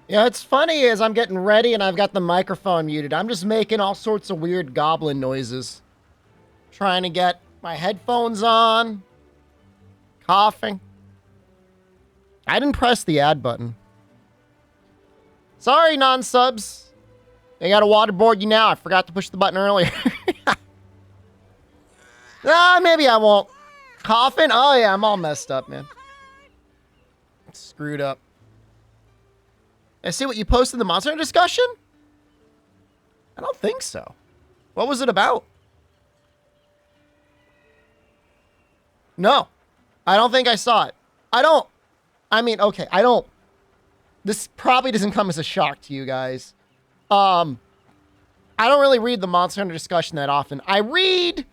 Yeah, it's funny as I'm getting ready and I've got the microphone muted. I'm just making all sorts of weird goblin noises. Trying to get my headphones on. Coughing. I didn't press the add button. Sorry, non-subs. They got to waterboard you now. I forgot to push the button earlier. Maybe I won't. Coughing? Oh, yeah, I'm all messed up, man. Screwed up. I see what you posted in the Monster Hunter discussion? I don't think so. What was it about? No. I don't think I saw it. This probably doesn't come as a shock to you guys. I don't really read the Monster Hunter discussion that often. I read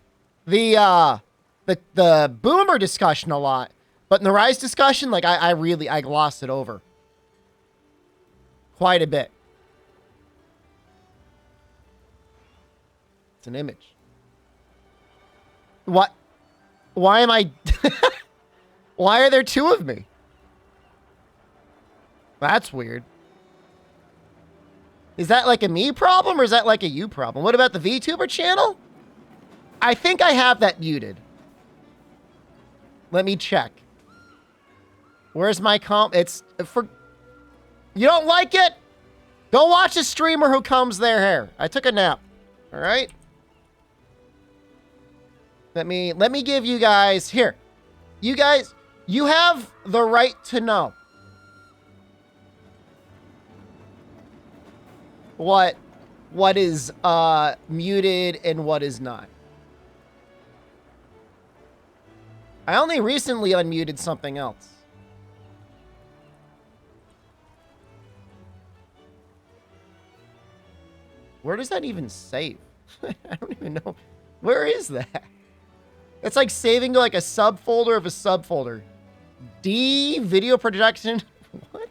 the Boomer discussion a lot, but in the Rise discussion, like I glossed it over quite a bit. It's an image. What? Why am I? Why are there two of me? That's weird. Is that like a me problem or is that like a you problem? What about the VTuber channel? I think I have that muted. Let me check. Where's my It's for... You don't like it? Go watch a streamer who combs their hair. I took a nap. All right? Let me give you guys... Here. You guys, you have the right to know what is muted and what is not. I only recently unmuted something else. Where does that even save? I don't even know. Where is that? It's like saving to like a subfolder of a subfolder. D video production. What?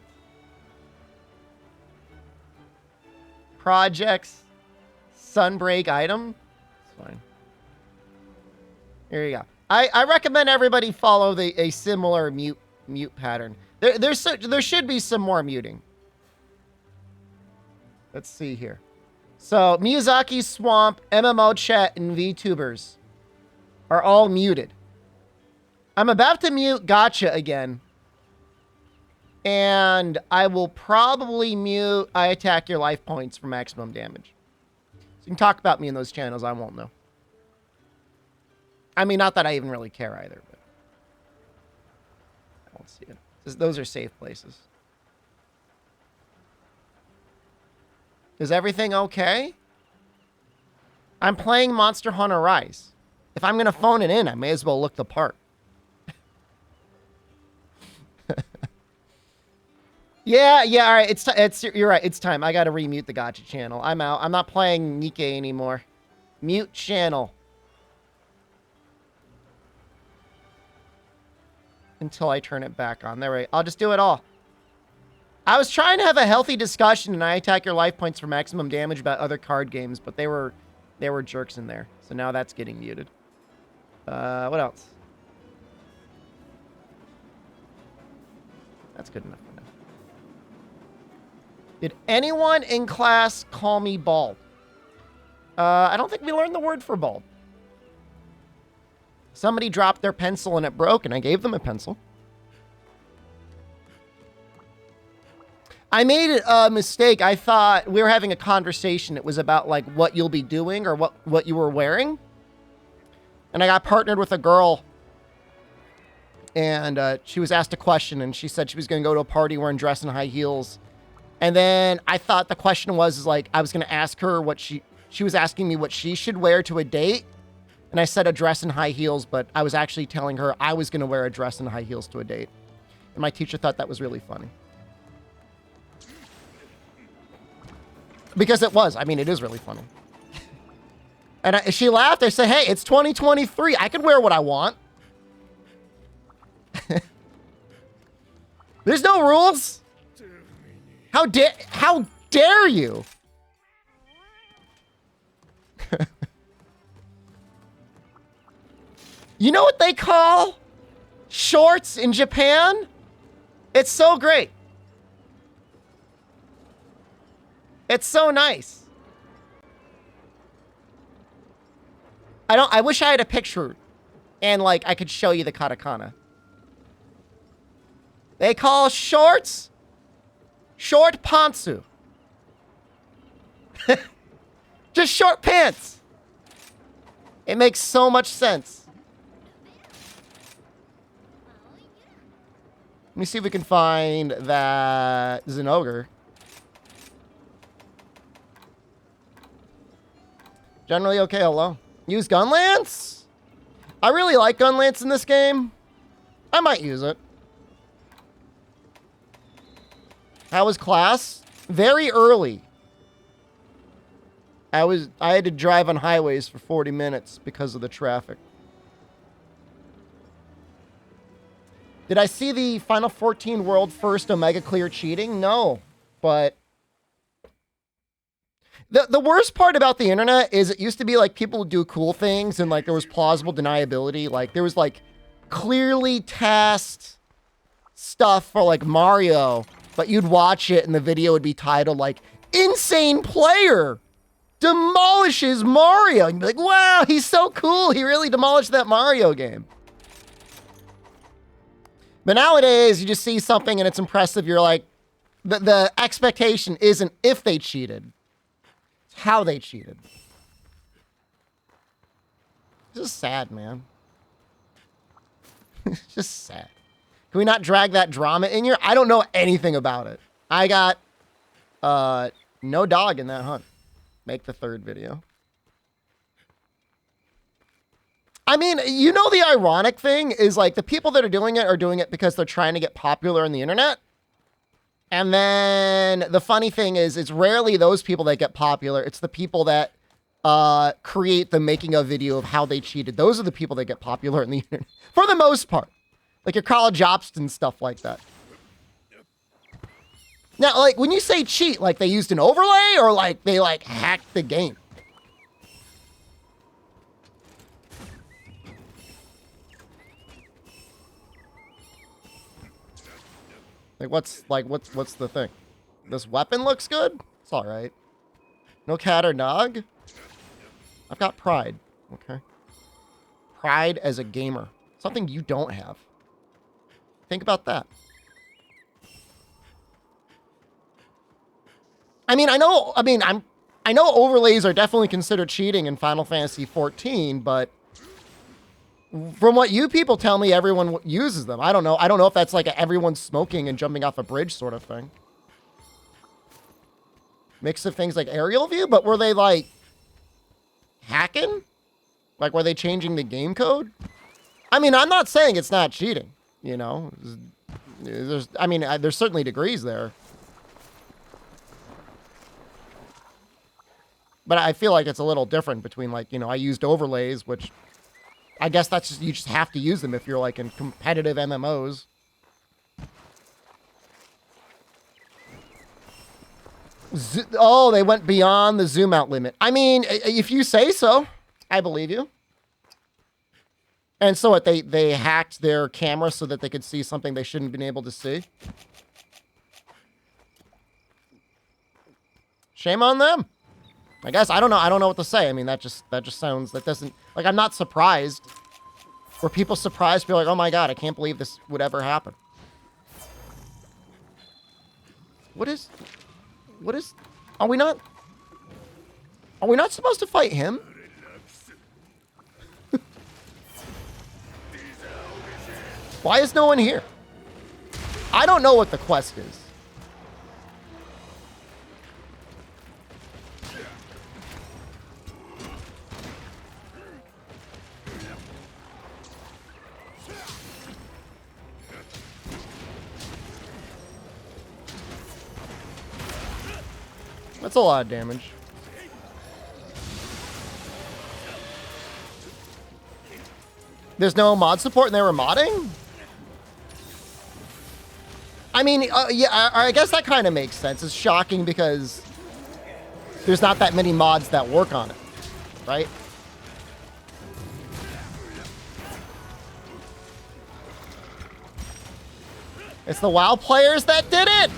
Projects. Sunbreak item. It's fine. Here you go. I recommend everybody follow a similar mute pattern. There should be some more muting. Let's see here. So Miyazaki Swamp, MMO Chat, and VTubers are all muted. I'm about to mute Gotcha again. And I will probably mute I Attack Your Life Points for maximum damage. So you can talk about me in those channels, I won't know. I mean, not that I even really care either, but I won't see it. Those are safe places. Is everything okay? I'm playing Monster Hunter Rise. If I'm going to phone it in, I may as well look the part. Yeah, all right. You're right. It's time. I got to remute the Gotcha channel. I'm out. I'm not playing Nikkei anymore. Mute channel. Until I turn it back on. There we go. I'll just do it all. I was trying to have a healthy discussion and I Attack Your Life Points for maximum damage about other card games, but they were jerks in there. So now that's getting muted. What else? That's good enough for now. Did anyone in class call me bald? I don't think we learned the word for bald. Somebody dropped their pencil and it broke, and I gave them a pencil. I made a mistake. I thought we were having a conversation. It was about like what you'll be doing or what you were wearing. And I got partnered with a girl. And she was asked a question, and she said she was going to go to a party wearing dress and high heels. And then I thought the question was like, I was going to ask her what she was asking me what she should wear to a date. And I said a dress and high heels, but I was actually telling her I was going to wear a dress and high heels to a date. And my teacher thought that was really funny. Because it was. I mean, it is really funny. And she laughed. I said, hey, it's 2023. I can wear what I want. There's no rules. How dare you? You know what they call shorts in Japan? It's so great. It's so nice. I wish I had a picture and like I could show you the katakana. They call shorts short pantsu. Just short pants. It makes so much sense. Let me see if we can find that Zinogre. Generally okay, hello. Use Gunlance? I really like Gunlance in this game. I might use it. How was class? Very early. I had to drive on highways for 40 minutes because of the traffic. Did I see the Final 14 World First Omega Clear cheating? No, but the worst part about the internet is it used to be like people would do cool things and like there was plausible deniability. Like there was like clearly tasked stuff for like Mario, but you'd watch it and the video would be titled like "Insane Player Demolishes Mario." And you'd be like, wow, he's so cool. He really demolished that Mario game. But nowadays, you just see something and it's impressive. You're like, the expectation isn't if they cheated, it's how they cheated. It's just sad, man. It's just sad. Can we not drag that drama in here? I don't know anything about it. I got no dog in that hunt. Make the third video. I mean, you know, the ironic thing is like the people that are doing it because they're trying to get popular on the internet. And then the funny thing is it's rarely those people that get popular. It's the people that create the making of video of how they cheated. Those are the people that get popular on the internet for the most part. Like your college ops and stuff like that. Now, like when you say cheat, like they used an overlay or like they like hacked the game. What's the thing? This weapon looks good? It's all right. No cat or dog? I've got pride. Okay. Pride as a gamer. Something you don't have. Think about that. I know overlays are definitely considered cheating in Final Fantasy XIV, but from what you people tell me, everyone uses them. I don't know. I don't know if that's like everyone smoking and jumping off a bridge sort of thing. Mix of things like aerial view, but were they like hacking? Like, were they changing the game code? I mean, I'm not saying it's not cheating, you know. There's certainly degrees there. But I feel like it's a little different between like, you know, I used overlays, which I guess that's just, you just have to use them if you're like in competitive MMOs. Oh, they went beyond the zoom out limit. I mean, if you say so, I believe you. And so what, they hacked their camera so that they could see something they shouldn't have been able to see. Shame on them. I guess I don't know what to say. I mean, that just sounds, that doesn't, like, I'm not surprised. Were people surprised? Be like, oh my god, I can't believe this would ever happen. What is, are we not supposed to fight him? Why is no one here? I don't know what the quest is. That's a lot of damage. There's no mod support and they were modding? I mean, yeah, I guess that kind of makes sense. It's shocking because there's not that many mods that work on it, right? It's the WoW players that did it!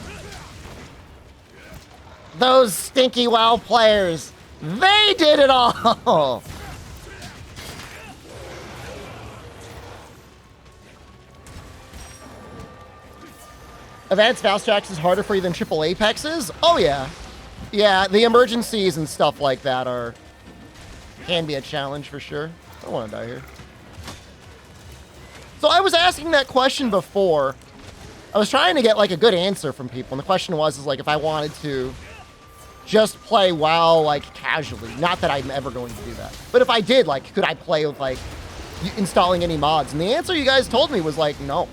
Those stinky WoW players. They did it all. Advanced Fast Tracks is harder for you than triple Apexes? Oh, yeah. Yeah, the emergencies and stuff like that can be a challenge for sure. I don't want to die here. So I was asking that question before. I was trying to get like a good answer from people, and the question was like if I wanted to just play WoW like casually. Not that I'm ever going to do that, but if I did, like, could I play with like installing any mods? And the answer you guys told me was like no.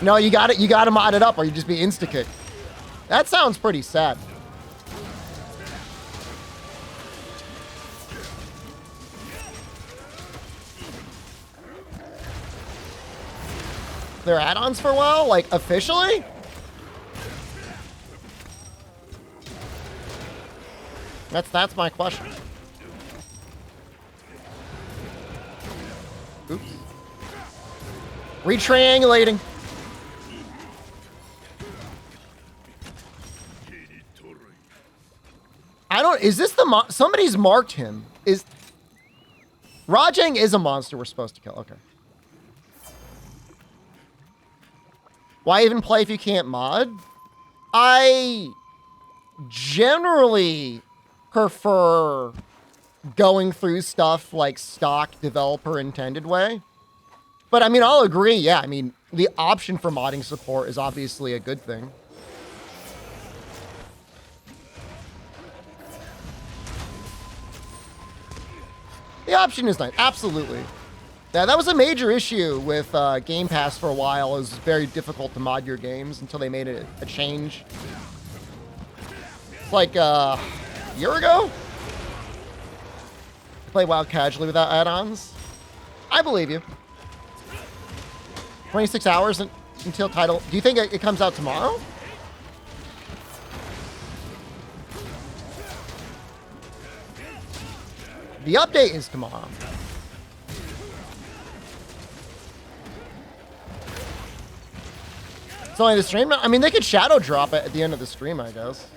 No, you got it. You got to mod it up, or you just be insta-kicked. That sounds pretty sad. There are add-ons for WoW, like officially? That's my question. Oops. Retriangulating. Is this the somebody's marked him. Rajang is a monster we're supposed to kill. Okay. Why even play if you can't mod? I generally prefer going through stuff like stock developer intended way. But I mean, I'll agree. Yeah, I mean, the option for modding support is obviously a good thing. The option is nice. Absolutely. Yeah, that was a major issue with Game Pass for a while. It was very difficult to mod your games until they made a change. It's like a year ago? Play WoW casually without add-ons? I believe you. 26 hours until title. Do you think it comes out tomorrow? The update is tomorrow. It's only the stream. I mean, they could shadow drop it at the end of the stream, I guess.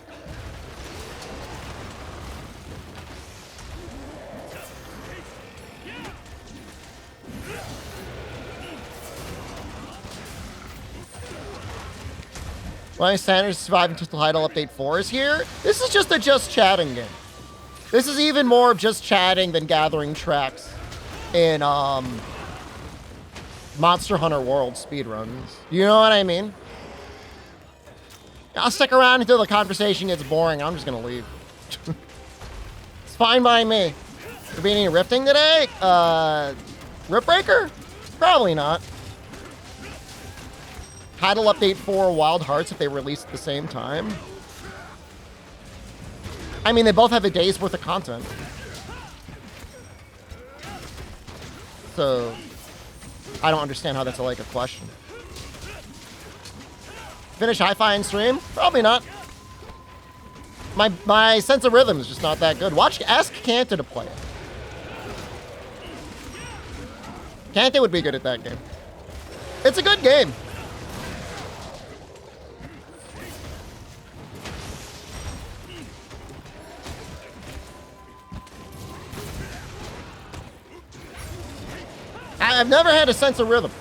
Why standards survive until the title update 4 is here? This is just a just chatting game. This is even more of just chatting than gathering tracks in Monster Hunter World speedruns. You know what I mean? I'll stick around until the conversation gets boring. I'm just gonna leave. It's fine by me. There be any rifting today? Rip Breaker? Probably not. Title update for Wild Hearts if they release at the same time. I mean, they both have a day's worth of content. So, I don't understand how that's like a question. Finish hi-fi and stream? Probably not. My sense of rhythm is just not that good. Ask Kanta to play it. Kanta would be good at that game. It's a good game. I've never had a sense of rhythm.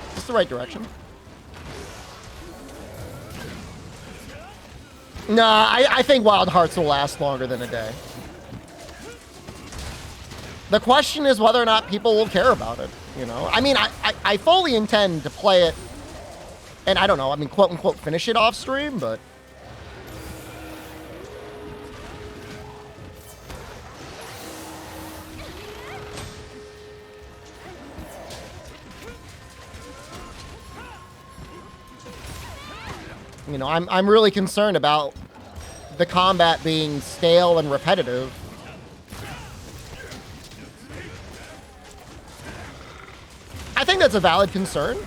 Is this the right direction? Nah, I think Wild Hearts will last longer than a day. The question is whether or not people will care about it, you know? I mean, I fully intend to play it, and I don't know, I mean, quote-unquote, finish it off stream, but... You know, I'm really concerned about the combat being stale and repetitive. I think that's a valid concern.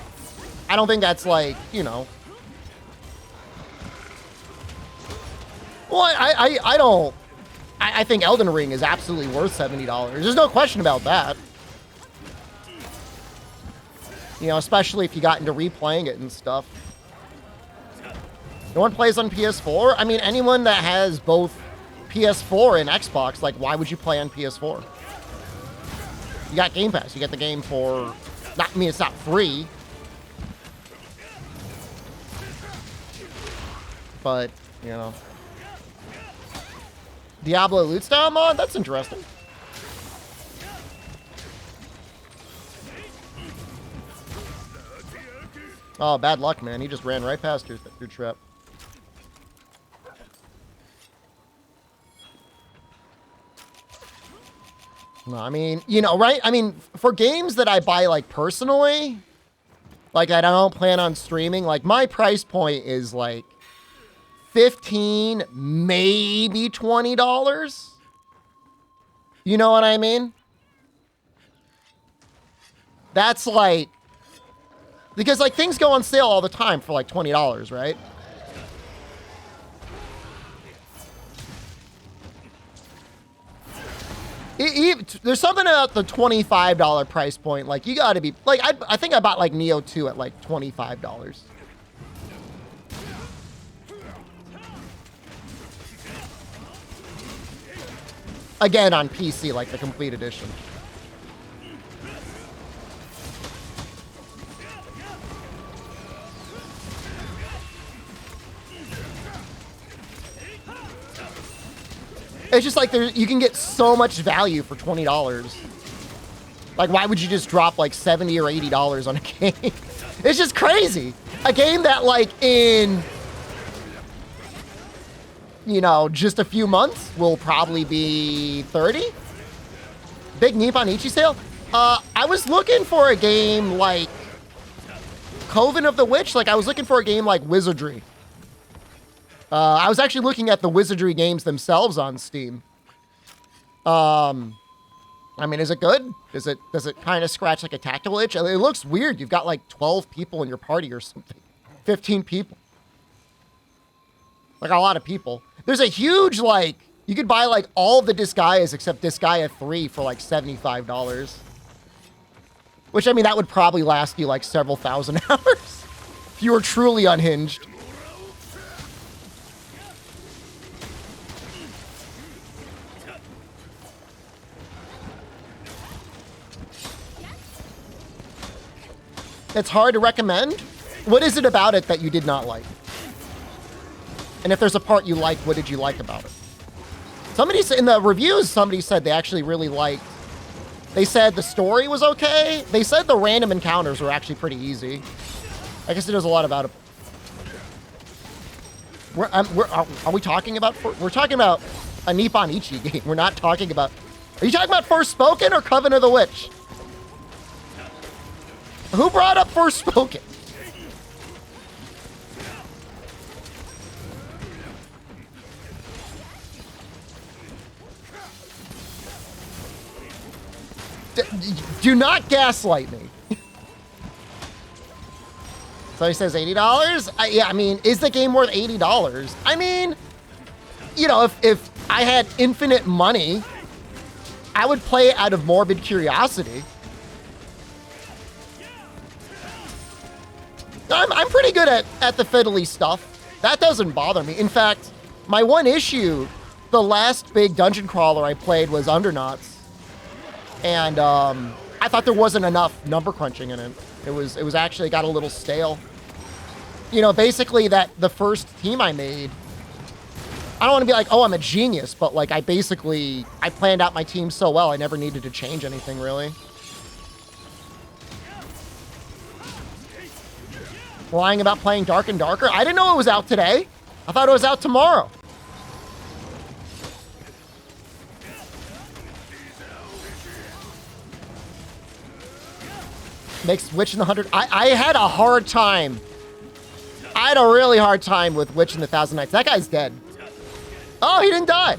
I don't think that's like, you know... Well, I don't... I think Elden Ring is absolutely worth $70. There's no question about that. You know, especially if you got into replaying it and stuff. No one plays on PS4? I mean, anyone that has both PS4 and Xbox, like, why would you play on PS4? You got Game Pass. You get the game for... Not, I mean, it's not free. But, you know. Diablo loot style mod? That's interesting. Oh, bad luck, man. He just ran right past your trap. No, I mean, you know, right? I mean, for games that I buy, like, personally, like, that I don't plan on streaming, like, my price point is, like, $15, maybe $20. You know what I mean? That's, like... Because, like, things go on sale all the time for, like, $20, right? There's something about the $25 price point. Like, you gotta be... Like, I think I bought, like, Neo 2 at, like, $25. Again, on PC, like, the complete edition. It's just like you can get so much value for $20. Like, why would you just drop like $70 or $80 on a game? It's just crazy. A game that, like, in, you know, just a few months will probably be 30. Big Nippon Ichi sale. I was looking for a game like Coven of the Witch. Like, I was looking for a game like Wizardry. I was actually looking at the Wizardry games themselves on Steam. I mean, is it good? Does it kind of scratch like a tactile itch? It looks weird. You've got like 12 people in your party or something. 15 people. Like, a lot of people. There's a huge, like, you could buy like all the Disgaias except Disgaea 3 for like $75. Which, I mean, that would probably last you like several thousand hours if you were truly unhinged. It's hard to recommend. What is it about it that you did not like? And if there's a part you like, what did you like about it? Somebody said in the reviews, somebody said they actually really liked. They said the story was okay. They said the random encounters were actually pretty easy. I guess there's a lot about it. Are we talking about? We're talking about a Nippon Ichi game. We're not talking about. Are you talking about Forspoken or Coven of the Witch? Who brought up Forspoken? Do not gaslight me. So he says $80? Yeah, I mean, is the game worth $80? I mean, you know, if I had infinite money, I would play it out of morbid curiosity. I'm pretty good at the fiddly stuff. That doesn't bother me. In fact, my one issue, the last big dungeon crawler I played was Underknots. And I thought there wasn't enough number crunching in it. It was actually got a little stale. You know, basically the first team I made, I don't want to be like, oh, I'm a genius, but like I planned out my team so well I never needed to change anything really. Lying about playing Dark and Darker? I didn't know it was out today. I thought it was out tomorrow. Makes Witch in the 100... I had a hard time. I had a really hard time with Witch in the 1,000 Nights. That guy's dead. Oh, he didn't die.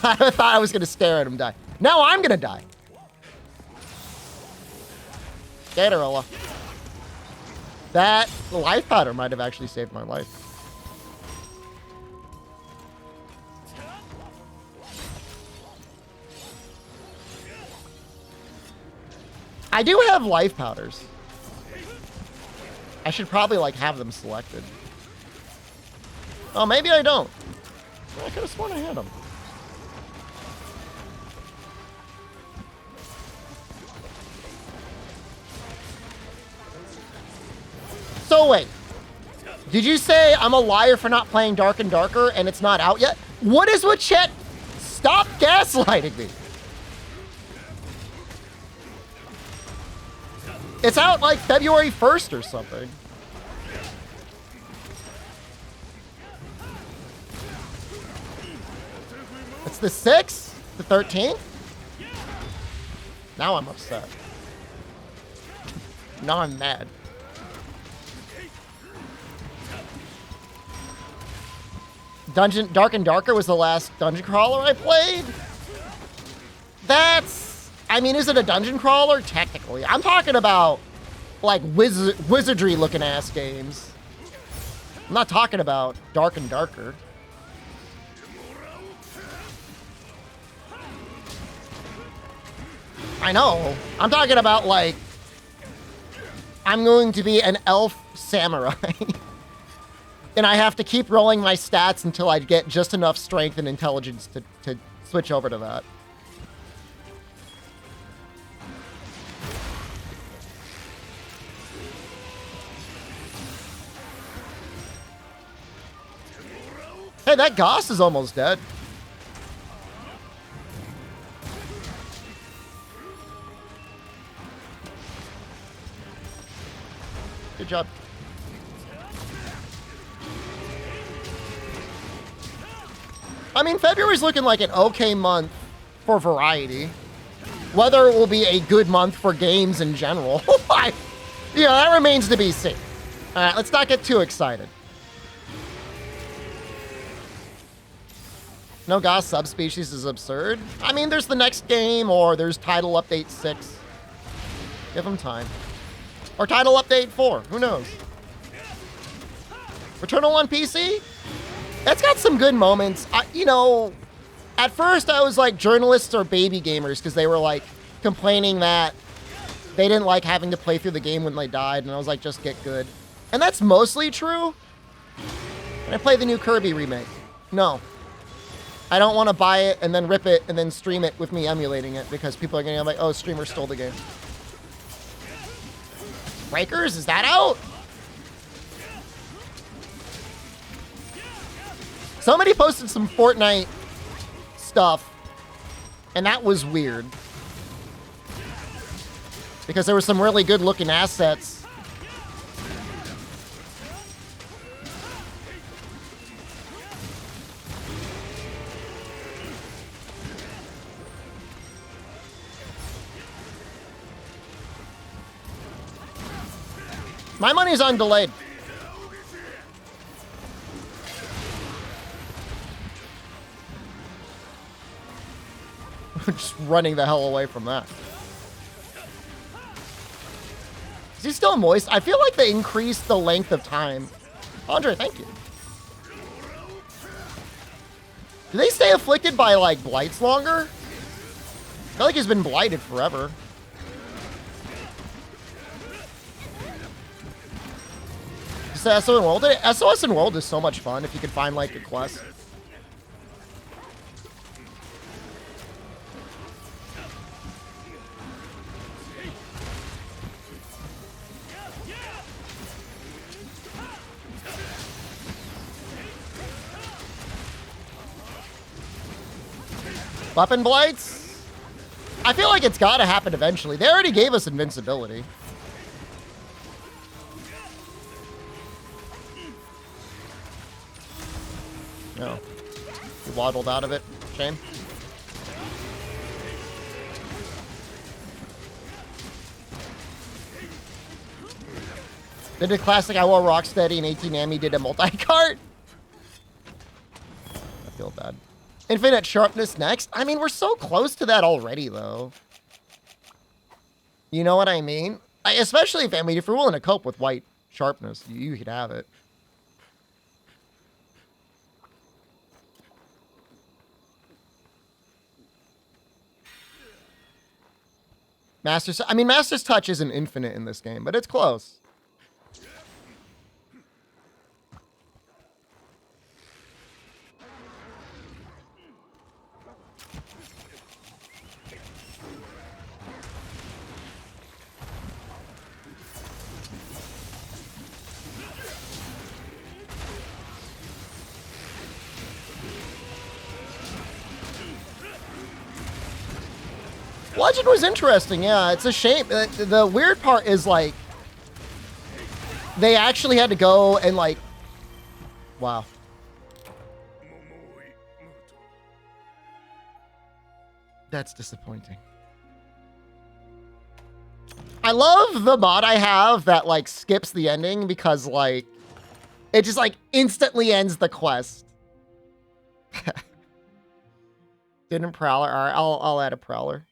I thought I was going to stare at him die. Now I'm going to die. Gatorilla. That life powder might have actually saved my life. I do have life powders. I should probably, like, have them selected. Oh, maybe I don't. I could have sworn I had them. So wait, did you say I'm a liar for not playing Dark and Darker and it's not out yet? What is with Chet? Stop gaslighting me. It's out like February 1st or something. It's the 6th? The 13th? Now I'm upset. Now I'm mad. Dark and Darker was the last dungeon crawler I played. I mean, is it a dungeon crawler? Technically. I'm talking about, like, wizardry looking ass games. I'm not talking about Dark and Darker. I know. I'm talking about, like, I'm going to be an elf samurai. And I have to keep rolling my stats until I get just enough strength and intelligence to switch over to that. Hey, that Goss is almost dead. Good job. I mean, February's looking like an okay month for variety. Whether it will be a good month for games in general, you know, that remains to be seen. All right, let's not get too excited. No Goss subspecies is absurd. I mean, there's the next game, or there's Title Update 6. Give them time. Or Title Update 4. Who knows? Returnal on PC? That's got some good moments. You know, at first I was like, journalists are baby gamers because they were like complaining that they didn't like having to play through the game when they died. And I was like, just get good. And that's mostly true. And I play the new Kirby remake. No. I don't want to buy it and then rip it and then stream it with me emulating it because people are going to be like, oh, streamer stole the game. Breakers, is that out? Somebody posted some Fortnite stuff, and that was weird. Because there were some really good-looking assets. My money's on delayed. Just running the hell away from that. Is he still moist? I feel like they increased the length of time. Andre, thank you. Do they stay afflicted by, like, blights longer? I feel like he's been blighted forever. Is SO Enrolled? SOS Enrolled is so much fun if you could find, like, a quest. Weapon blights? I feel like it's got to happen eventually. They already gave us invincibility. No. You waddled out of it. Shame. They did classic I Will Rocksteady and 18Ami did a multi-cart. I feel bad. Infinite Sharpness next? I mean, we're so close to that already, though. You know what I mean? Especially if you're willing to cope with white sharpness, you could have it. I mean, Master's Touch isn't infinite in this game, but it's close. Legend was interesting, yeah. It's a shame. The weird part is, like, they actually had to go and, like, wow. That's disappointing. I love the mod I have that, like, skips the ending because, like, it just, like, instantly ends the quest. Didn't Prowler. All right, I'll add a Prowler.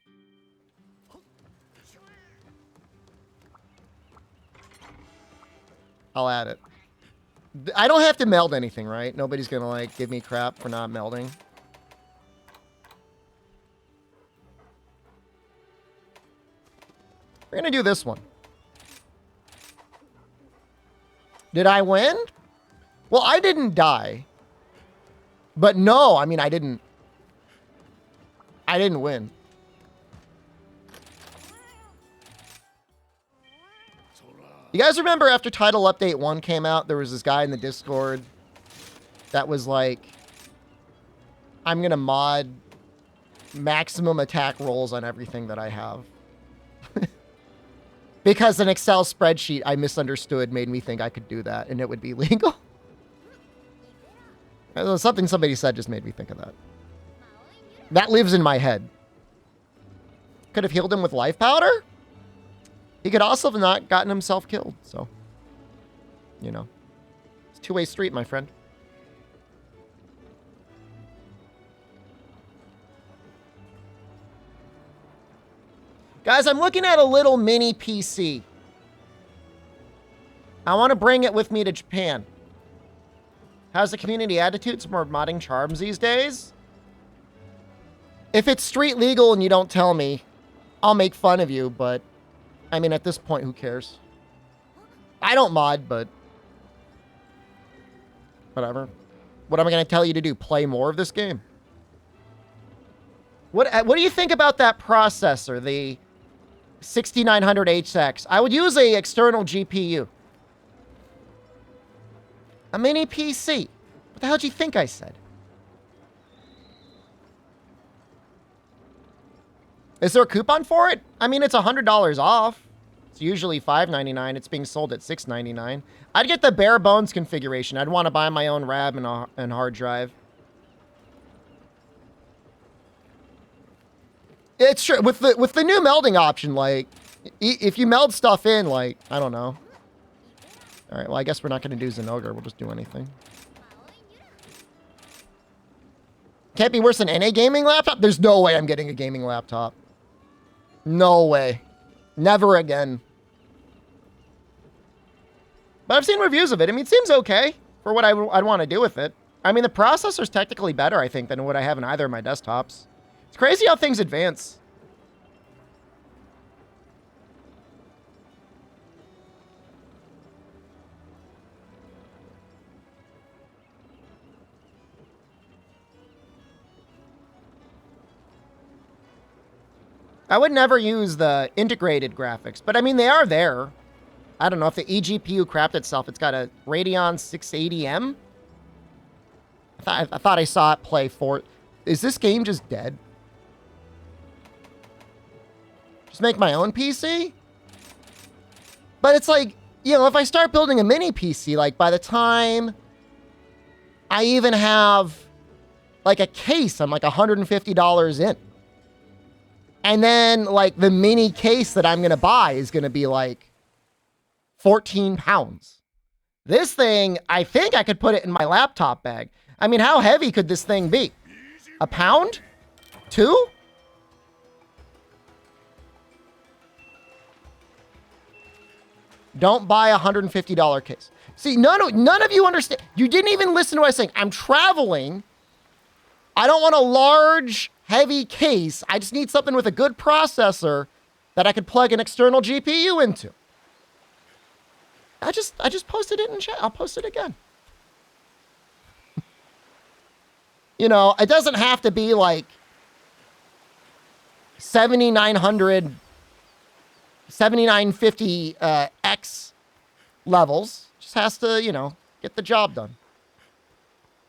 I'll add it. I don't have to meld anything, right? Nobody's gonna, like, give me crap for not melding. We're gonna do this one. Did I win? Well, I didn't die. But no, I mean, I didn't win. You guys remember after Title Update 1 came out, there was this guy in the Discord that was like, I'm going to mod maximum attack rolls on everything that I have. Because an Excel spreadsheet I misunderstood made me think I could do that and it would be legal. Something somebody said just made me think of that. That lives in my head. Could have healed him with life powder? He could also have not gotten himself killed, so, you know. It's a two-way street, my friend. Guys, I'm looking at a little mini PC. I want to bring it with me to Japan. How's the community attitude? Some more modding charms these days? If it's street legal and you don't tell me, I'll make fun of you, but I mean, at this point, who cares? I don't mod, but whatever. What am I going to tell you to do? Play more of this game? What do you think about that processor, the 6900HX? I would use a external GPU. A mini PC. What the hell do you think I said? Is there a coupon for it? I mean, it's $100 off. It's usually $5.99. It's being sold at $6.99. I'd get the bare bones configuration. I'd want to buy my own RAM and hard drive. It's true. With the new melding option, like, if you meld stuff in, like, I don't know. All right, well, I guess we're not going to do Zenogre. We'll just do anything. Can't be worse than NA gaming laptop? There's no way I'm getting a gaming laptop. No way. Never again. But I've seen reviews of it. I mean, it seems okay for what I'd want to do with it. I mean, the processor's technically better, I think, than what I have in either of my desktops. It's crazy how things advance. I would never use the integrated graphics, but I mean, they are there. I don't know if the eGPU crapped itself. It's got a Radeon 680M. I thought I saw it play for... Is this game just dead? Just make my own PC? But it's like, you know, if I start building a mini PC, like by the time I even have like a case, I'm like $150 in. And then, like, the mini case that I'm going to buy is going to be, like, 14 pounds. This thing, I think I could put it in my laptop bag. I mean, how heavy could this thing be? A pound? 2? Don't buy a $150 case. See, none of you understand. You didn't even listen to what I was saying. I'm traveling. I don't want a large... heavy case. I just need something with a good processor that I could plug an external GPU into. I just posted it in chat. I'll post it again. You know, it doesn't have to be like 7900, 7950 X levels. Just has to, you know, get the job done.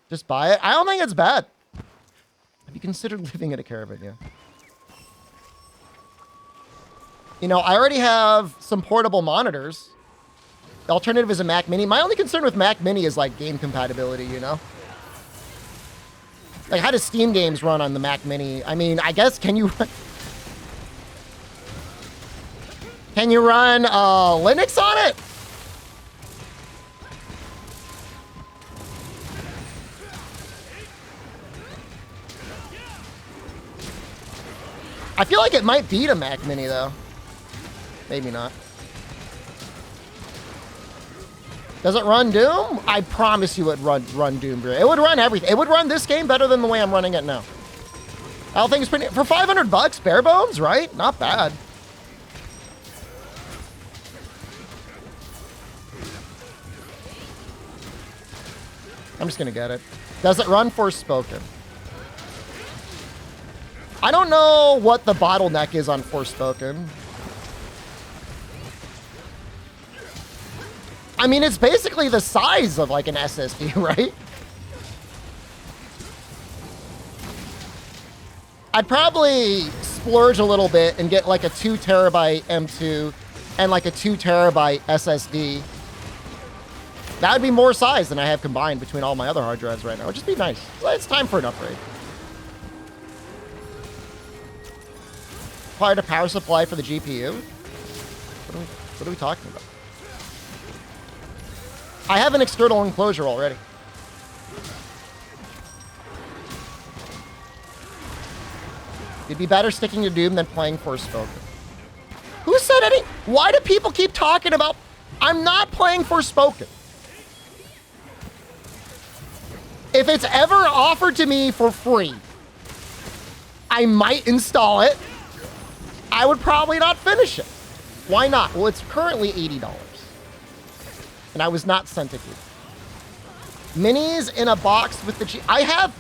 Just buy it. I don't think it's bad. Have you considered living in a caravan? Yeah. You know, I already have some portable monitors. The alternative is a Mac Mini. My only concern with Mac Mini is like game compatibility, you know? Like, how do Steam games run on the Mac Mini? I mean, I guess, can you run Linux on it? I feel like it might beat a Mac Mini, though. Maybe not. Does it run Doom? I promise you it run Doom. It would run everything. It would run this game better than the way I'm running it now. I don't think it's pretty... For $500, bare bones, right? Not bad. I'm just gonna get it. Does it run Forspoken? I don't know what the bottleneck is on Forspoken. I mean, it's basically the size of like an SSD, right? I'd probably splurge a little bit and get like a 2 terabyte M2 and like a 2 terabyte SSD. That would be more size than I have combined between all my other hard drives right now. It'd just be nice. It's time for an upgrade. Required a power supply for the GPU? What are we talking about? I have an external enclosure already. It'd be better sticking to Doom than playing Forspoken. Who said any? Why do people keep talking about... I'm not playing Forspoken. If it's ever offered to me for free, I might install it. I would probably not finish it. Why not? Well, it's currently $80. And I was not sent it. Minis in a box with the G... I have...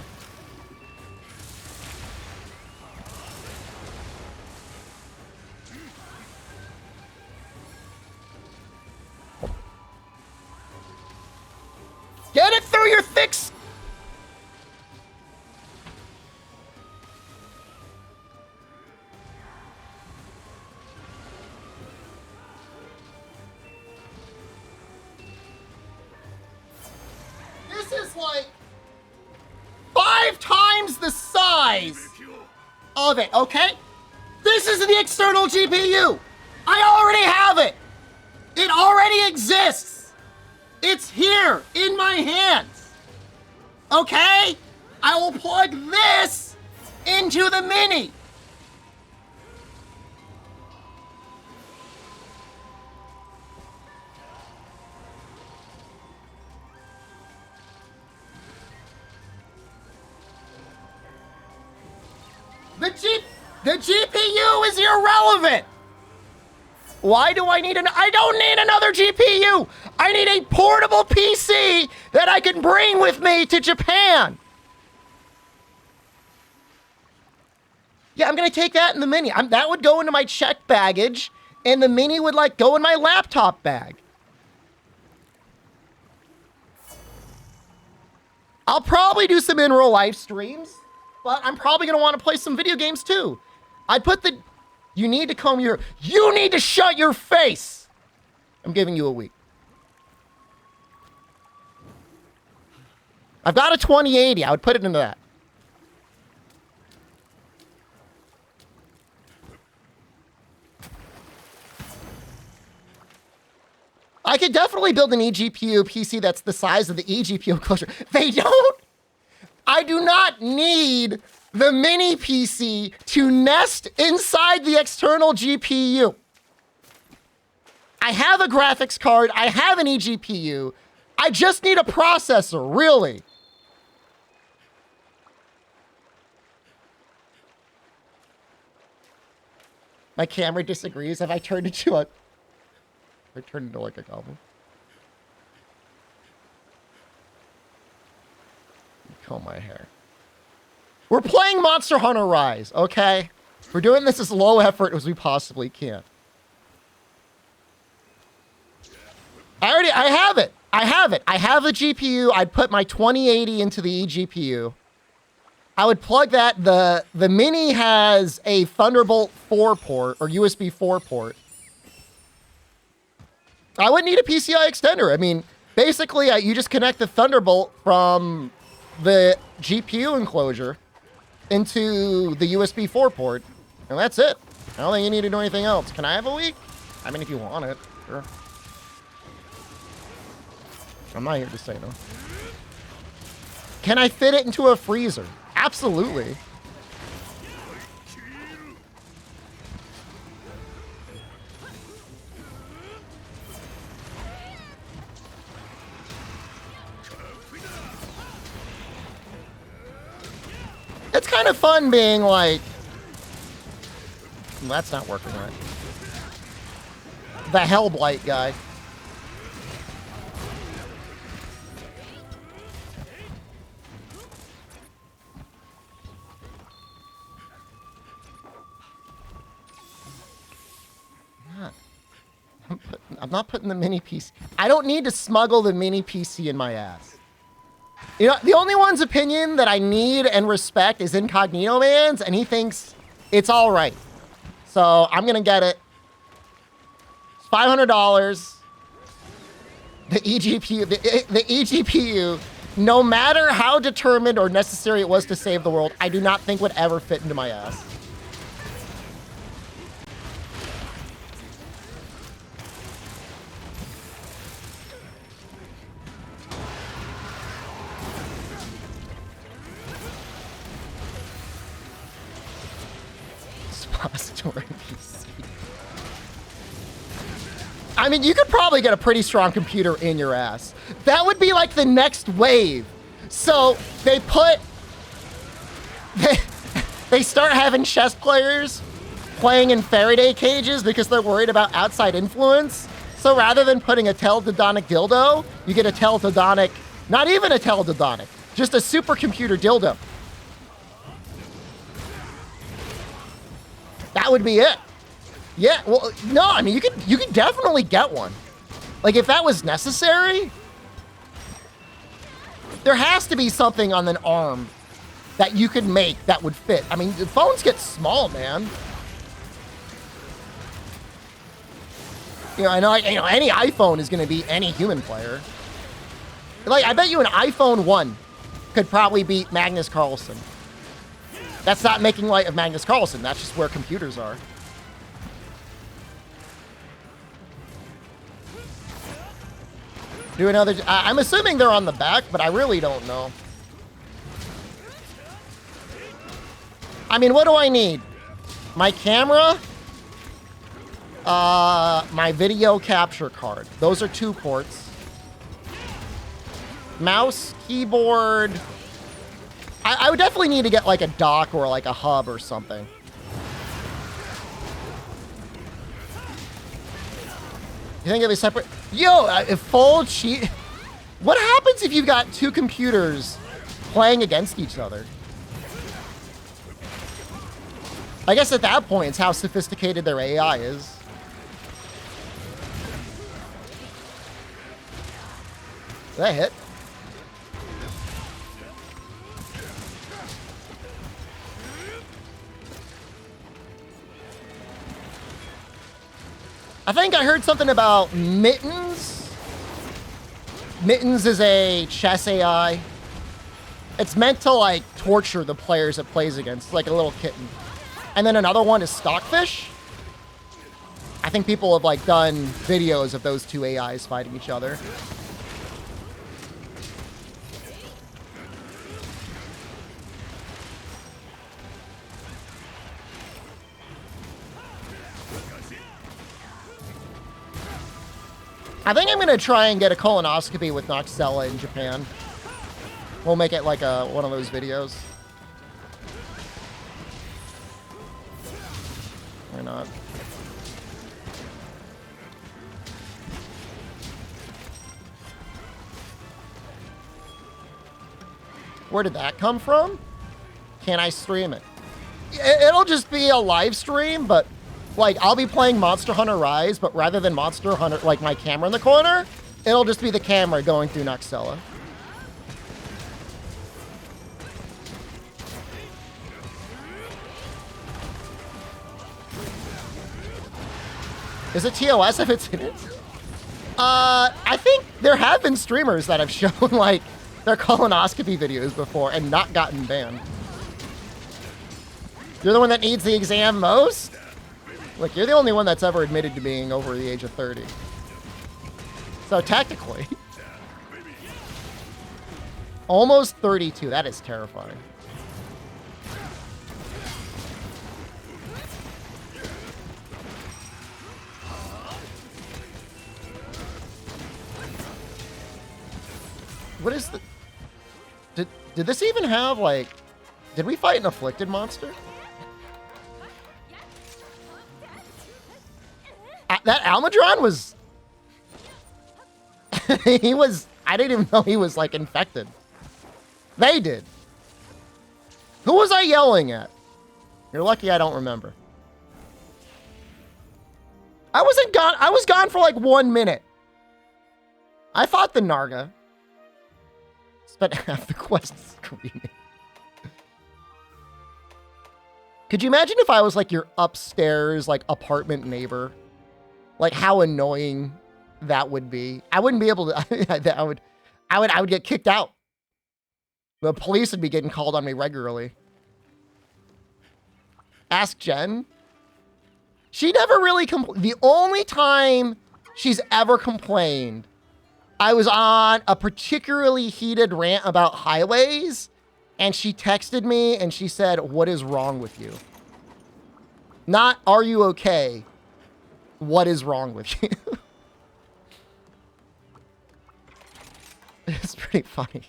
Get it through your thick... This is like 5 times the size of it, okay? This is the external GPU. I already have it. It already exists. It's here in my hands. Okay? I will plug this into the Mini. The GPU is irrelevant. Why do I need I don't need another GPU. I need a portable PC that I can bring with me to Japan. Yeah, I'm gonna take that in the Mini. That would go into my checked baggage, and the Mini would like go in my laptop bag. I'll probably do some in real life streams, but I'm probably gonna want to play some video games too. I'd put the... You need to comb your... You need to shut your face! I'm giving you a week. I've got a 2080. I would put it into that. I could definitely build an eGPU PC that's the size of the eGPU enclosure. They don't... I do not need the Mini PC to nest inside the external GPU. I have a graphics card. I have an eGPU. I just need a processor, really. My camera disagrees. Have I turned into a... I turned into like a goblin. Comb my hair. We're playing Monster Hunter Rise, okay? We're doing this as low effort as we possibly can. I have it. I have the GPU. I'd put my 2080 into the eGPU. I would plug that. The Mini has a Thunderbolt 4 port or USB 4 port. I wouldn't need a PCI extender. I mean, basically, you just connect the Thunderbolt from the GPU enclosure into the USB 4 port, and that's it. I don't think you need to do anything else. Can I have a week? I mean, if you want it, sure. I'm not here to say no. Can I fit it into a freezer? Absolutely. It's kind of fun being like... That's not working right. The Hellblight guy. I'm not putting the mini PC. I don't need to smuggle the mini PC in my ass. You know, the only one's opinion that I need and respect is Incognito Man's, and he thinks it's all right. So I'm gonna get it. It's $500. The eGPU, the eGPU, no matter how determined or necessary it was to save the world, I do not think would ever fit into my ass. Suppository PC. I mean, you could probably get a pretty strong computer in your ass. That would be like the next wave. So they start having chess players playing in Faraday cages because they're worried about outside influence. So rather than putting a teledildonic dildo, you get a teledildonic, not even a teledildonic, just a supercomputer dildo. That would be it. Yeah, well, no, I mean, you could definitely get one. Like, if that was necessary, there has to be something on an arm that you could make that would fit. I mean, the phones get small, man. You know, I know, any iPhone is going to beat any human player. Like, I bet you an iPhone 1 could probably beat Magnus Carlsen. That's not making light of Magnus Carlsen. That's just where computers are. Do another... I'm assuming they're on the back, but I really don't know. I mean, what do I need? My camera? My video capture card. Those are 2 ports. Mouse, keyboard... I would definitely need to get like a dock or like a hub or something. You think it'd be separate? Yo, if full cheat... What happens if you've got 2 computers playing against each other? I guess at that point, it's how sophisticated their AI is. Did that hit? I think I heard something about Mittens. Mittens is a chess AI. It's meant to, like, torture the players it plays against, like a little kitten. And then another one is Stockfish. I think people have, like, done videos of those 2 AIs fighting each other. I think I'm going to try and get a colonoscopy with Noxella in Japan. We'll make it like one of those videos. Why not? Where did that come from? Can I stream it? It'll just be a live stream, but like I'll be playing Monster Hunter Rise, but rather than Monster Hunter, like my camera in the corner, it'll just be the camera going through Noxella. Is it TOS if it's in it? I think there have been streamers that have shown like their colonoscopy videos before and not gotten banned. You're the one that needs the exam most? Look, you're the only one that's ever admitted to being over the age of 30. So technically, almost 32. That is terrifying. What is the... Did this even have, like... Did we fight an afflicted monster? That Almudron was... he was... I didn't even know he was, like, infected. They did. Who was I yelling at? You're lucky I don't remember. I wasn't gone... I was gone for, like, 1 minute. I fought the Narga. Spent half the quest screaming. Could you imagine if I was like your upstairs, like apartment neighbor? Like how annoying that would be. I wouldn't be able to, I would get kicked out. The police would be getting called on me regularly. Ask Jen. She never really complained. The only time she's ever complained, I was on a particularly heated rant about highways, and she texted me and she said, "What is wrong with you?" Not, "Are you okay?" What is wrong with you? It's pretty funny.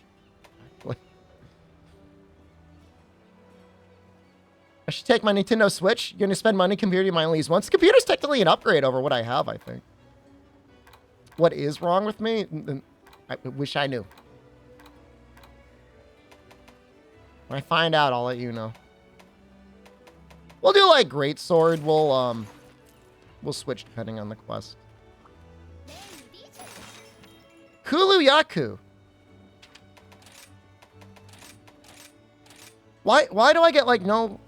I should take my Nintendo Switch. You're going to spend money computing my lease once. The computer's technically an upgrade over what I have, I think. What is wrong with me? I wish I knew. When I find out, I'll let you know. We'll do like Greatsword. We'll switch depending on the quest. Kulu Yaku. Why do I get like no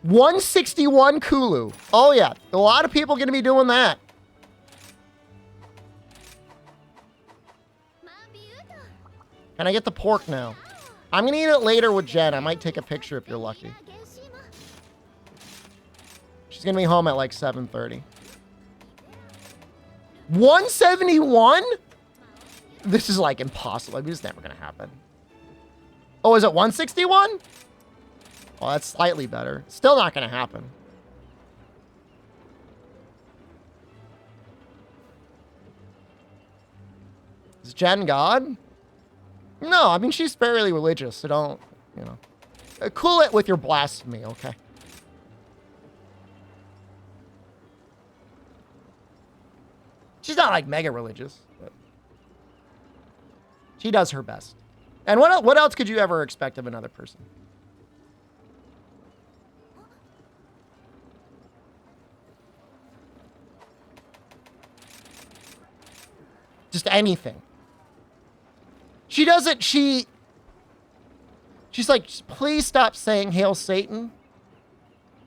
161 Kulu? Oh yeah, a lot of people gonna be doing that. Can I get the pork now? I'm gonna eat it later with Jen. I might take a picture if you're lucky. She's gonna be home at like 7:30. 171? This is like impossible. I mean, it's never gonna happen. Oh, is it 161? Oh, that's slightly better. Still not gonna happen. Is Jen God? No, I mean, she's fairly religious, so don't, you know. Cool it with your blasphemy, okay? She's not, like, mega religious, but she does her best. And what else could you ever expect of another person? Just anything. She doesn't, she's like, please stop saying Hail Satan.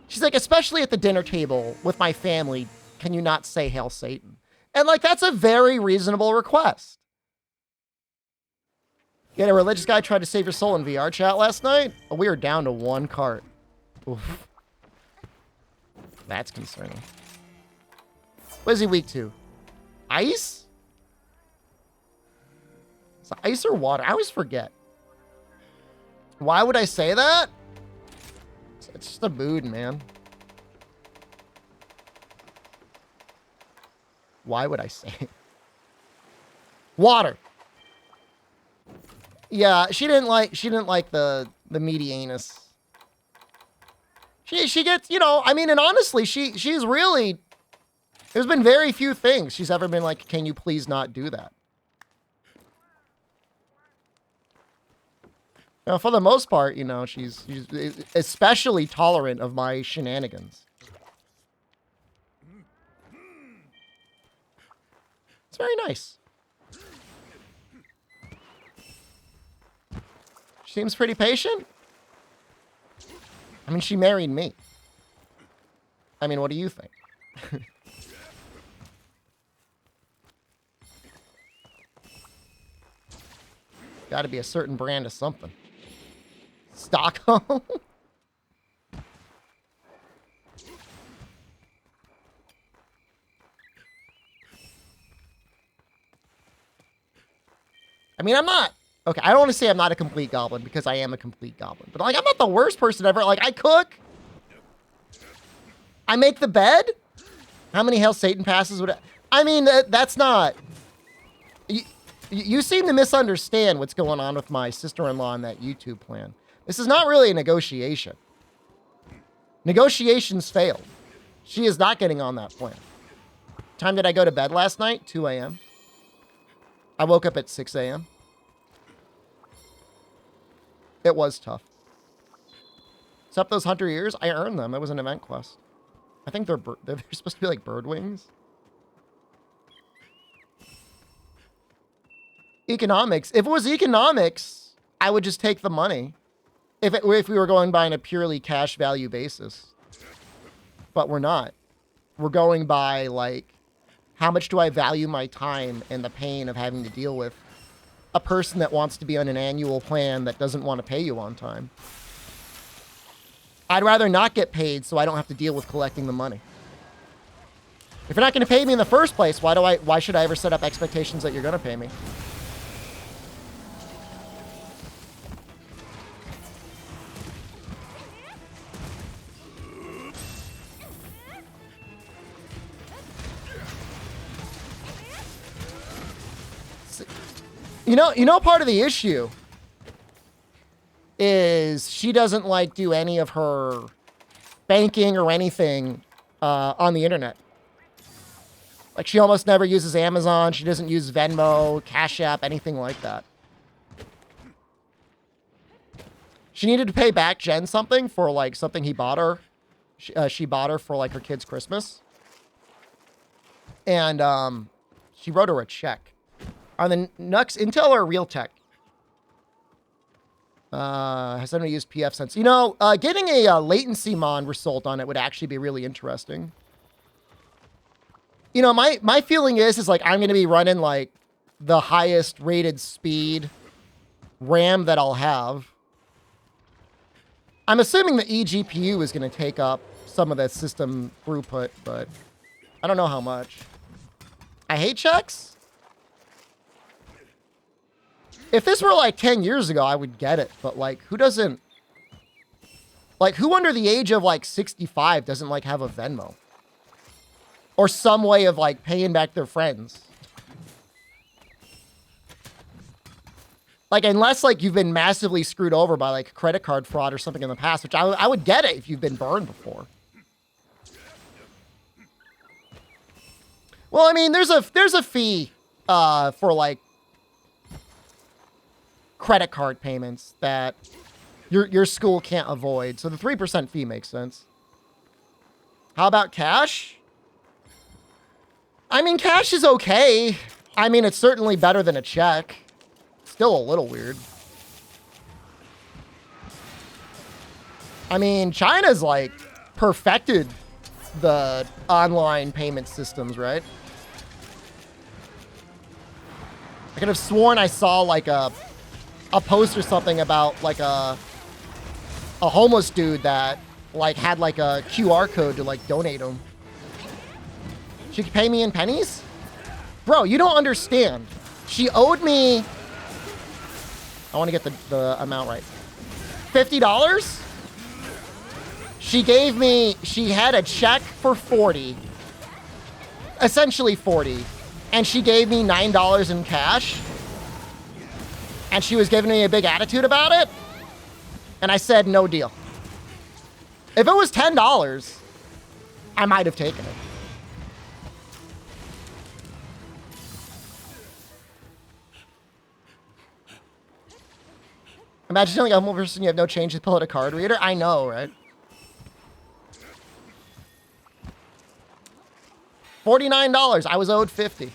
She's like, especially at the dinner table with my family, can you not say Hail Satan? And like, that's a very reasonable request. You had a religious guy try to save your soul in VR chat last night? Oh, we are down to 1 cart. Oof. That's concerning. What is he weak to? Ice? Is it ice or water? I always forget. Why would I say that? It's just a mood, man. Why would I say it? Water. Yeah, she didn't like the meaty anus. She gets, you know, I mean, and honestly, she's really, there's been very few things she's ever been like, can you please not do that? You know, for the most part, you know, she's especially tolerant of my shenanigans. It's very nice. She seems pretty patient. I mean, she married me. I mean, what do you think? Got to be a certain brand of something. Stockholm? I mean, I'm not... Okay, I don't want to say I'm not a complete goblin, because I am a complete goblin. But, like, I'm not the worst person ever. Like, I cook. I make the bed. How many Hail Satan passes would I mean, that's not... You seem to misunderstand what's going on with my sister-in-law and that YouTube plan. This is not really a negotiation. Negotiations failed. She is not getting on that plan. Time did I go to bed last night? 2 a.m. I woke up at 6 a.m. It was tough. Except those hunter ears, I earned them. It was an event quest. I think they're supposed to be like bird wings. Economics. If it was economics, I would just take the money. If we were going by on a purely cash value basis. But we're not. We're going by, like, how much do I value my time and the pain of having to deal with a person that wants to be on an annual plan that doesn't want to pay you on time. I'd rather not get paid so I don't have to deal with collecting the money. If you're not going to pay me in the first place, why should I ever set up expectations that you're going to pay me? You know, part of the issue is she doesn't like do any of her banking or anything on the internet. Like, she almost never uses Amazon. She doesn't use Venmo, Cash App, anything like that. She needed to pay back Jen something for, like, something he bought her. She bought her for, like, her kid's Christmas. And she wrote her a check. Are the Nux Intel or Realtek? Has somebody used PF Sense? You know, getting a latency mon result on it would actually be really interesting. You know, my feeling is like I'm going to be running like the highest rated speed RAM that I'll have. I'm assuming the eGPU is going to take up some of that system throughput, but I don't know how much. I hate checks. If this were like 10 years ago, I would get it. But like, who doesn't? Like, who under the age of like 65 doesn't like have a Venmo? Or some way of like paying back their friends? Like, unless like you've been massively screwed over by like credit card fraud or something in the past, which I would get it if you've been burned before. Well, I mean, there's a fee for like credit card payments that your school can't avoid. So the 3% fee makes sense. How about cash? I mean, cash is okay. I mean, it's certainly better than a check. Still a little weird. I mean, China's like perfected the online payment systems, right? I could have sworn I saw like a post or something about like a homeless dude that like had like a QR code to like donate him. She could pay me in pennies? Bro, you don't understand. She owed me, I want to get the amount right, $50? She had a check for 40, essentially 40, and she gave me $9 in cash. And she was giving me a big attitude about it. And I said, no deal. If it was $10, I might have taken it. Imagine telling a homeless person you have no change to pull out a card reader. I know, right? $49. I was owed $50.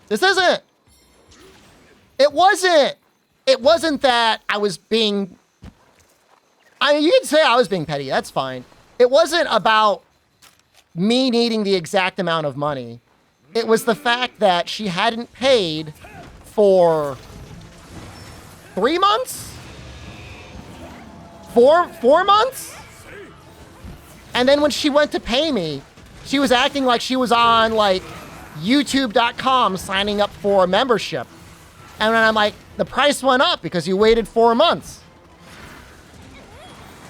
This isn't. It wasn't. It wasn't that I was being... I mean, you can say I was being petty. That's fine. It wasn't about me needing the exact amount of money. It was the fact that she hadn't paid for 3 months? 4 months? And then when she went to pay me, she was acting like she was on, like, YouTube.com signing up for a membership. And then I'm like, the price went up because you waited 4 months.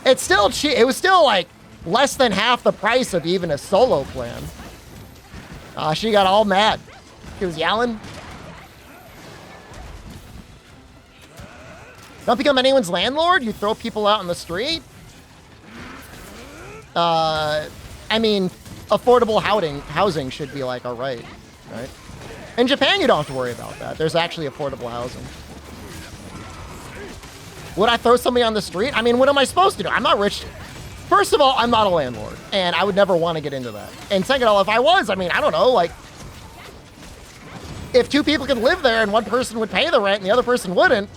It's still cheap. It was still, like, less than half the price of even a solo plan. She got all mad. She was yelling. Don't become anyone's landlord? You throw people out on the street? I mean, affordable housing should be like, all right? In Japan, you don't have to worry about that. There's actually affordable housing. Would I throw somebody on the street? I mean, what am I supposed to do? I'm not rich. First of all, I'm not a landlord, and I would never want to get into that. And second of all, if I was, I mean, I don't know, like, if 2 people could live there and one person would pay the rent and the other person wouldn't,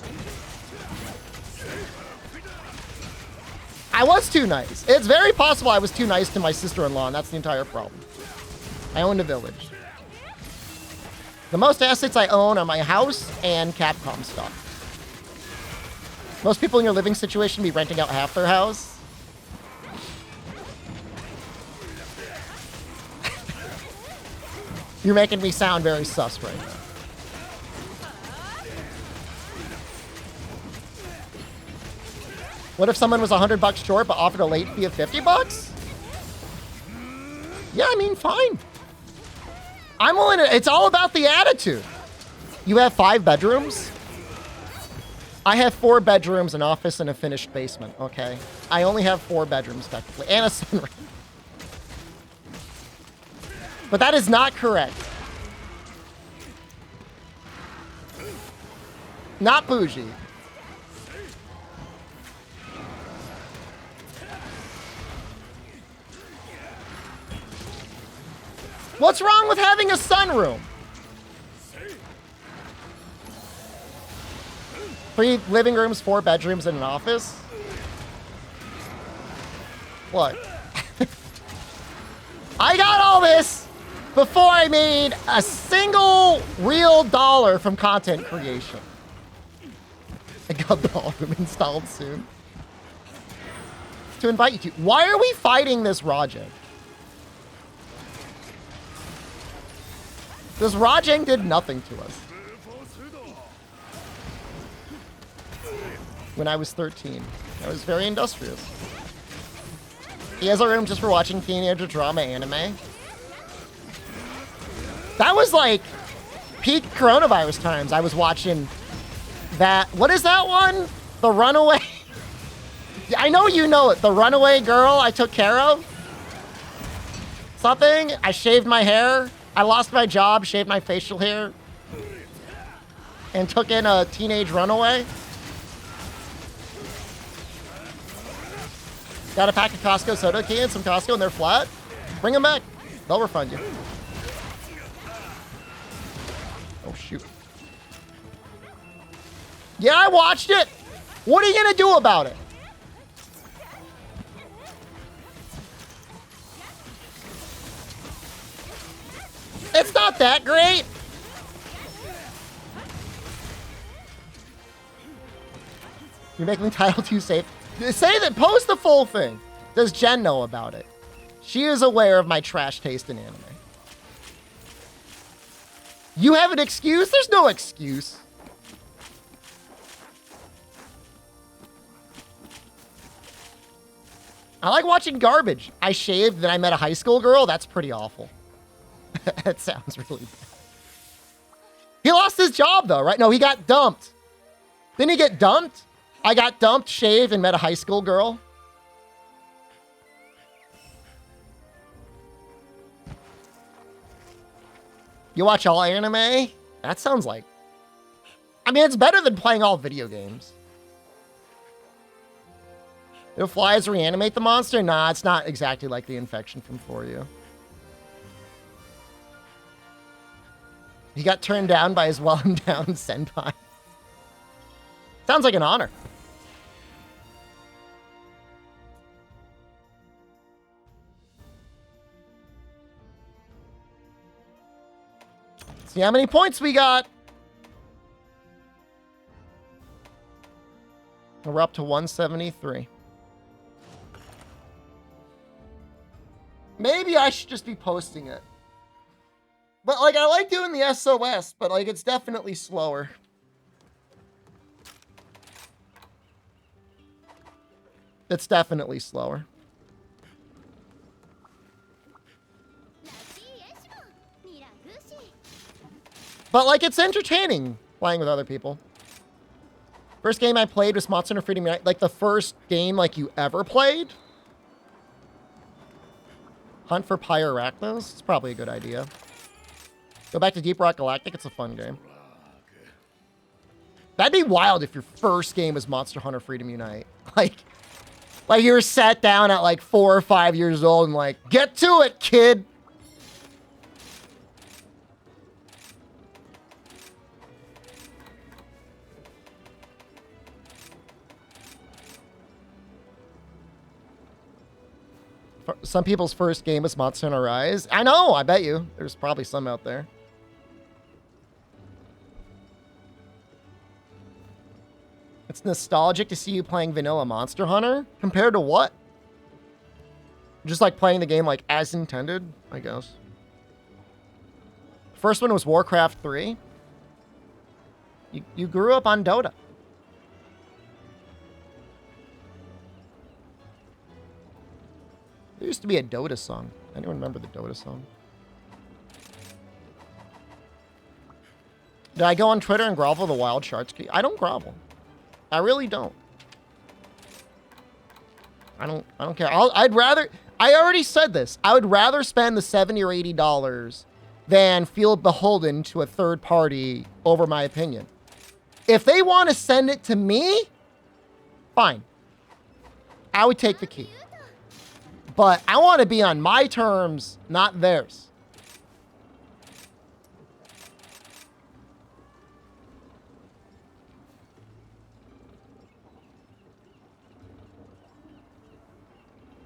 I was too nice. It's very possible I was too nice to my sister-in-law, and that's the entire problem. I owned a village. The most assets I own are my house and Capcom stock. Most people in your living situation be renting out half their house. You're making me sound very sus right now. What if someone was $100 short but offered a late fee of $50? Yeah, I mean, fine. I'm willing to, it's all about the attitude. You have 5 bedrooms? I have 4 bedrooms, an office, and a finished basement, okay? I only have 4 bedrooms, technically, and a sunroom. But that is not correct. Not bougie. What's wrong with having a sunroom? 3 living rooms, 4 bedrooms, and an office? What? I got all this before I made a single real dollar from content creation. I got the ballroom installed soon. To invite you to. Why are we fighting this Rajang? This Rajang did nothing to us. When I was 13. I was very industrious. He has a room just for watching teenager drama anime. That was like peak coronavirus times. I was watching that. What is that one? The Runaway. I know you know it. The Runaway Girl I took care of. Something. I shaved my hair. I lost my job, shaved my facial hair, and took in a teenage runaway. Got a pack of Costco soda cans from Costco and they're flat. Bring them back. They'll refund you. Oh, shoot. Yeah, I watched it. What are you going to do about it? It's not that great. You're making Title 2 safe. Say that, post the full thing. Does Jen know about it? She is aware of my trash taste in anime. You have an excuse? There's no excuse. I like watching garbage. I shaved, then I met a high school girl. That's pretty awful. That sounds really bad. He lost his job, though, right? No, he got dumped. Didn't he get dumped? I got dumped, shaved, and met a high school girl. You watch all anime? That sounds like... I mean, it's better than playing all video games. Do flies reanimate the monster? Nah, it's not exactly like the infection from For You. He got turned down by his well-endowed senpai. Sounds like an honor. See how many points we got. We're up to 173. Maybe I should just be posting it. But, like, I like doing the SOS, but, like, it's definitely slower. It's definitely slower. But, like, it's entertaining playing with other people. First game I played was Monster Hunter Freedom Unite. Like, the first game, like, you ever played? Hunt for Pyrarachnos? It's probably a good idea. Go back to Deep Rock Galactic. It's a fun game. That'd be wild if your first game was Monster Hunter Freedom Unite. Like you were sat down at, like, 4 or 5 years old and, like, get to it, kid! Some people's first game was Monster Hunter Rise. I know, I bet you. There's probably some out there. It's nostalgic to see you playing vanilla Monster Hunter. Compared to what? Just like playing the game like as intended, I guess. First one was Warcraft 3. You grew up on Dota. There used to be a Dota song. Anyone remember the Dota song? Did I go on Twitter and grovel the wild sharks? I don't grovel. I really don't. I don't care. I'd rather... I already said this. I would rather spend the $70 or $80 than feel beholden to a third party over my opinion. If they want to send it to me, fine. I would take the key. But I want to be on my terms, not theirs.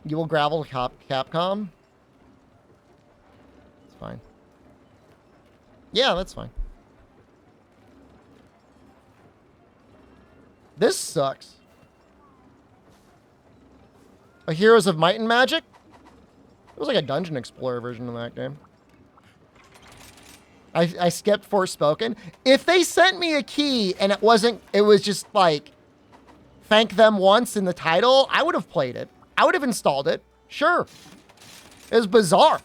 You will gravel Capcom? It's fine. Yeah, that's fine. This sucks. A Heroes of Might and Magic? It was like a Dungeon Explorer version of that game. I skipped Forspoken. If they sent me a key and it was just like, thank them once in the title, I would have played it. I would have installed it. Sure. It was bizarre.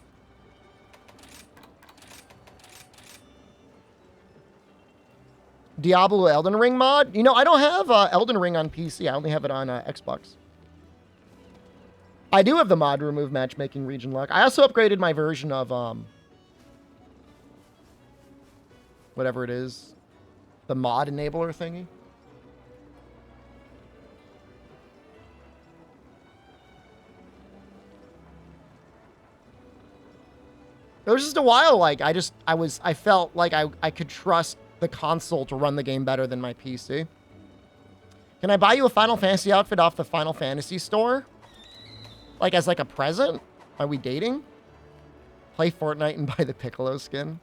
Diablo Elden Ring mod? You know, I don't have Elden Ring on PC. I only have it on Xbox. I do have the mod to remove matchmaking region lock. I also upgraded my version of, whatever it is. The mod enabler thingy. It was just a while, like, I felt like I could trust the console to run the game better than my PC. Can I buy you a Final Fantasy outfit off the Final Fantasy store? Like, as like a present? Are we dating? Play Fortnite and buy the Piccolo skin?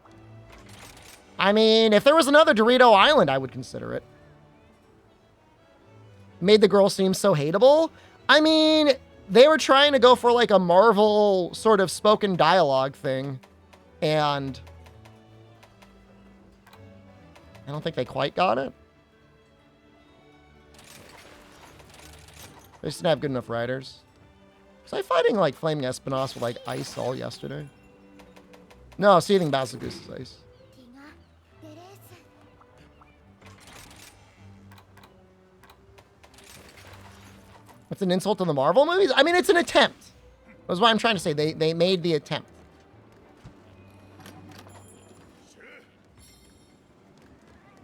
I mean, if there was another Dorito Island, I would consider it. Made the girl seem so hateable? I mean, they were trying to go for like a Marvel sort of spoken dialogue thing. And I don't think they quite got it. They just didn't have good enough writers. Was I fighting like Flaming Espinos with like ice all yesterday? No, Seething Basiligus is ice. It's an insult to the Marvel movies? I mean, it's an attempt. That's what I'm trying to say. They made the attempt.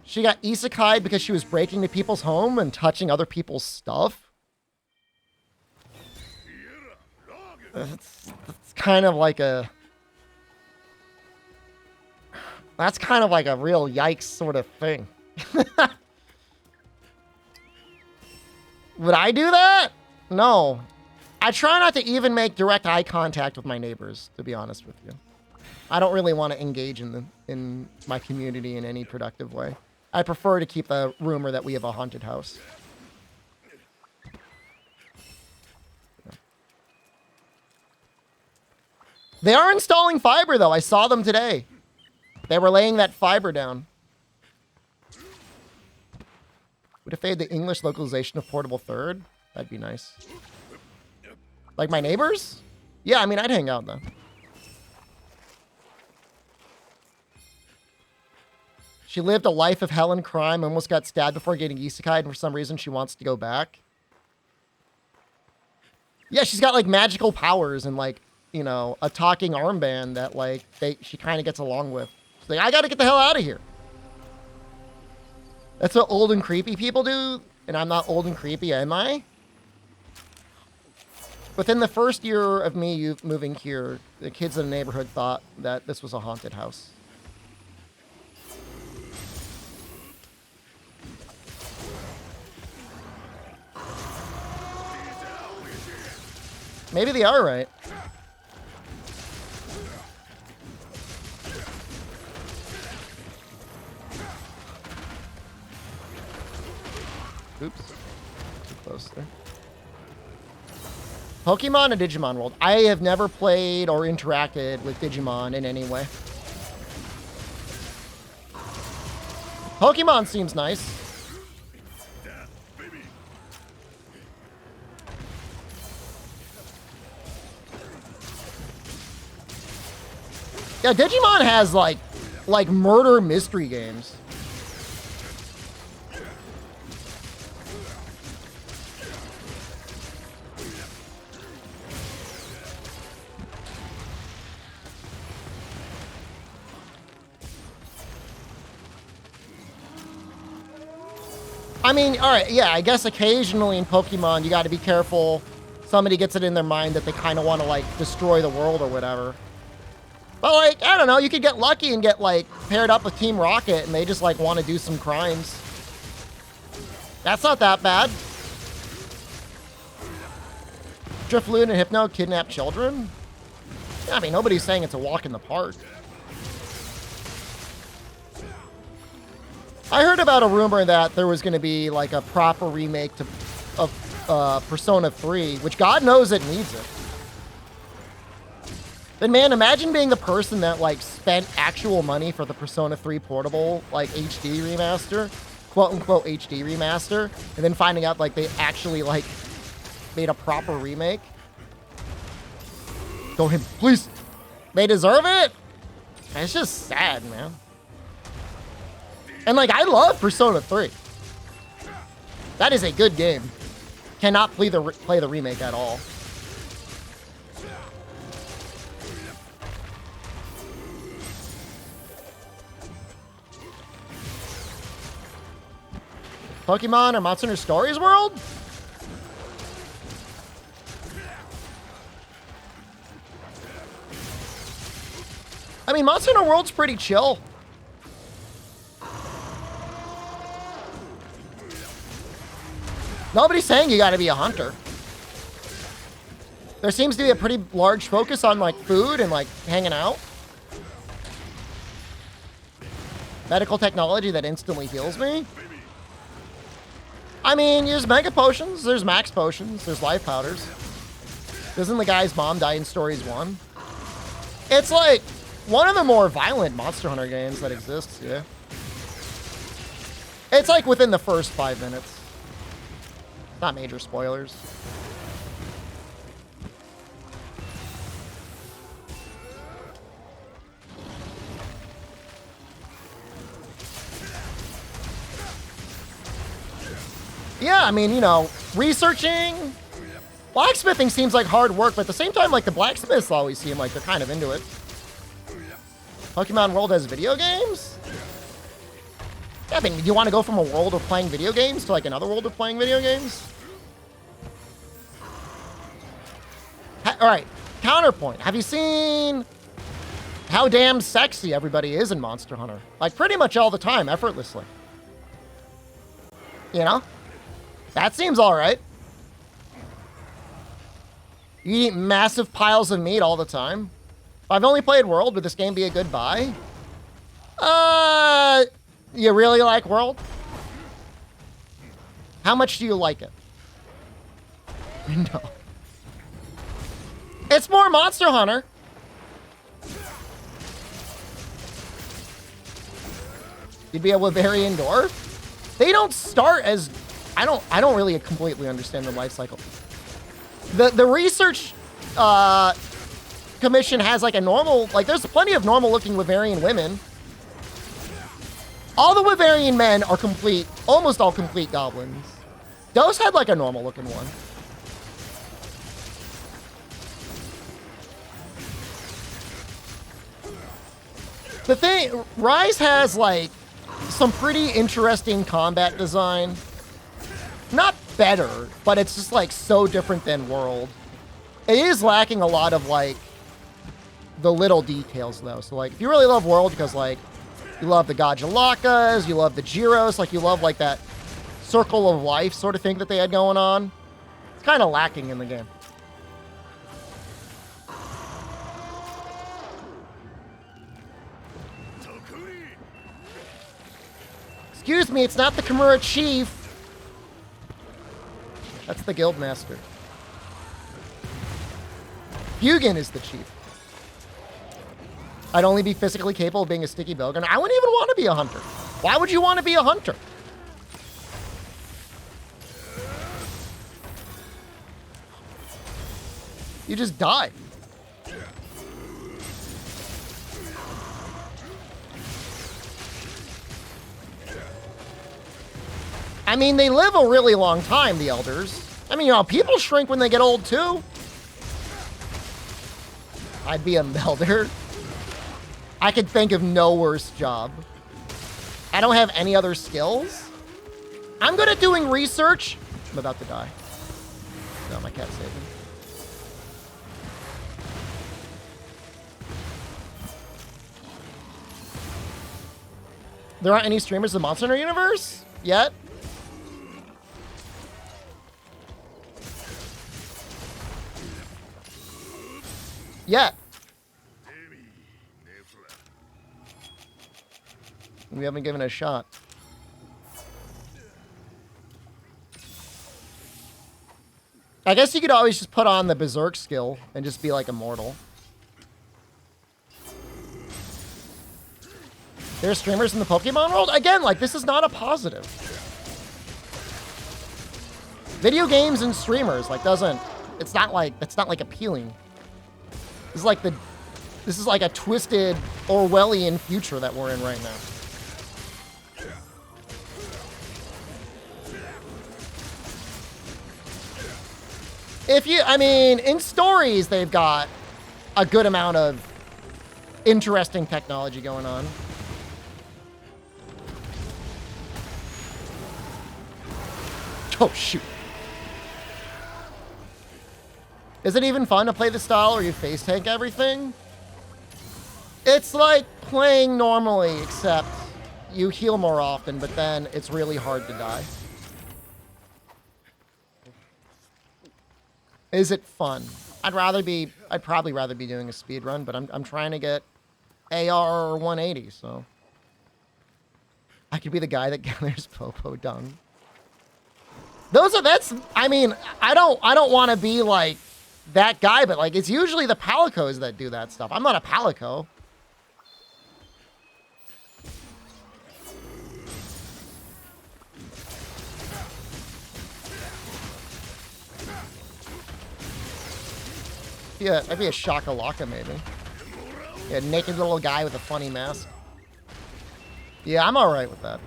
She got isekai'd because she was breaking into people's home and touching other people's stuff. That's kind of like a... That's kind of like a real yikes sort of thing. Would I do that? No. I try not to even make direct eye contact with my neighbors, to be honest with you. I don't really want to engage in my community in any productive way. I prefer to keep the rumor that we have a haunted house. They are installing fiber, though. I saw them today. They were laying that fiber down. Would it fade the English localization of Portable Third? That'd be nice. Like my neighbors? Yeah, I mean, I'd hang out, though. She lived a life of hell and crime, almost got stabbed before getting isekai'd, and for some reason she wants to go back. Yeah, she's got, like, magical powers and, like, you know, a talking armband that, like, she kind of gets along with. She's like, I gotta get the hell out of here. That's what old and creepy people do, and I'm not old and creepy, am I? Within the first year of me moving here, the kids in the neighborhood thought that this was a haunted house. Maybe they are right. Oops. Too close there. Pokemon and Digimon World. I have never played or interacted with Digimon in any way. Pokemon seems nice. Yeah, Digimon has like murder mystery games. I mean, all right, yeah, I guess occasionally in Pokemon, you got to be careful. Somebody gets it in their mind that they kind of want to, like, destroy the world or whatever. But, like, I don't know, you could get lucky and get, like, paired up with Team Rocket and they just, like, want to do some crimes. That's not that bad. Drifloon and Hypno kidnap children? I mean, nobody's saying it's a walk in the park. I heard about a rumor that there was going to be, like, a proper remake of Persona 3, which God knows it needs it. Then, man, imagine being the person that, like, spent actual money for the Persona 3 Portable, like, HD remaster, quote-unquote HD remaster, and then finding out, like, they actually, like, made a proper remake. Go him, please. They deserve it. It's just sad, man. And, like, I love Persona 3. That is a good game. Cannot play the remake at all. Pokemon or Monster Hunter Stories World? I mean, Monster Hunter World's pretty chill. Nobody's saying you gotta be a hunter. There seems to be a pretty large focus on, like, food and, like, hanging out. Medical technology that instantly heals me. I mean, use Mega Potions, there's Max Potions, there's Life Powders. Doesn't the guy's mom die in Stories 1? It's, like, one of the more violent Monster Hunter games that exists, yeah. It's, like, within the first 5 minutes. Not major spoilers. Yeah, I mean, you know, researching, blacksmithing seems like hard work, but at the same time, like, the blacksmiths always seem like they're kind of into it. Pokemon World has video games? Yeah, I mean, do you want to go from a world of playing video games to like another world of playing video games? All right, counterpoint. Have you seen how damn sexy everybody is in Monster Hunter? Like pretty much all the time, effortlessly. You know? That seems all right. You eat massive piles of meat all the time. I've only played World. Would this game be a good buy? You really like World? How much do you like it? No. It's more Monster Hunter. You'd be able to vary indoor. They don't start as... I don't really completely understand the life cycle. The research commission has like a normal... Like there's plenty of normal looking Wyverian women. All the Wyverian men are complete, almost all complete goblins. Dose had like a normal looking one. The thing, Rise has like some pretty interesting combat design. Not better, but it's just like so different than World. It is lacking a lot of like the little details though. So like if you really love World because like you love the Gajalakas, you love the Gyros, like you love like that circle of life sort of thing that they had going on. It's kind of lacking in the game. Excuse me, it's not the Kimura Chief. That's the Guildmaster. Hugin is the chief. I'd only be physically capable of being a sticky Belgun. I wouldn't even want to be a hunter. Why would you want to be a hunter? You just die. I mean, they live a really long time, the elders. I mean, you know, people shrink when they get old, too. I'd be a melder. I could think of no worse job. I don't have any other skills. I'm good at doing research. I'm about to die. No, my cat saved me. There aren't any streamers in the Monster Hunter universe yet. Yet. We haven't given it a shot. I guess you could always just put on the Berserk skill and just be like immortal. There's streamers in the Pokemon world? Again, like, this is not a positive. Video games and streamers, like, it's not like appealing. This is like a twisted Orwellian future that we're in right now. I mean, in stories, they've got a good amount of interesting technology going on. Oh, shoot. Is it even fun to play the style where you face tank everything? It's like playing normally, except you heal more often, but then it's really hard to die. Is it fun? I'd probably rather be doing a speed run, but I'm trying to get AR 180, so I could be the guy that gathers Popo dung. I mean, I don't want to be like that guy, but like it's usually the Palicos that do that stuff. I'm not a Palico. Yeah, I'd be a Shakalaka maybe. Yeah, naked little guy with a funny mask. Yeah, I'm alright with that.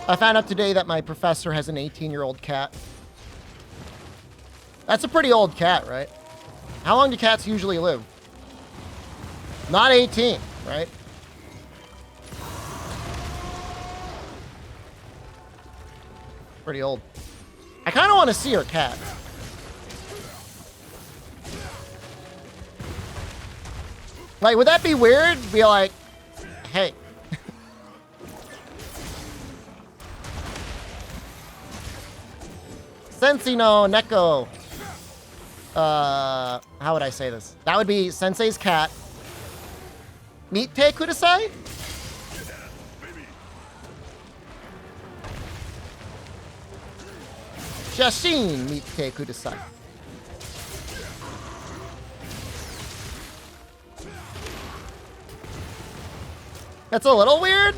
I found out today that my professor has an 18-year-old cat. That's a pretty old cat, right? How long do cats usually live? Not 18, right? Pretty old. I kind of want to see her cat. Like, would that be weird? Be like, hey. Sensei no Neko. How would I say this? That would be Sensei's cat. Mite kudasai? Shashin mite kudasai. That's a little weird.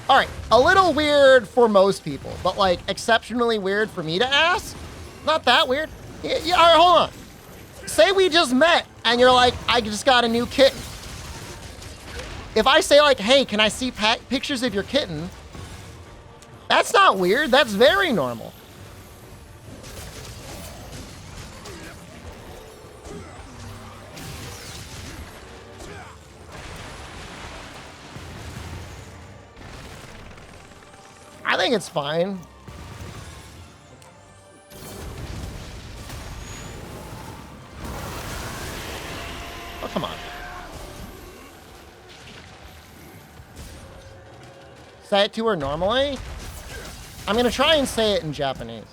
All right, a little weird for most people, but like exceptionally weird for me to ask. Not that weird. Yeah, all right, hold on. Say we just met and you're like, I just got a new kitten. If I say like, hey, can I see pictures of your kitten? That's not weird. That's very normal. I think it's fine. Oh, come on. Say it to her normally? I'm going to try and say it in Japanese.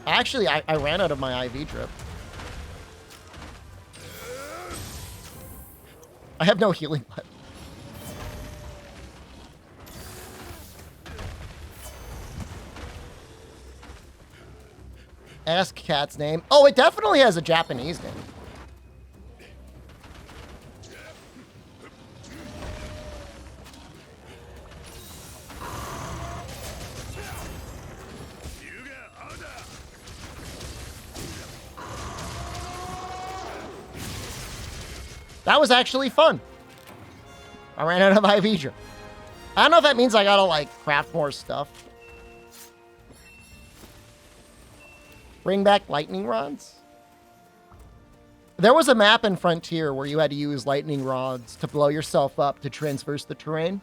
Actually, I ran out of my IV drip. I have no healing left. Ask cat's name. Oh, it definitely has a Japanese name. That was actually fun. I ran out of IV drip. I don't know if that means I gotta like craft more stuff. Bring back lightning rods? There was a map in Frontier where you had to use lightning rods to blow yourself up to traverse the terrain.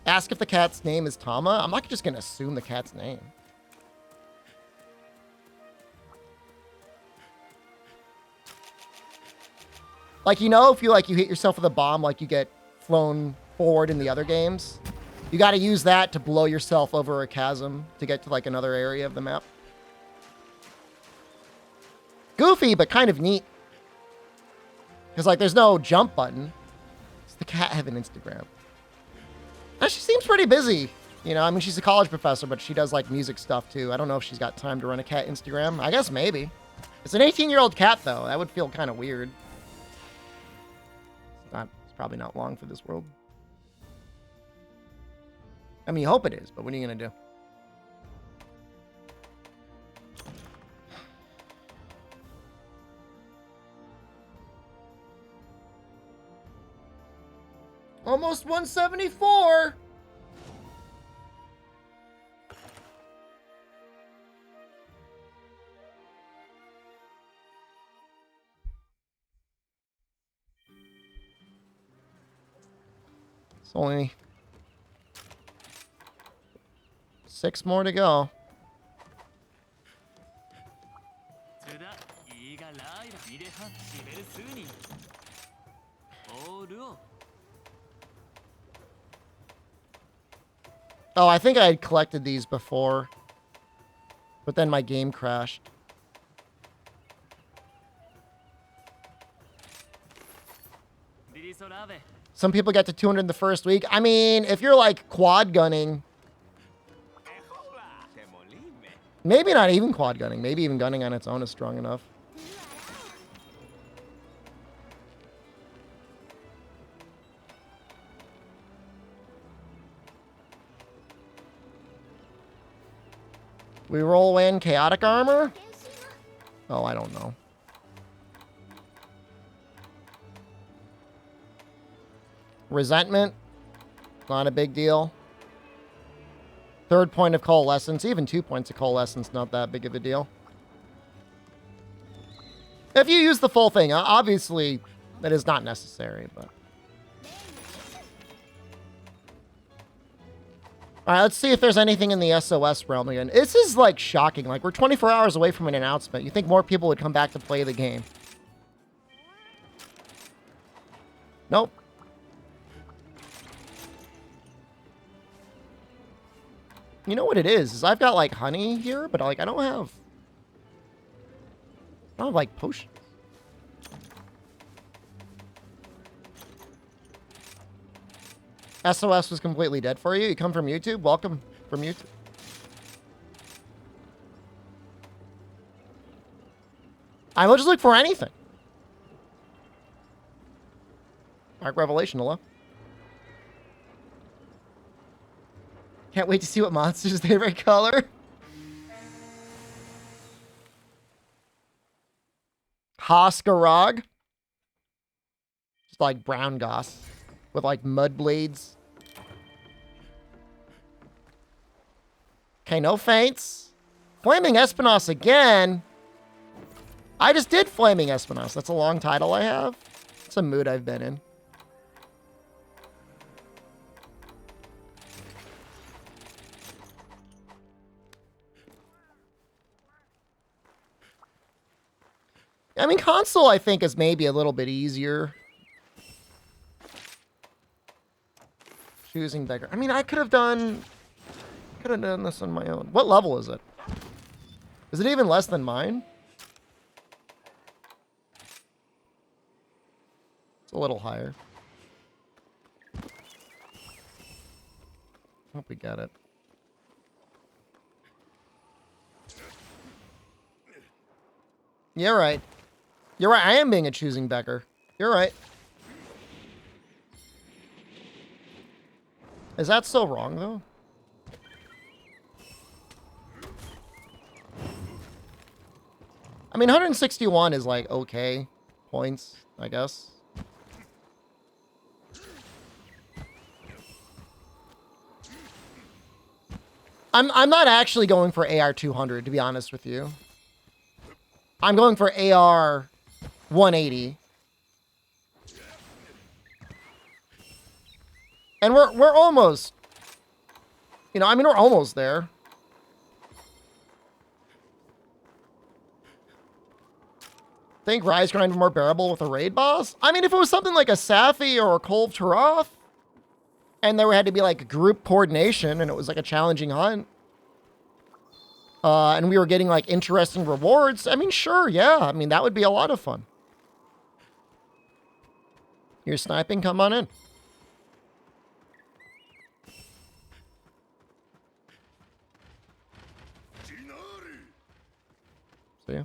Ask if the cat's name is Tama. I'm not just gonna assume the cat's name. Like, you know, if you hit yourself with a bomb, like you get flown forward in the other games. You got to use that to blow yourself over a chasm to get to like another area of the map. Goofy, but kind of neat. Because like there's no jump button. Does the cat have an Instagram? She seems pretty busy. You know, I mean, she's a college professor, but she does like music stuff too. I don't know if she's got time to run a cat Instagram. I guess maybe. It's an 18-year-old cat though. That would feel kind of weird. It's probably not long for this world. I mean, you hope it is, but what are you going to do? Almost 174. It's only 6 more to go. Oh, I think I had collected these before, but then my game crashed. Some people get to 200 in the first week. I mean, if you're like quad gunning, maybe not even quad gunning, maybe even gunning on its own is strong enough. We roll in chaotic armor? Oh, I don't know. Resentment? Not a big deal. Third point of coalescence. Even 2 points of coalescence, not that big of a deal. If you use the full thing, obviously that is not necessary, but... Alright, let's see if there's anything in the SOS realm again. This is, like, shocking. Like, we're 24 hours away from an announcement. You think more people would come back to play the game. Nope. You know what it is I've got, like, honey here, but, like, I don't have, like, potions. SOS was completely dead for you? You come from YouTube? Welcome from YouTube. I will just look for anything. Arc Revelation, hello. Can't wait to see what monster's favorite color. Hoskarog. Just like brown goss. With like mud blades. Okay, no feints. Flaming Espinos again. I just did Flaming Espinos. That's a long title I have. It's a mood I've been in. I mean, console, I think, is maybe a little bit easier. Choosing beggar. I mean, I could have done this on my own. What level is it? Is it even less than mine? It's a little higher. Hope we get it. Yeah, right. You're right. I am being a choosing beggar. You're right. Is that still wrong, though? I mean, 161 is, like, okay points, I guess. I'm not actually going for AR 200, to be honest with you. I'm going for AR 180. And we're almost, you know, I mean, we're almost there. Think Rise Grind more bearable with a raid boss? I mean, if it was something like a Safi or a Kolv Taroth, and there had to be like group coordination, and it was like a challenging hunt, and we were getting like interesting rewards, I mean, sure, yeah. I mean, that would be a lot of fun. You're sniping? Come on in. See ya.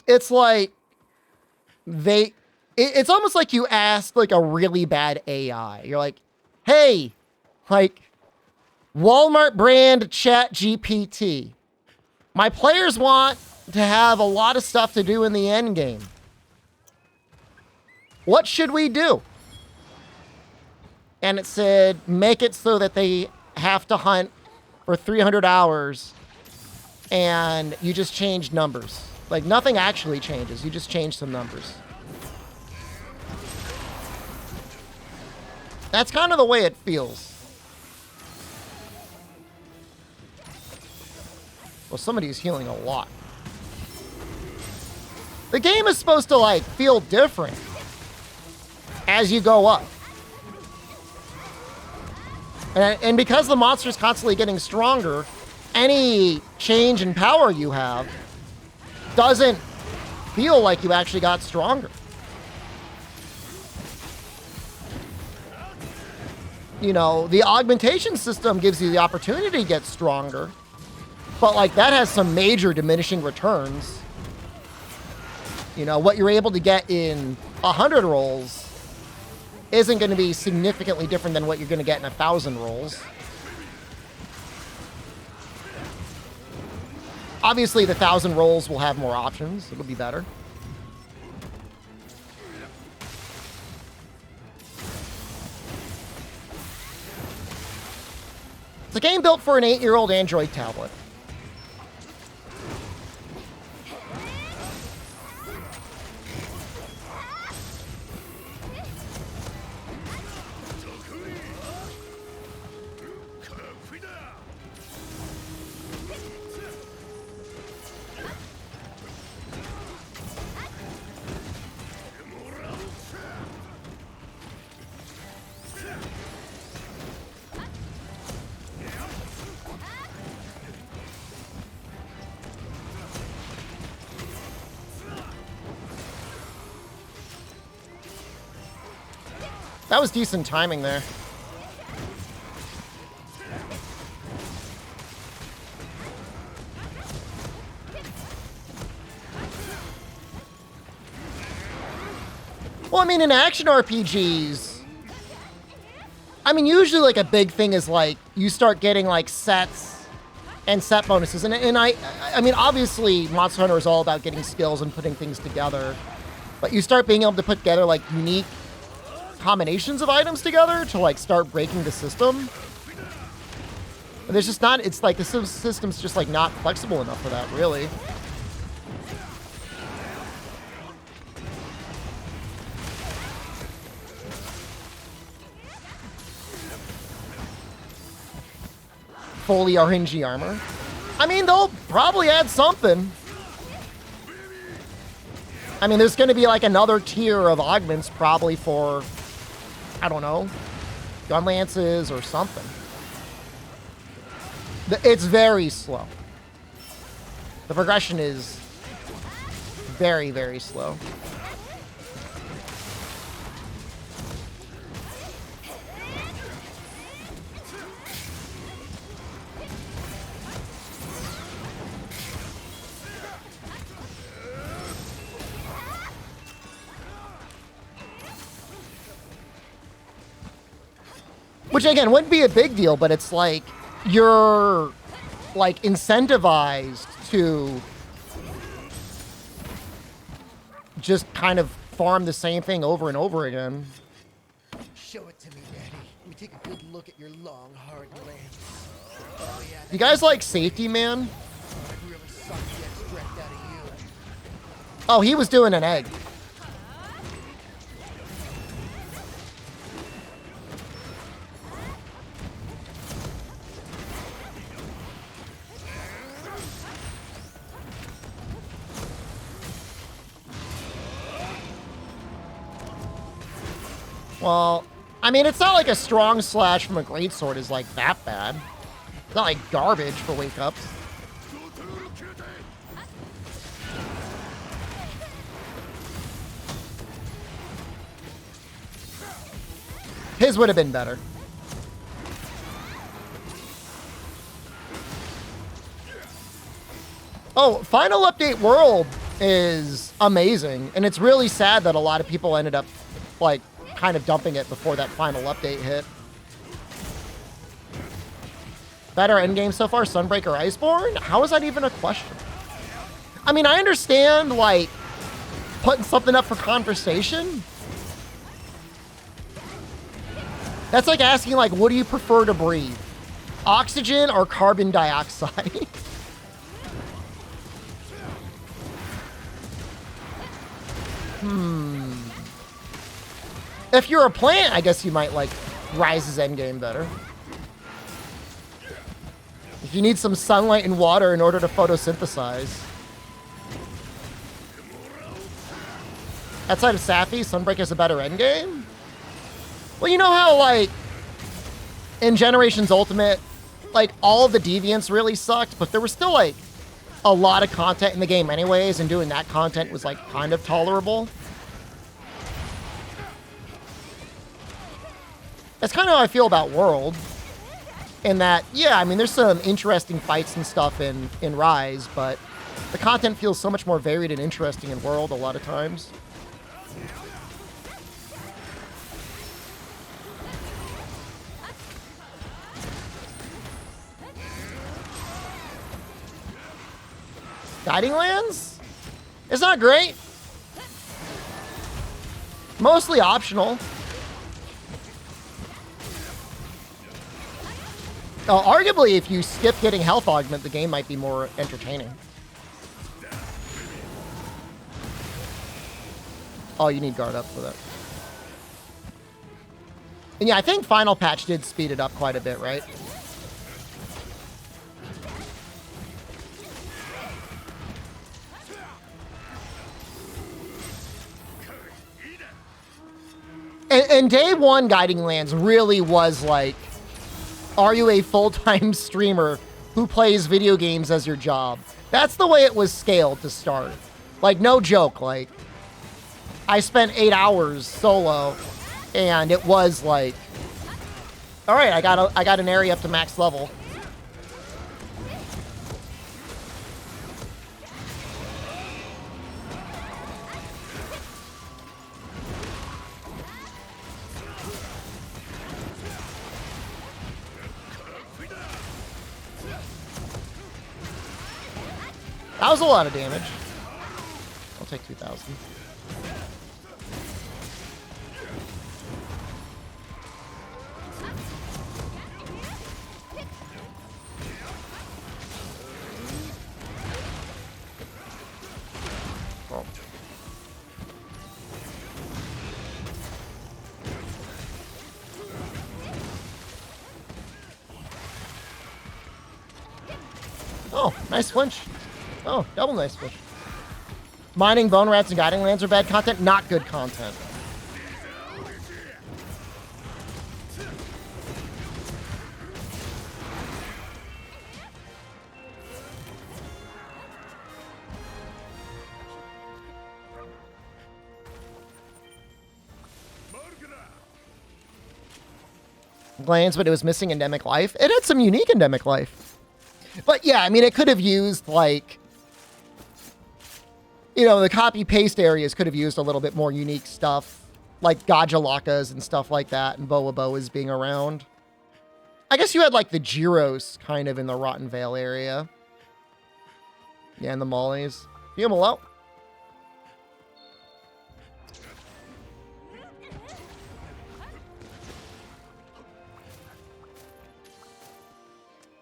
It's like it's almost like you asked like a really bad AI. You're like, hey, like Walmart brand Chat GPT. My players want to have a lot of stuff to do in the end game. What should we do? And it said, make it so that they have to hunt for 300 hours and you just change numbers. Like nothing actually changes. You just change some numbers. That's kind of the way it feels. Well, somebody's healing a lot. The game is supposed to like feel different as you go up. And because the monster's constantly getting stronger, any change in power you have doesn't feel like you actually got stronger. You know, the augmentation system gives you the opportunity to get stronger, but like that has some major diminishing returns. You know, what you're able to get in 100 rolls isn't going to be significantly different than what you're going to get in 1,000 rolls. Obviously, the 1,000 rolls will have more options. It'll be better. It's a game built for an 8-year-old Android tablet. That was decent timing there. Well, I mean, in action RPGs, I mean, usually like a big thing is like you start getting like sets and set bonuses. And I mean, obviously Monster Hunter is all about getting skills and putting things together, but you start being able to put together like unique combinations of items together to like start breaking the system. But there's just not, it's like the system's just like not flexible enough for that, really. Fully RNG armor. I mean, they'll probably add something. I mean, there's going to be like another tier of augments probably for, I don't know, gun lances or something. It's very slow. The progression is very, very slow. Which, again, wouldn't be a big deal, but it's like you're, like, incentivized to just kind of farm the same thing over and over again. Show it to me, Daddy. Let me take a good look at your long, hard legs. Oh, yeah. You guys like Safety Man? I'd really suck the extract out of you. Oh, he was doing an egg. Well, I mean, it's not like a strong slash from a greatsword is like that bad. It's not like garbage for wake-ups. His would have been better. Oh, Final Update World is amazing, and it's really sad that a lot of people ended up, like, kind of dumping it before that final update hit. Better endgame so far, Sunbreak or Iceborne? How is that even a question? I mean, I understand, like, putting something up for conversation. That's like asking, like, what do you prefer to breathe? Oxygen or carbon dioxide? If you're a plant, I guess you might like Rise's endgame better. If you need some sunlight and water in order to photosynthesize. Outside of Safi, Sunbreak is a better endgame? Well, you know how, like, in Generations Ultimate, like, all of the deviants really sucked, but there was still, like, a lot of content in the game anyways, and doing that content was, like, kind of tolerable. That's kind of how I feel about World. In that, yeah, I mean, there's some interesting fights and stuff in Rise, but the content feels so much more varied and interesting in World a lot of times. Guiding Lands? It's not great. Mostly optional. Arguably, if you skip getting health augment, the game might be more entertaining. Oh, you need guard up for that. And yeah, I think Final Patch did speed it up quite a bit, right? And day one Guiding Lands really was like, are you a full-time streamer who plays video games as your job? That's the way it was scaled to start. Like, no joke. Like, I spent 8 hours solo, and it was like, all right, I got an area up to max level. That was a lot of damage. I'll take 2,000. Oh, nice flinch. Oh, double nice flinch. Mining, bone rats, and guiding lands are bad content. Not good content. Lands, but it was missing endemic life. It had some unique endemic life. But yeah, I mean, it could have used, like, you know, the copy-paste areas could have used a little bit more unique stuff, like Gajalakas and stuff like that, and Boa Boas being around. I guess you had, like, the Gyros kind of in the Rotten Vale area. Yeah, and the Mollies. Feel them out.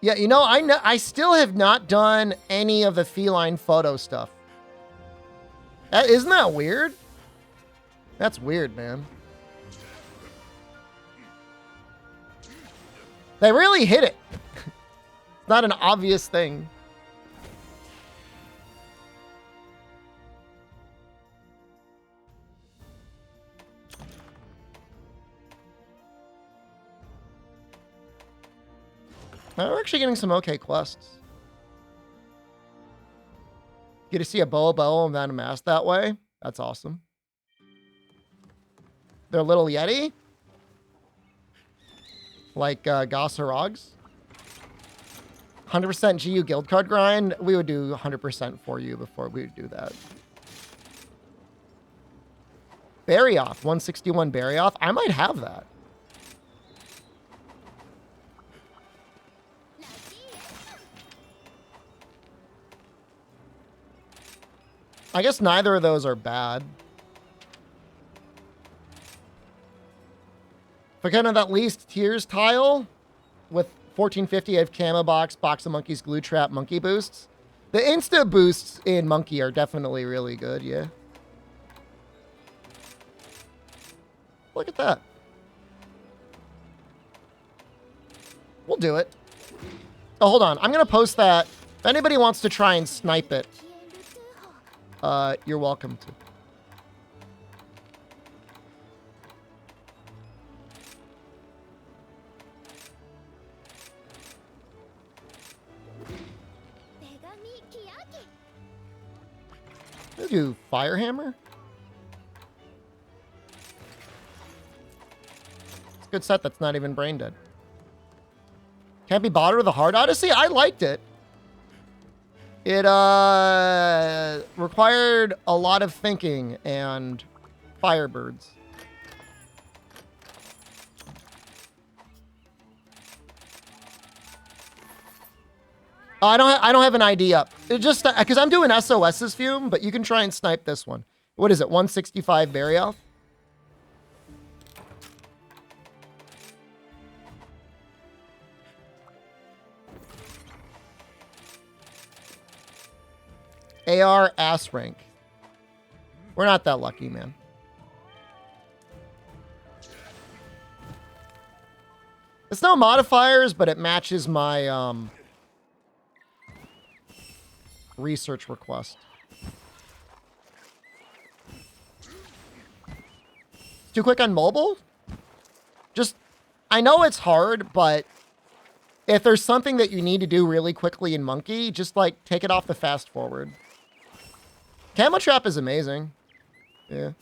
Yeah, you know, I still have not done any of the feline photo stuff. Isn't that weird? That's weird, man. They really hit it. It's not an obvious thing. Now we're actually getting some okay quests. Get to see a Boa Boa and then a mask that way. That's awesome. They're a little Yeti. Like Gossorogs. 100% GU guild card grind. We would do 100% for you before we would do that. Barryoff. 161 Barryoff. I might have that. I guess neither of those are bad. For kind of that least tiers tile with 1450, I have Camo Box, Box of Monkeys, Glue Trap, Monkey Boosts. The Insta boosts in Monkey are definitely really good, yeah. Look at that. We'll do it. Oh, hold on. I'm going to post that. If anybody wants to try and snipe it, you're welcome to. We'll do Firehammer. It's a good set that's not even brain dead. Can't be bothered with a Hard Odyssey? I liked it. It required a lot of thinking and Firebirds. I don't have an ID up. It just because I'm doing SOS's Fume, but you can try and snipe this one. What is it? 165 Barryoff? AR ass rank. We're not that lucky, man. It's no modifiers, but it matches my research request. Too quick on mobile? Just, I know it's hard, but if there's something that you need to do really quickly in Monkey, just like take it off the fast forward. Camo Trap is amazing. Yeah.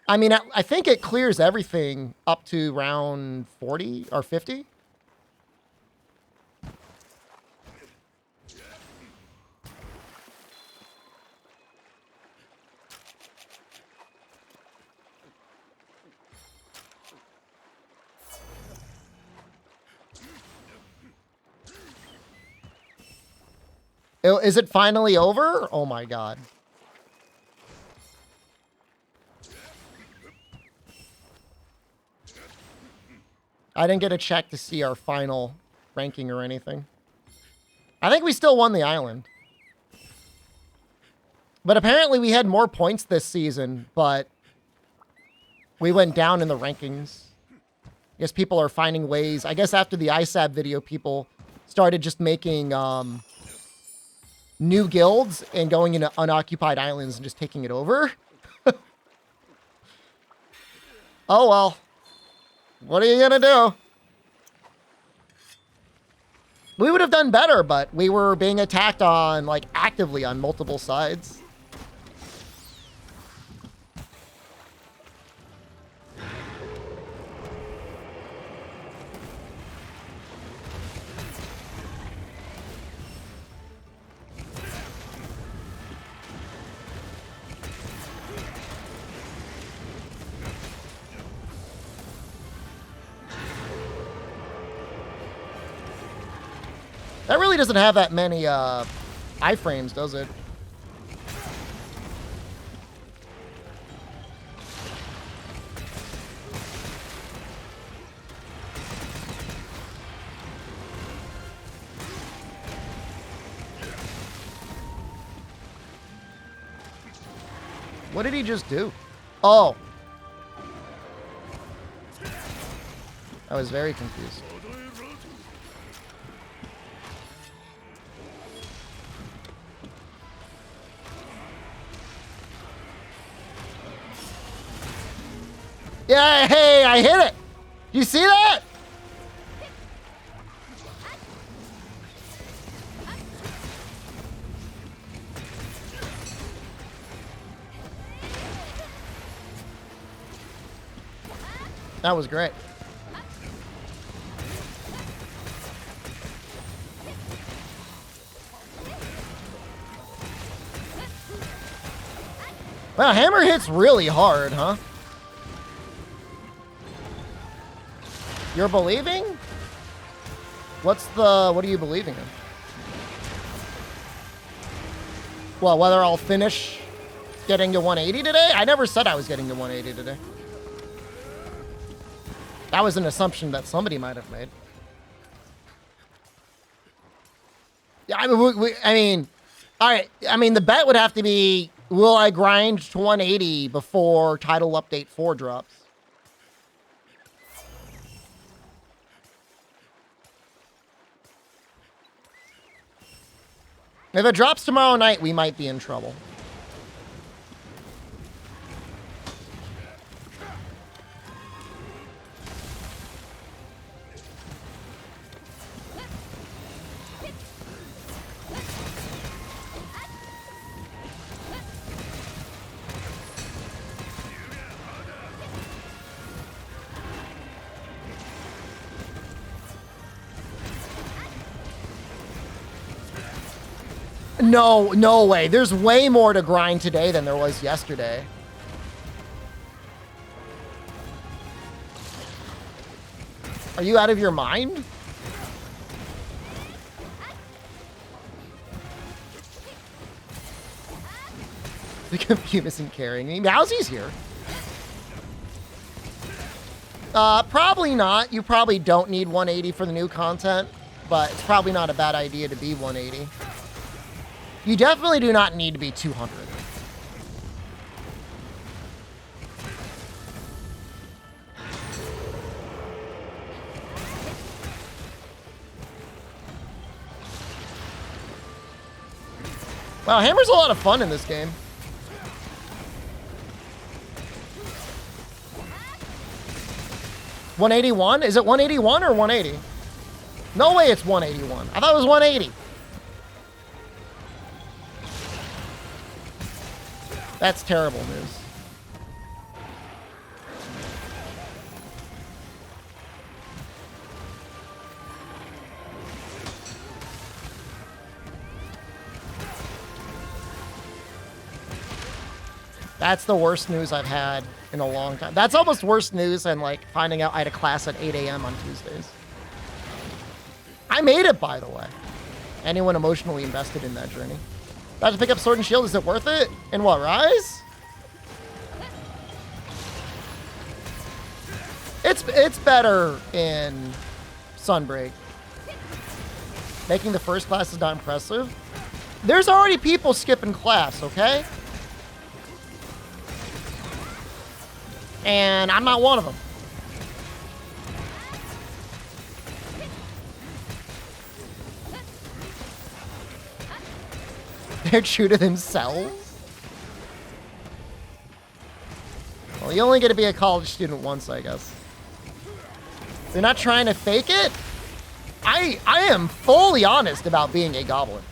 I mean, I think it clears everything up to round 40 or 50. Is it finally over? Oh my god. I didn't get a check to see our final ranking or anything. I think we still won the island. But apparently we had more points this season, but we went down in the rankings. I guess people are finding ways. I guess after the ISAB video, people started just making new guilds and going into unoccupied islands and just taking it over. Oh, well. What are you going to do? We would have done better, but we were being attacked on, like, actively on multiple sides. That really doesn't have that many iframes, does it? What did he just do? Oh. I was very confused. Yeah, hey, I hit it. You see that? That was great. Wow, hammer hits really hard, huh? You're believing? What are you believing in? Well, whether I'll finish getting to 180 today? I never said I was getting to 180 today. That was an assumption that somebody might have made. Yeah, I mean, all right. I mean, the bet would have to be, will I grind to 180 before Title Update 4 drops? If it drops tomorrow night, we might be in trouble. No, no way. There's way more to grind today than there was yesterday. Are you out of your mind? The computer isn't carrying me. Mousy's here. Probably not. You probably don't need 180 for the new content. but it's probably not a bad idea to be 180. You definitely do not need to be 200. Wow, Hammer's a lot of fun in this game. $181? Is it 181 or 180? No way it's 181. I thought it was 180. That's terrible news. That's the worst news I've had in a long time. That's almost worse news than like finding out I had a class at 8 a.m. on Tuesdays. I made it, by the way. Anyone emotionally invested in that journey. About to pick up Sword and Shield. Is it worth it? In what, Rise? It's better in Sunbreak. Making the first class is not impressive. There's already people skipping class, okay? And I'm not one of them. They're true to themselves? Well, you only get to be a college student once, I guess. They're not trying to fake it? I am fully honest about being a goblin.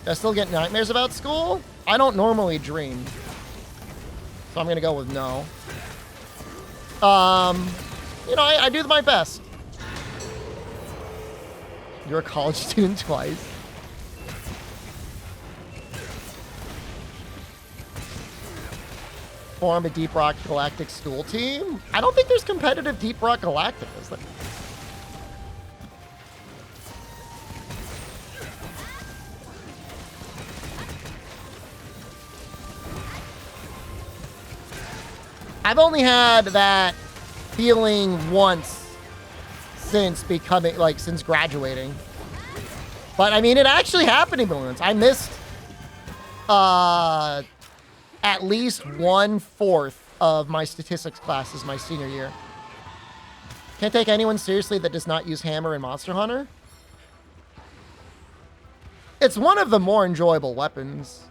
I still get nightmares about school? I don't normally dream. So I'm gonna go with no. You know, I do my best. You're a college student twice. Form a Deep Rock Galactic school team? I don't think there's competitive Deep Rock Galactic, is there? I've only had that feeling once since becoming, like, since graduating. But, I mean, it actually happened to me once. I missed, at least 1/4 of my statistics classes my senior year. Can't take anyone seriously that does not use Hammer in Monster Hunter. It's one of the more enjoyable weapons.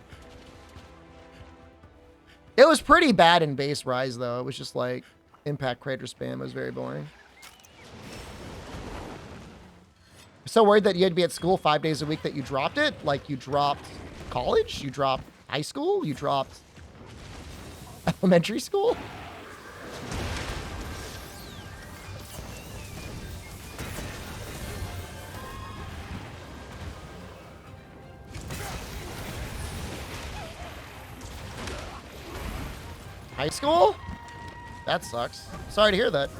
It was pretty bad in base Rise, though. It was just like impact crater spam. It was very boring. So worried that you had to be at school 5 days a week that you dropped it? Like you dropped college? You dropped high school? You dropped elementary school? High school? That sucks. Sorry to hear that.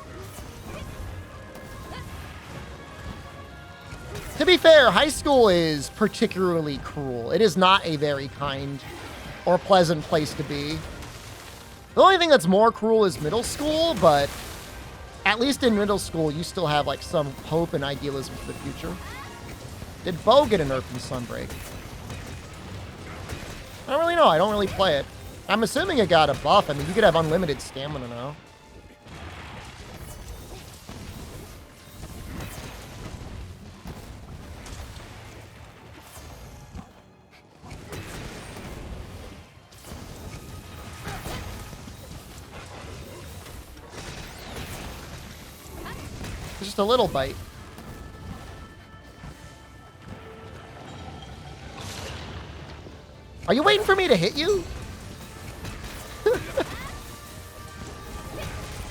To be fair, high school is particularly cruel. It is not a very kind or pleasant place to be. The only thing that's more cruel is middle school, but at least in middle school, you still have like some hope and idealism for the future. Did Bo get a nerf in Sunbreak? I don't really know. I don't really play it. I'm assuming it got a buff. I mean, you could have unlimited stamina now. It's just a little bite. Are you waiting for me to hit you?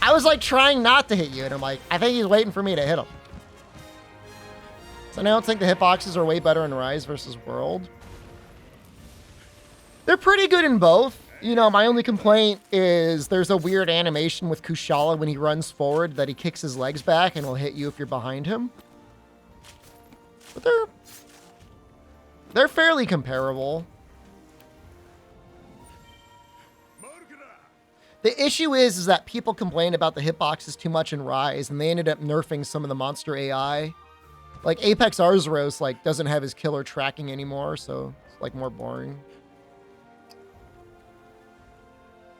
I was like trying not to hit you, and I'm like, I think he's waiting for me to hit him. So now I don't think the hitboxes are way better in Rise versus World. They're pretty good in both. You know, my only complaint is there's a weird animation with Kushala when he runs forward that he kicks his legs back and will hit you if you're behind him. But they're fairly comparable. The issue is that people complained about the hitboxes too much in Rise, and they ended up nerfing some of the monster AI. Like Apex Arzuros, like doesn't have his killer tracking anymore, so it's like more boring.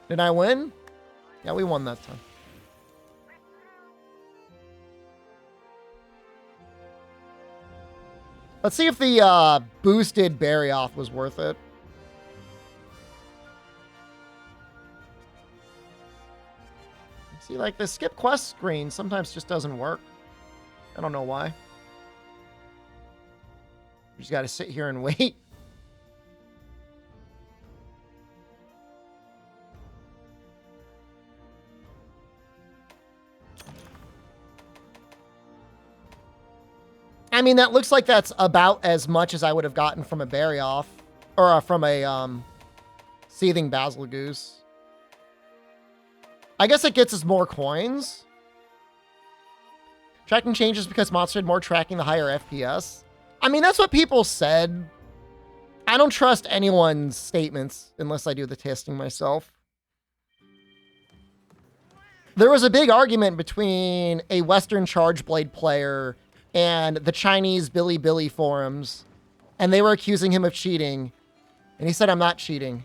Did I win? Yeah, we won that time. Let's see if the boosted Barioth was worth it. See, like the skip quest screen sometimes just doesn't work. I don't know why. You just got to sit here and wait. I mean, that looks like that's about as much as I would have gotten from a Barioth, or from a Seething Basil Goose. I guess it gets us more coins. Tracking changes because monster had more tracking, the higher FPS. I mean, that's what people said. I don't trust anyone's statements unless I do the testing myself. There was a big argument between a Western Chargeblade player and the Chinese Bilibili forums, and they were accusing him of cheating, and he said, I'm not cheating.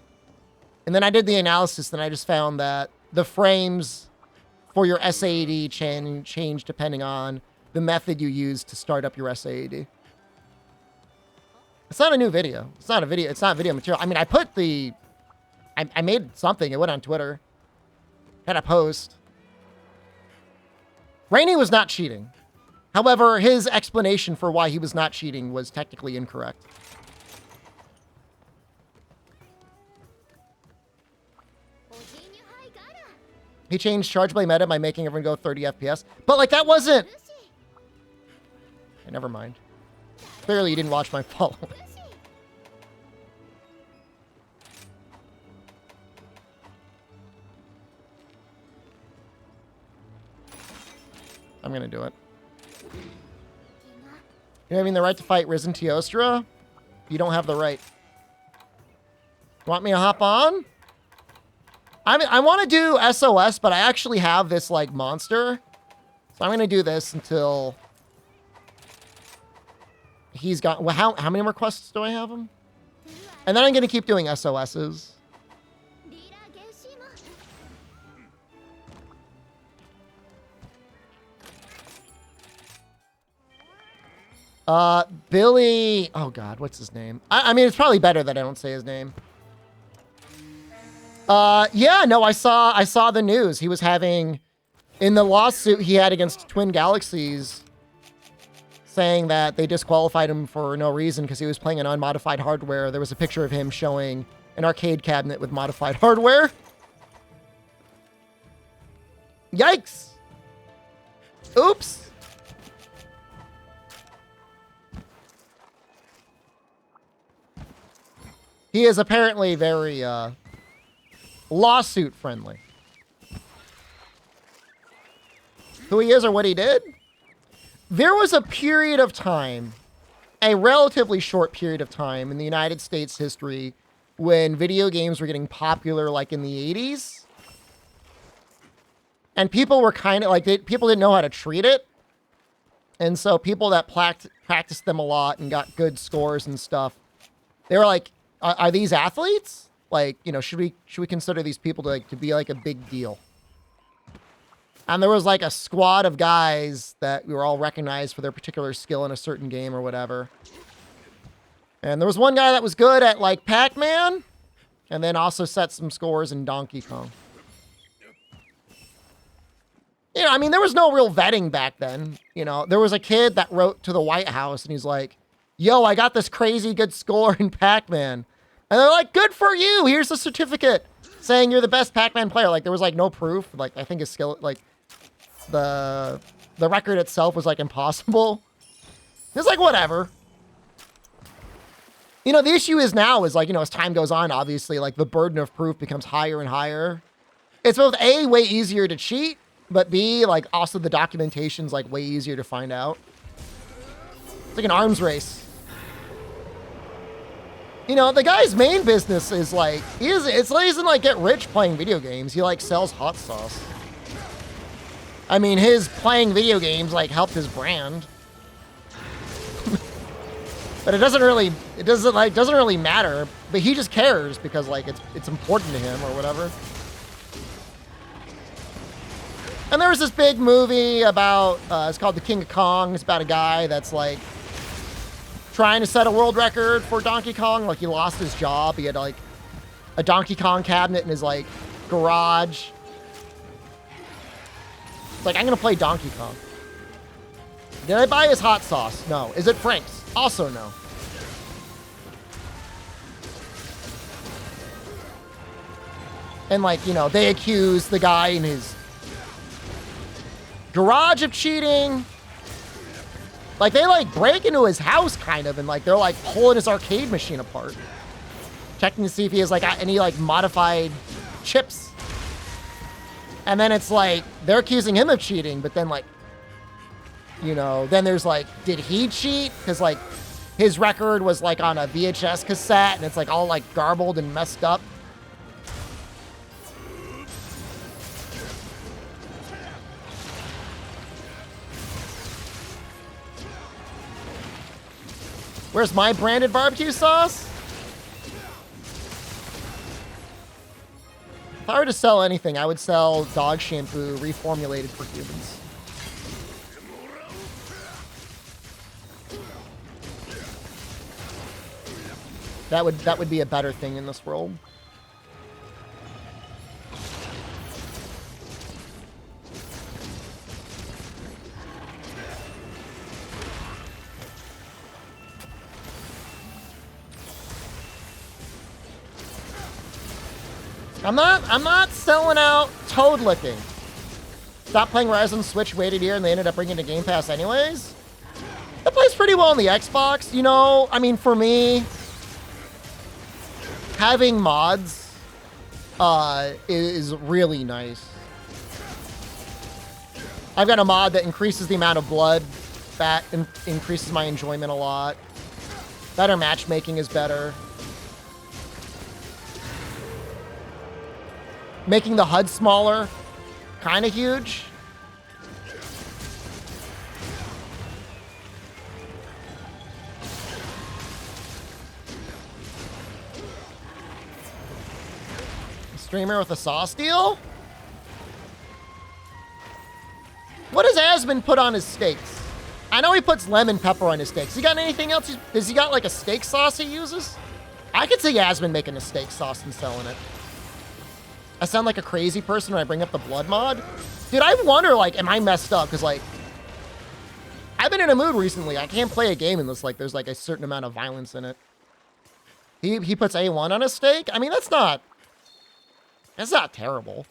And then I did the analysis, and I just found that the frames for your SAD change depending on the method you use to start up your SAD. It's not a new video. It's not a video. It's not video material. I mean, I put the... I made something. It went on Twitter. Had a post. Rainey was not cheating. However, his explanation for why he was not cheating was technically incorrect. He changed Chargeblade meta by making everyone go 30 FPS. But, like, that wasn't... Okay, never mind. Clearly, you didn't watch my follow. I'm gonna do it. You know what I mean? The right to fight Risen Teostra? You don't have the right. Want me to hop on? I want to do SOS, but I actually have this, like, monster. So I'm going to do this until he's got... Well, how many more quests do I have him? And then I'm going to keep doing SOSs. Billy... Oh, God, what's his name? I mean, it's probably better that I don't say his name. Yeah, no, I saw the news. He was having, in the lawsuit he had against Twin Galaxies, saying that they disqualified him for no reason because he was playing an unmodified hardware. There was a picture of him showing an arcade cabinet with modified hardware. Yikes. Oops. He is apparently very, lawsuit friendly. Who he is or what he did? There was a period of time, a relatively short period of time in the United States history when video games were getting popular, like in the 80s. And people were kind of like, people didn't know how to treat it. And so people that practiced them a lot and got good scores and stuff, they were like, are these athletes? Like, you know, should we consider these people to be like a big deal? And there was like a squad of guys that we were all recognized for their particular skill in a certain game or whatever. And there was one guy that was good at like Pac-Man and then also set some scores in Donkey Kong. You know, I mean, there was no real vetting back then. You know, there was a kid that wrote to the White House and he's like, yo, I got this crazy good score in Pac-Man. And they're like, good for you. Here's the certificate saying you're the best Pac-Man player. Like, there was, like, no proof. Like, I think his skill, like, the record itself was, like, impossible. It's like, whatever. You know, the issue is now is, like, you know, as time goes on, obviously, like, the burden of proof becomes higher and higher. It's both, A, way easier to cheat, but B, like, also the documentation's, like, way easier to find out. It's like an arms race. You know, the guy's main business is like, he doesn't like get rich playing video games. He like sells hot sauce. I mean, his playing video games like helped his brand. But it doesn't really matter. But he just cares because like it's important to him or whatever. And there was this big movie about, it's called The King of Kong. It's about a guy that's like trying to set a world record for Donkey Kong. Like he lost his job. He had like a Donkey Kong cabinet in his like garage. It's like, I'm gonna play Donkey Kong. Did I buy his hot sauce? No. Is it Frank's? Also no. And like, you know, they accuse the guy in his garage of cheating. Like they like break into his house kind of, and like they're like pulling his arcade machine apart, checking to see if he has like any like modified chips. And then it's like they're accusing him of cheating, but then like, you know, then there's like, did he cheat? Because like his record was like on a VHS cassette and it's like all like garbled and messed up. Where's my branded barbecue sauce? If I were to sell anything, I would sell dog shampoo reformulated for humans. That would be a better thing in this world. I'm not selling out toad licking. Stopped playing Rise on Switch, waited here, and they ended up bringing it to Game Pass anyways. It plays pretty well on the Xbox, you know. I mean, for me, having mods is really nice. I've got a mod that increases the amount of blood. That increases my enjoyment a lot. Better matchmaking is better. Making the HUD smaller, kind of huge. Streamer with a sauce deal? What does Asmon put on his steaks? I know he puts lemon pepper on his steaks. He got anything else? Does he got like a steak sauce he uses? I could see Asmon making a steak sauce and selling it. I sound like a crazy person when I bring up the blood mod. Dude, I wonder, like, am I messed up? Because, like, I've been in a mood recently. I can't play a game unless, like, there's, like, a certain amount of violence in it. He puts A1 on a steak? I mean, that's not terrible.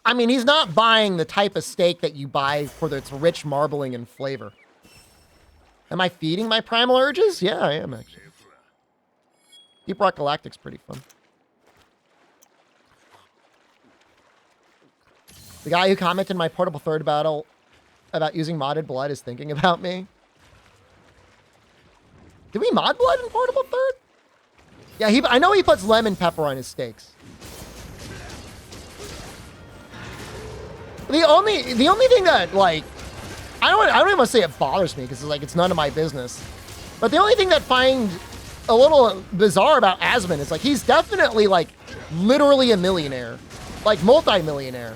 I mean, he's not buying the type of steak that you buy for its rich marbling and flavor. Am I feeding my primal urges? Yeah, I am, actually. Deep Rock Galactic's pretty fun. The guy who commented in my Portable Third battle about using modded blood is thinking about me. Did we mod blood in Portable Third? Yeah, I know he puts lemon pepper on his steaks. The only thing that, like, I don't even want to say it bothers me because it's like it's none of my business. But the only thing that find a little bizarre about Asmon is like he's definitely like literally a millionaire, like multi-millionaire.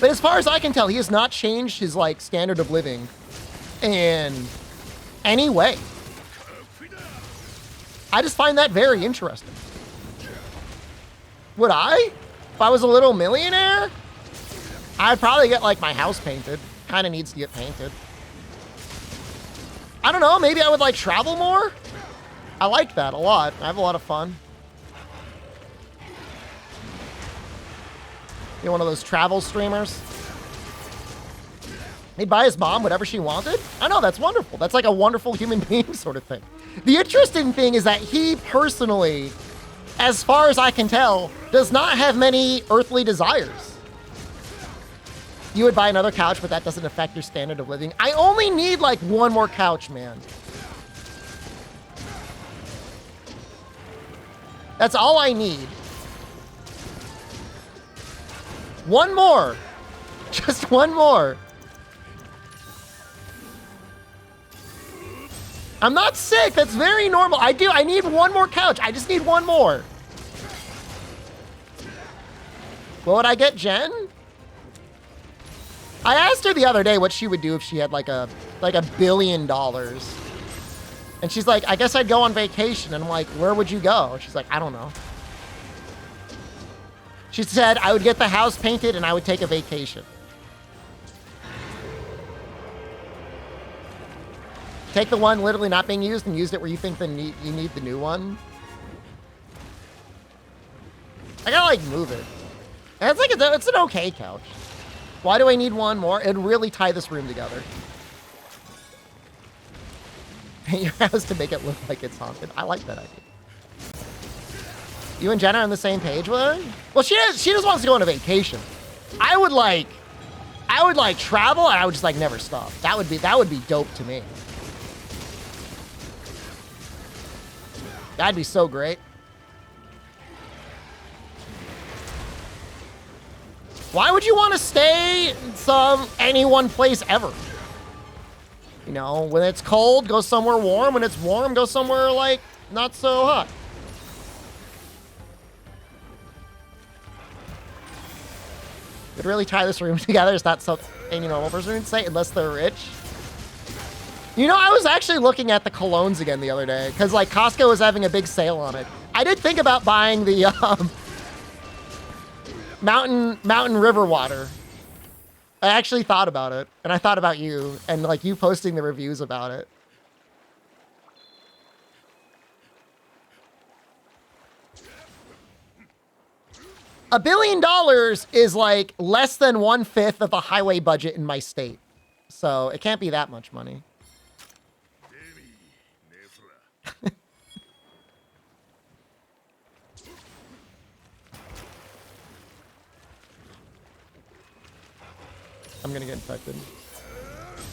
But as far as I can tell, he has not changed his like standard of living in any way. I just find that very interesting. Would I? If I was a little millionaire, I'd probably get like my house painted. Kind of needs to get painted. I don't know, maybe I would like travel more? I like that a lot. I have a lot of fun. You're one of those travel streamers. He'd buy his mom whatever she wanted. I know, that's wonderful. That's like a wonderful human being sort of thing. The interesting thing is that he personally, as far as I can tell, does not have many earthly desires. You would buy another couch, but that doesn't affect your standard of living. I only need like one more couch, man. That's all I need. One more. Just one more. I'm not sick. That's very normal. I need one more couch. I just need one more. What would I get, Jen? I asked her the other day what she would do if she had like $1 billion. And she's like, I guess I'd go on vacation. And I'm like, where would you go? She's like, I don't know. She said, I would get the house painted and I would take a vacation. Take the one literally not being used and use it where you think you need the new one. I gotta like move it. And it's like it's an okay couch. Why do I need one more? It'd really tie this room together. Paint your house to make it look like it's haunted. I like that idea. You and Jenna are on the same page with her? Well, she just wants to go on a vacation. I would like travel and I would just like never stop. That would be dope to me. That'd be so great. Why would you want to stay in any one place ever? You know, when it's cold, go somewhere warm. When it's warm, go somewhere like not so hot. It'd really tie this room together. It's not something any normal person would say unless they're rich. You know, I was actually looking at the colognes again the other day because like Costco was having a big sale on it. I did think about buying the mountain river water. I actually thought about it, and I thought about you and like you posting the reviews about it. $1 billion is like less than 1/5 of the highway budget in my state. So it can't be that much money. I'm gonna get infected.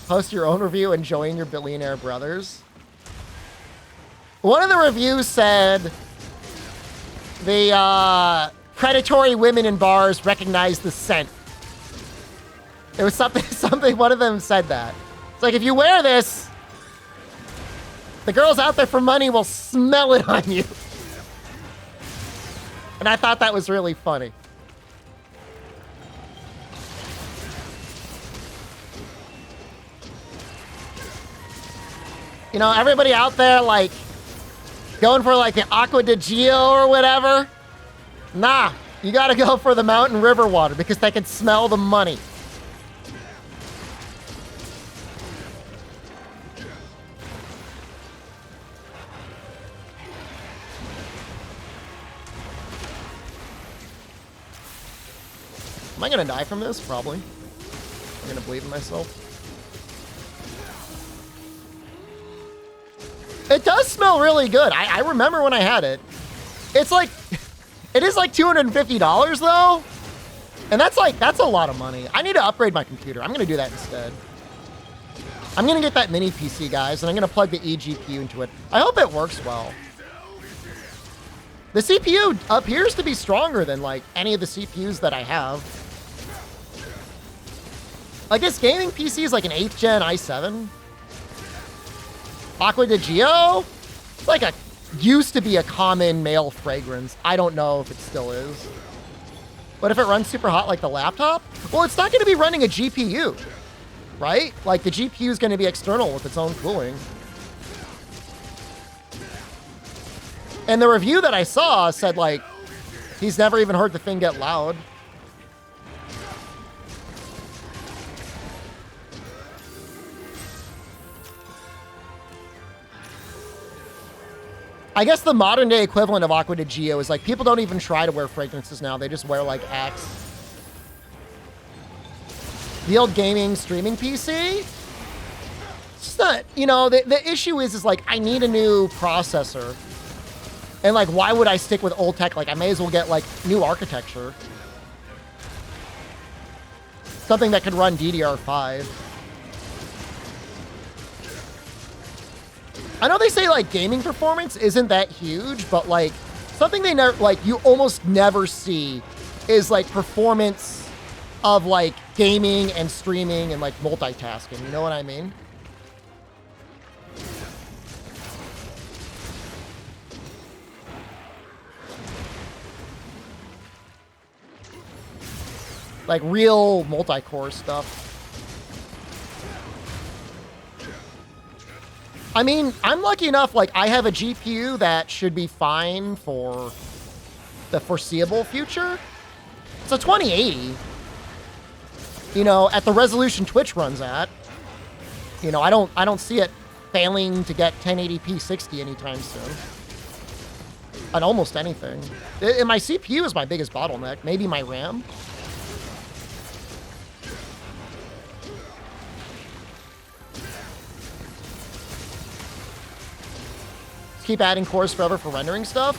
Post your own review and join your billionaire brothers. One of the reviews said the predatory women in bars recognize the scent. It was something, one of them said that. It's like, if you wear this, the girls out there for money will smell it on you. And I thought that was really funny. You know, everybody out there, like, going for, like, the Aqua de Gio or whatever. Nah, you gotta go for the mountain river water because they can smell the money. Am I gonna die from this? Probably. I'm gonna believe in myself. It does smell really good. I remember when I had it. It's like, it is like $250 though. And that's a lot of money. I need to upgrade my computer. I'm gonna do that instead. I'm gonna get that mini PC, guys, and I'm gonna plug the eGPU into it. I hope it works well. The CPU appears to be stronger than like any of the CPUs that I have. Like this gaming PC is like an 8th gen i7. Aqua de Gio? It's like used to be a common male fragrance. I don't know if it still is. But if it runs super hot like the laptop, well, it's not going to be running a GPU, right? Like the GPU is going to be external with its own cooling. And the review that I saw said like, he's never even heard the thing get loud. I guess the modern day equivalent of Aqua de Gio is like people don't even try to wear fragrances now. They just wear like Axe. The old gaming streaming PC. It's just not, you know, the issue is like I need a new processor. And like, why would I stick with old tech? Like I may as well get like new architecture. something that could run DDR5. I know they say like gaming performance isn't that huge, but like something they never like you almost never see is like performance of like gaming and streaming and like multitasking. You know what I mean? Like real multi-core stuff. I mean, I'm lucky enough, like, I have a GPU that should be fine for the foreseeable future. It's a 2080. You know, at the resolution Twitch runs at. You know, I don't see it failing to get 1080p 60 anytime soon. On almost anything. And my CPU is my biggest bottleneck. Maybe my RAM. Keep adding cores forever for rendering stuff.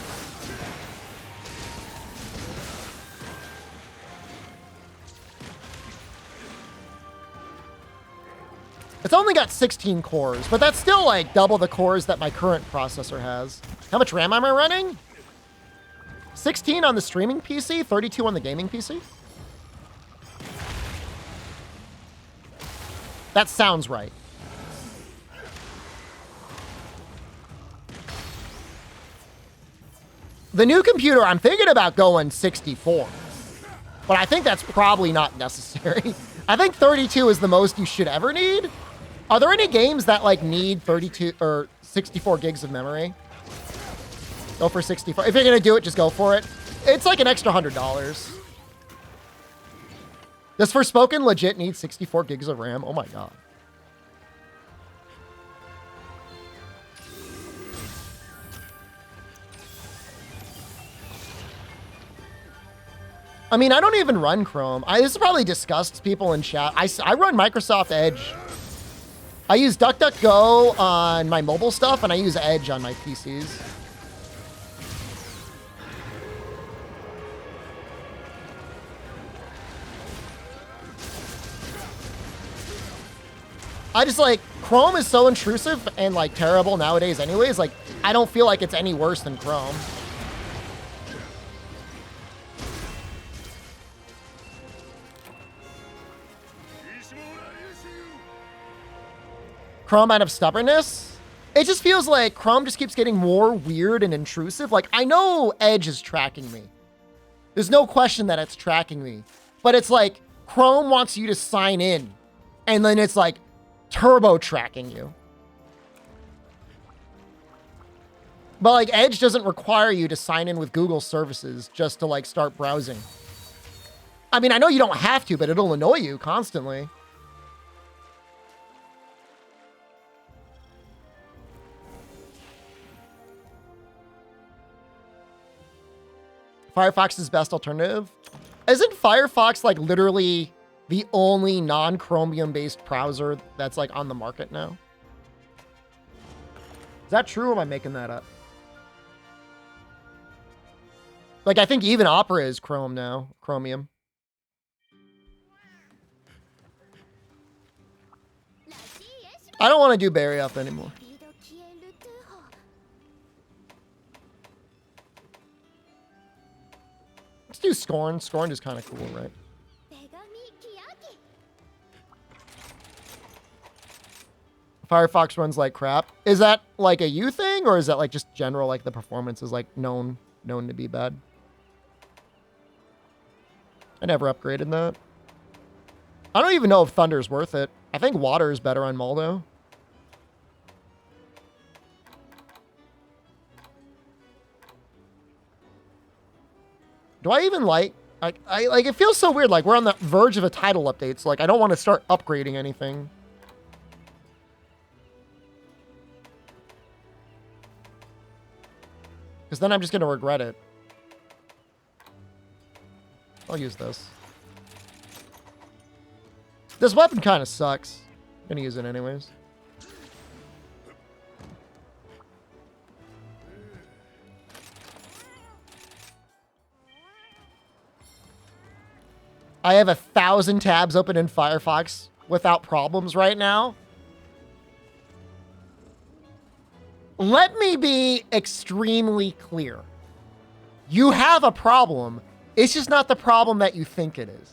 It's only got 16 cores, but that's still like double the cores that my current processor has. How much RAM am I running? 16 on the streaming PC, 32 on the gaming PC. That sounds right. The new computer, I'm thinking about going 64. But I think that's probably not necessary. I think 32 is the most you should ever need. Are there any games that like need 32 or 64 gigs of memory? Go for 64. If you're gonna do it, just go for it. It's like an extra $100. Does Forspoken legit need 64 gigs of RAM? Oh my god. I mean, I don't even run Chrome. This probably disgusts people in chat. I run Microsoft Edge. I use DuckDuckGo on my mobile stuff, and I use Edge on my PCs. I just like, Chrome is so intrusive and like terrible nowadays anyways. Like, I don't feel like it's any worse than Chrome. Chrome out of stubbornness? It just feels like Chrome just keeps getting more weird and intrusive. Like, I know Edge is tracking me. There's no question that it's tracking me. But it's like, Chrome wants you to sign in. And then it's like, turbo tracking you. But like, Edge doesn't require you to sign in with Google services just to like start browsing. I mean, I know you don't have to, but it'll annoy you constantly. Firefox's best alternative? Isn't Firefox like literally the only non-Chromium based browser that's like on the market now? Is that true or am I making that up? Like, I think even Opera is Chrome now, Chromium. I don't want to do Berry Up anymore. Let's do Scorn. Scorn is kind of cool, right? Firefox runs like crap. Is that like a you thing, or is that like just general, like the performance is like known to be bad? I never upgraded that. I don't even know if Thunder's worth it. I think Water is better on Maldo. Do I even like it feels so weird. Like we're on the verge of a title update, so like I don't want to start upgrading anything. Because then I'm just going to regret it. I'll use this. This weapon kind of sucks. I'm going to use it anyways. I have 1,000 tabs open in Firefox without problems right now. Let me be extremely clear. You have a problem. It's just not the problem that you think it is.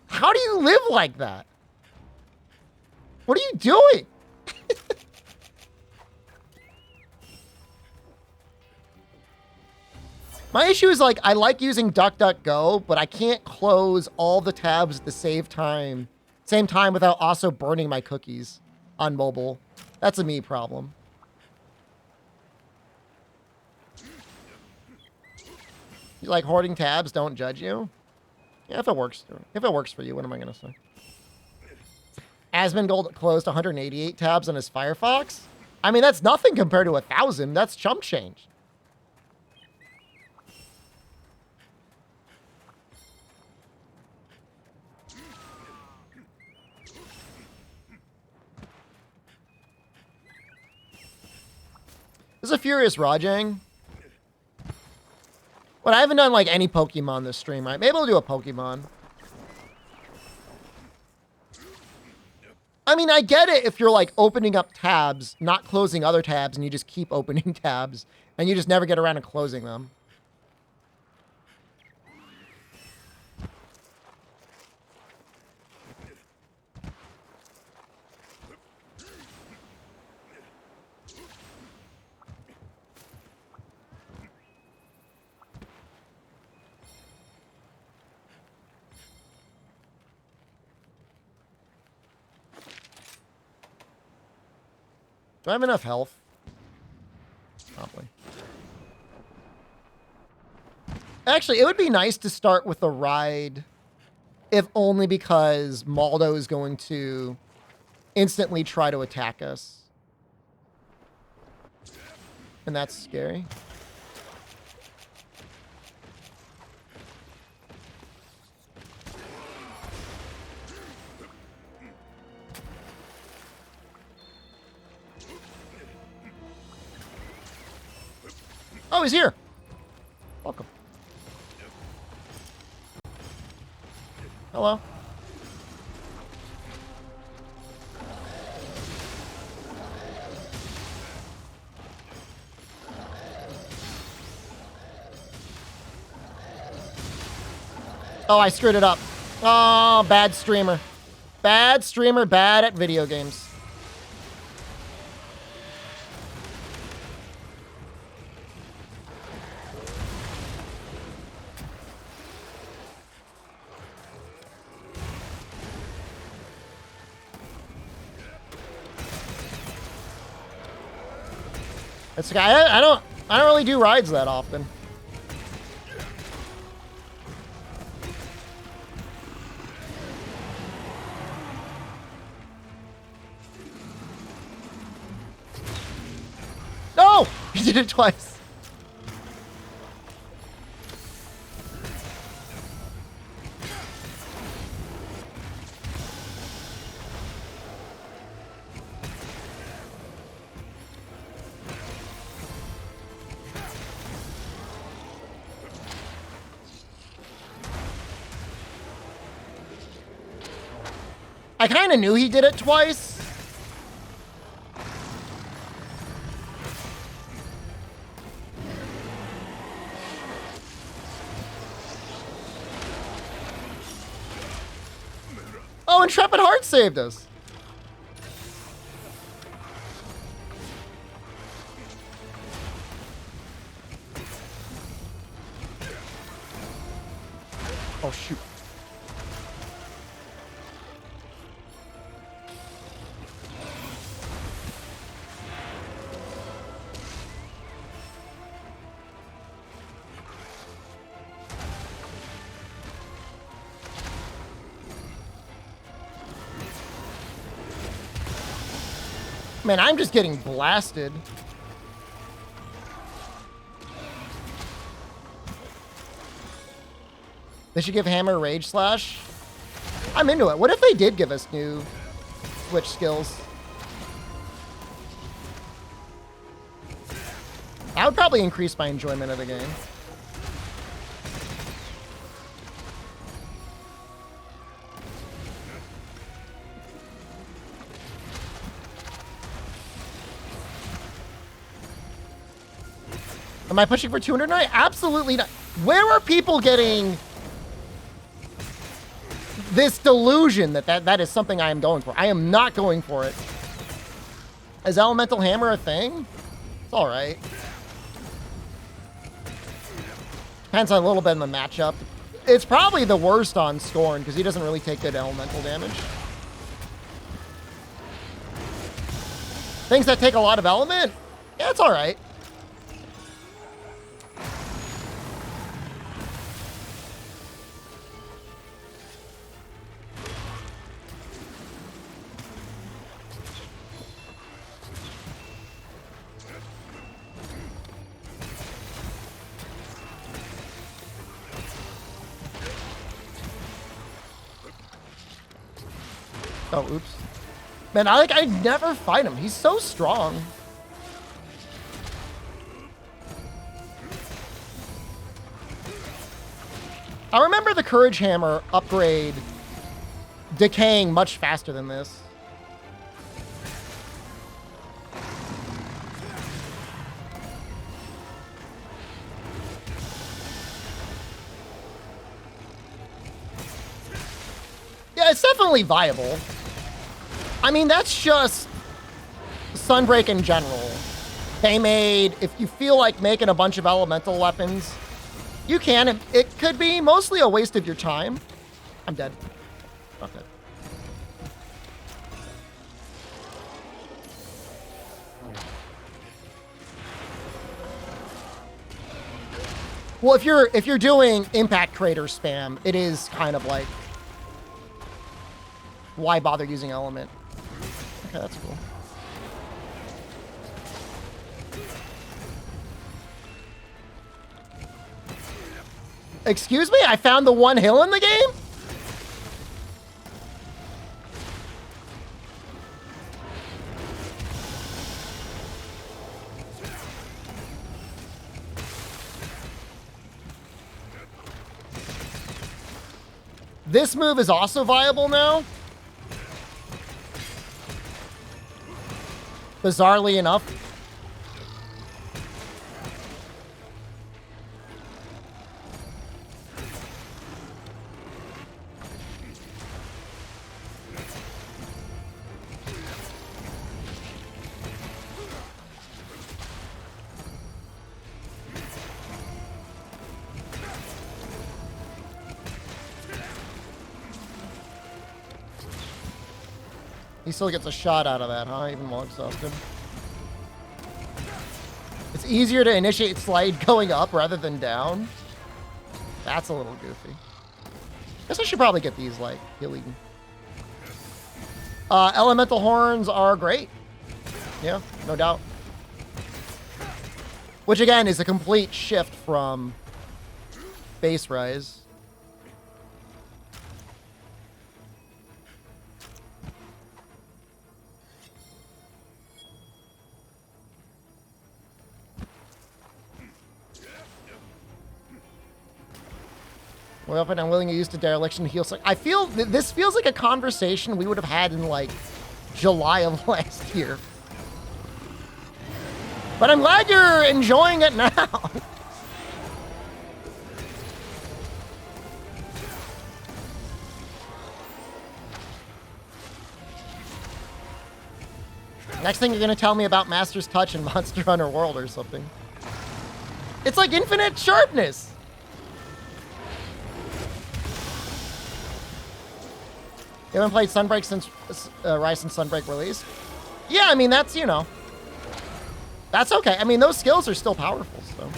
How do you live like that? What are you doing? My issue is like, I like using DuckDuckGo, but I can't close all the tabs at the same time without also burning my cookies on mobile. That's a me problem. You like hoarding tabs? Don't judge you. Yeah, if it works for you, what am I gonna say? Asmongold closed 188 tabs on his Firefox. I mean, that's nothing compared to 1,000. That's chump change. This is a Furious Rajang. But I haven't done like any Pokemon this stream, right? Maybe we'll do a Pokemon. I mean, I get it if you're like opening up tabs, not closing other tabs, and you just keep opening tabs, and you just never get around to closing them. Do I have enough health? Probably. Actually, it would be nice to start with a ride, if only because Maldo is going to instantly try to attack us. And that's scary. Oh, he's here. Welcome. Hello. Oh, I screwed it up. Oh, bad streamer. Bad streamer, bad at video games. It's okay. I don't really do rides that often. No! He did it twice. I kind of knew he did it twice. Oh, Intrepid Heart saved us. Oh, shoot. Man, I'm just getting blasted. They should give Hammer Rage Slash. I'm into it. What if they did give us new switch skills? That would probably increase my enjoyment of the game. Am I pushing for 209? Absolutely not. Where are people getting this delusion that is something I am going for? I am not going for it. Is Elemental Hammer a thing? It's all right. Depends on a little bit in the matchup. It's probably the worst on Scorn because he doesn't really take good elemental damage. Things that take a lot of element? Yeah, it's all right. Oh, oops. Man, I never fight him. He's so strong. I remember the Courage Hammer upgrade decaying much faster than this. Yeah, it's definitely viable. I mean, that's just Sunbreak in general. They made, if you feel like making a bunch of elemental weapons, you can. It could be mostly a waste of your time. I'm dead. Not dead. Well, if you're doing impact crater spam, it is kind of like, why bother using element? Okay, that's cool. Excuse me? I found the one hill in the game? This move is also viable now? Bizarrely enough. He still gets a shot out of that, huh? Even while exhausted. It's easier to initiate slide going up rather than down. That's a little goofy. Guess I should probably get these, like, healing. Elemental horns are great. Yeah, no doubt. Which, again, is a complete shift from base rise. Weapon I'm willing to use to dereliction to heal. So I feel this feels like a conversation we would have had in like July of last year. But I'm glad you're enjoying it now. Next thing you're gonna tell me about Master's Touch and Monster Hunter World or something. It's like infinite sharpness. You haven't played Sunbreak since Rise and Sunbreak release? Yeah, I mean, that's, you know, that's okay. I mean, those skills are still powerful, so.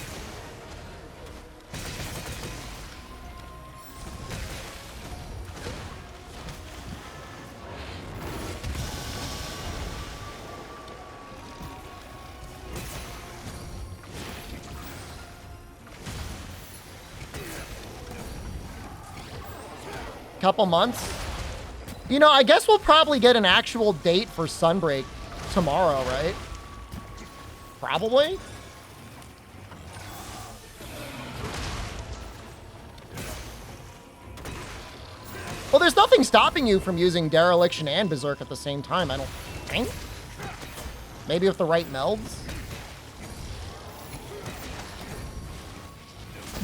Couple months. You know, I guess we'll probably get an actual date for Sunbreak tomorrow, right? Probably. Well, there's nothing stopping you from using Dereliction and Berserk at the same time, I don't think. Maybe with the right melds.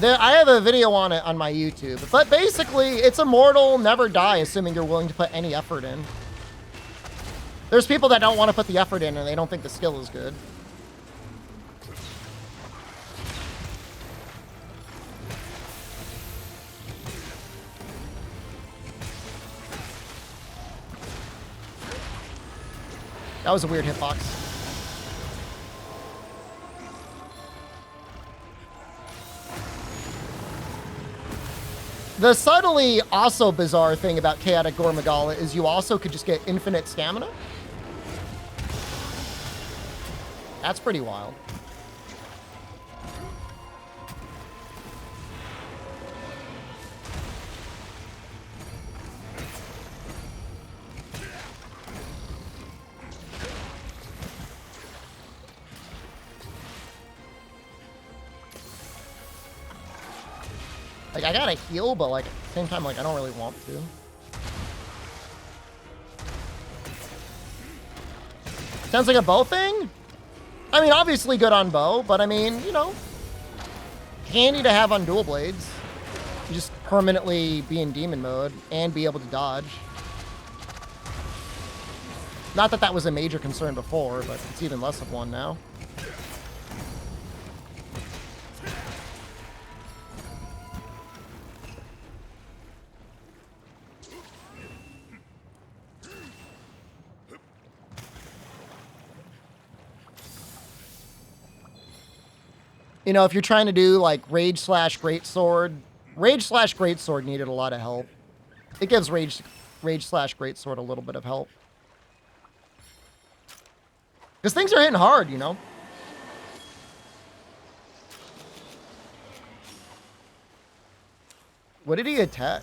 I have a video on it on my YouTube. But basically, it's immortal, never die, assuming you're willing to put any effort in. There's people that don't want to put the effort in and they don't think the skill is good. That was a weird hitbox. The subtly also bizarre thing about Chaotic Gore Magala is you also could just get infinite stamina. That's pretty wild. Like, I gotta heal, but, like, at the same time, like, I don't really want to. Sounds like a bow thing? I mean, obviously good on bow, but, I mean, you know, handy to have on dual blades. You just permanently be in demon mode and be able to dodge. Not that that was a major concern before, but it's even less of one now. You know, if you're trying to do, like, Rage/Greatsword, Rage/Greatsword needed a lot of help. It gives Rage/Greatsword a little bit of help. Because things are hitting hard, you know? What did he attack?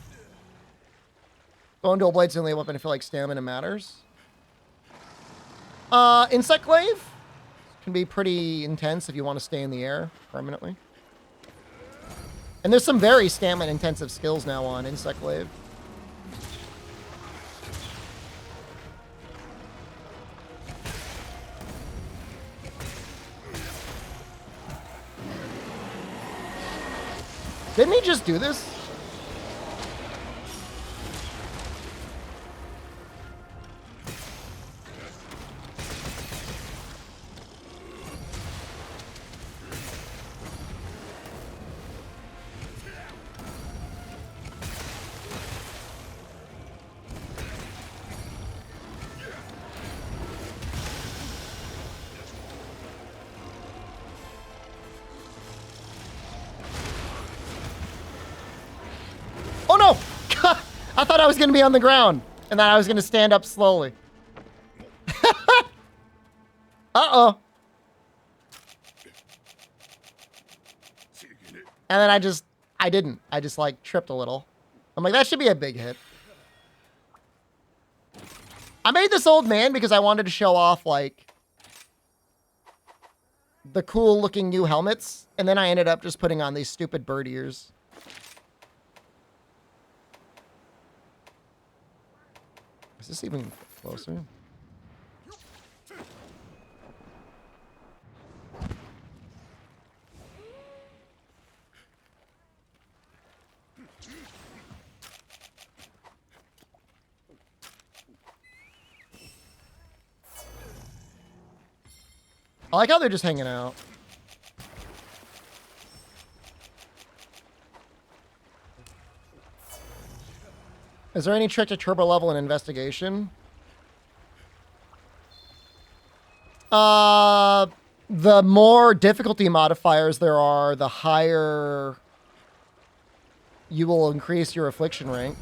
Bone dual blade's the only weapon I feel like stamina matters. Insect Glaive can be pretty intense if you want to stay in the air permanently. And there's some very stamina intensive skills now on Insect Glaive. Didn't he just do this? Oh no! I thought I was going to be on the ground, and then I was going to stand up slowly. Uh-oh. And then I didn't. I just, like, tripped a little. I'm like, that should be a big hit. I made this old man because I wanted to show off, like, the cool-looking new helmets, and then I ended up just putting on these stupid bird ears. Is this even closer? I like how they're just hanging out. Is there any trick to turbo level in investigation? The more difficulty modifiers there are, the higher you will increase your affliction rank.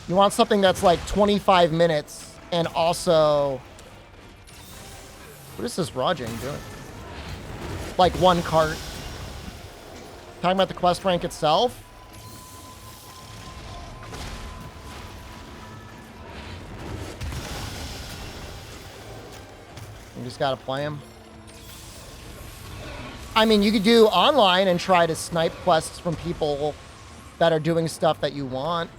You want something that's like 25 minutes and also... What is this Rajang doing? like one cart. Talking about the quest rank itself. You just gotta play them. I mean, you could do online and try to snipe quests from people that are doing stuff that you want.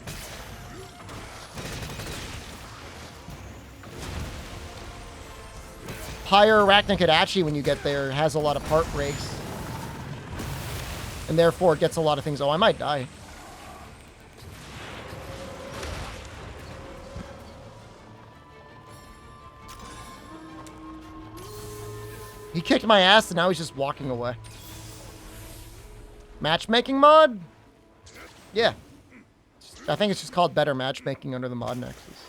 Hire Arachnakadachi when you get there has a lot of part breaks. And therefore it gets a lot of things. Oh, I might die. He kicked my ass and now he's just walking away. Matchmaking mod? Yeah. I think it's just called better matchmaking under the mod nexus.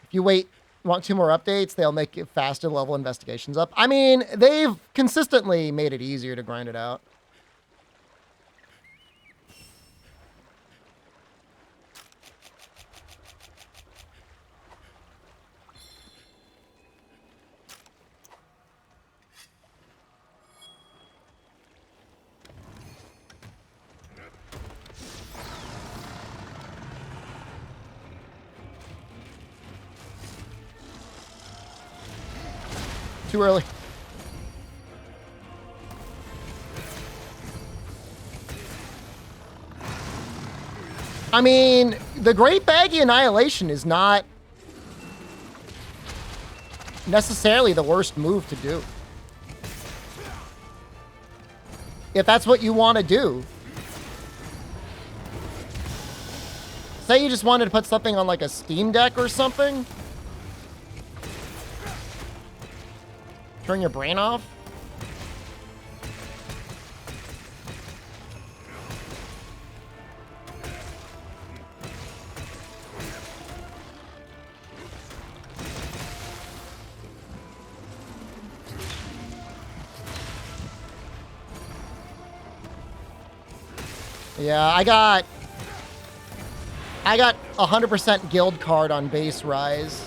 If you want 2 more updates, they'll make it faster level investigations up. I mean, they've consistently made it easier to grind it out. Too early. I mean, the Great Baggy Annihilation is not necessarily the worst move to do. If that's what you want to do. Say you just wanted to put something on like a Steam Deck or something. Turn your brain off? Yeah, I got 100% guild card on base Rise.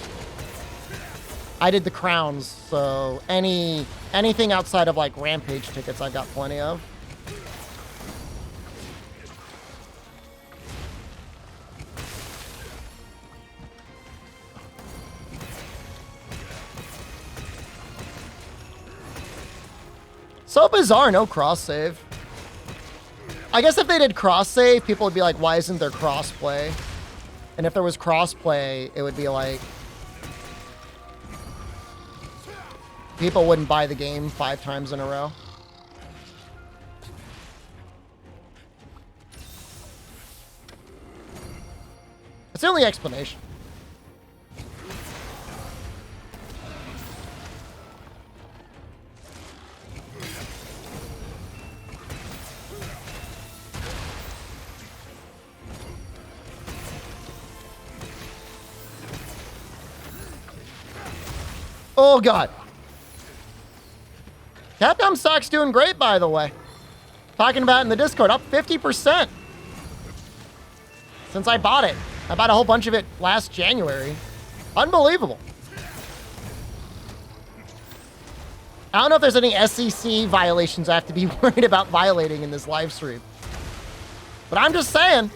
I did the crowns, so anything outside of like Rampage tickets I got plenty of. So bizarre, no cross save. I guess if they did cross save, people would be like, why isn't there crossplay? And if there was crossplay, it would be like, people wouldn't buy the game 5 times in a row. It's the only explanation. Oh, God. Capcom stock's doing great, by the way. Talking about it in the Discord, up 50% since I bought it. I bought a whole bunch of it last January. Unbelievable. I don't know if there's any SEC violations I have to be worried about violating in this live stream. But I'm just saying,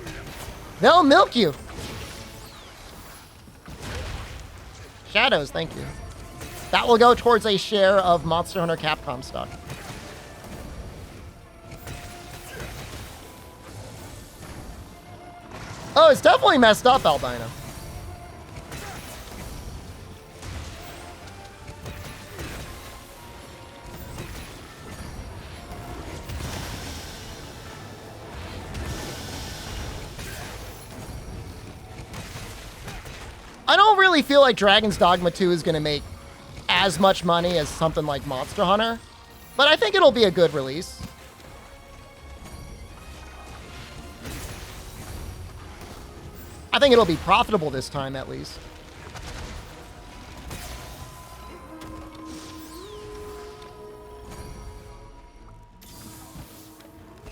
they'll milk you. Shadows, thank you. That will go towards a share of Monster Hunter Capcom stock. Oh, it's definitely messed up, Albino. I don't really feel like Dragon's Dogma 2 is going to make as much money as something like Monster Hunter, but I think it'll be a good release. I think it'll be profitable this time, at least.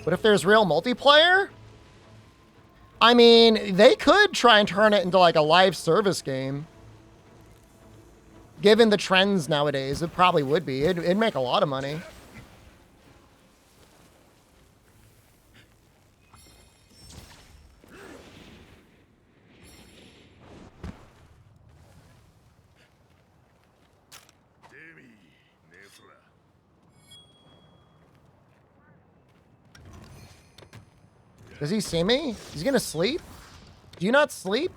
But if there's real multiplayer, I mean, they could try and turn it into like a live service game. Given the trends nowadays, it probably would be. It'd make a lot of money. Does he see me? He's gonna sleep? Do you not sleep?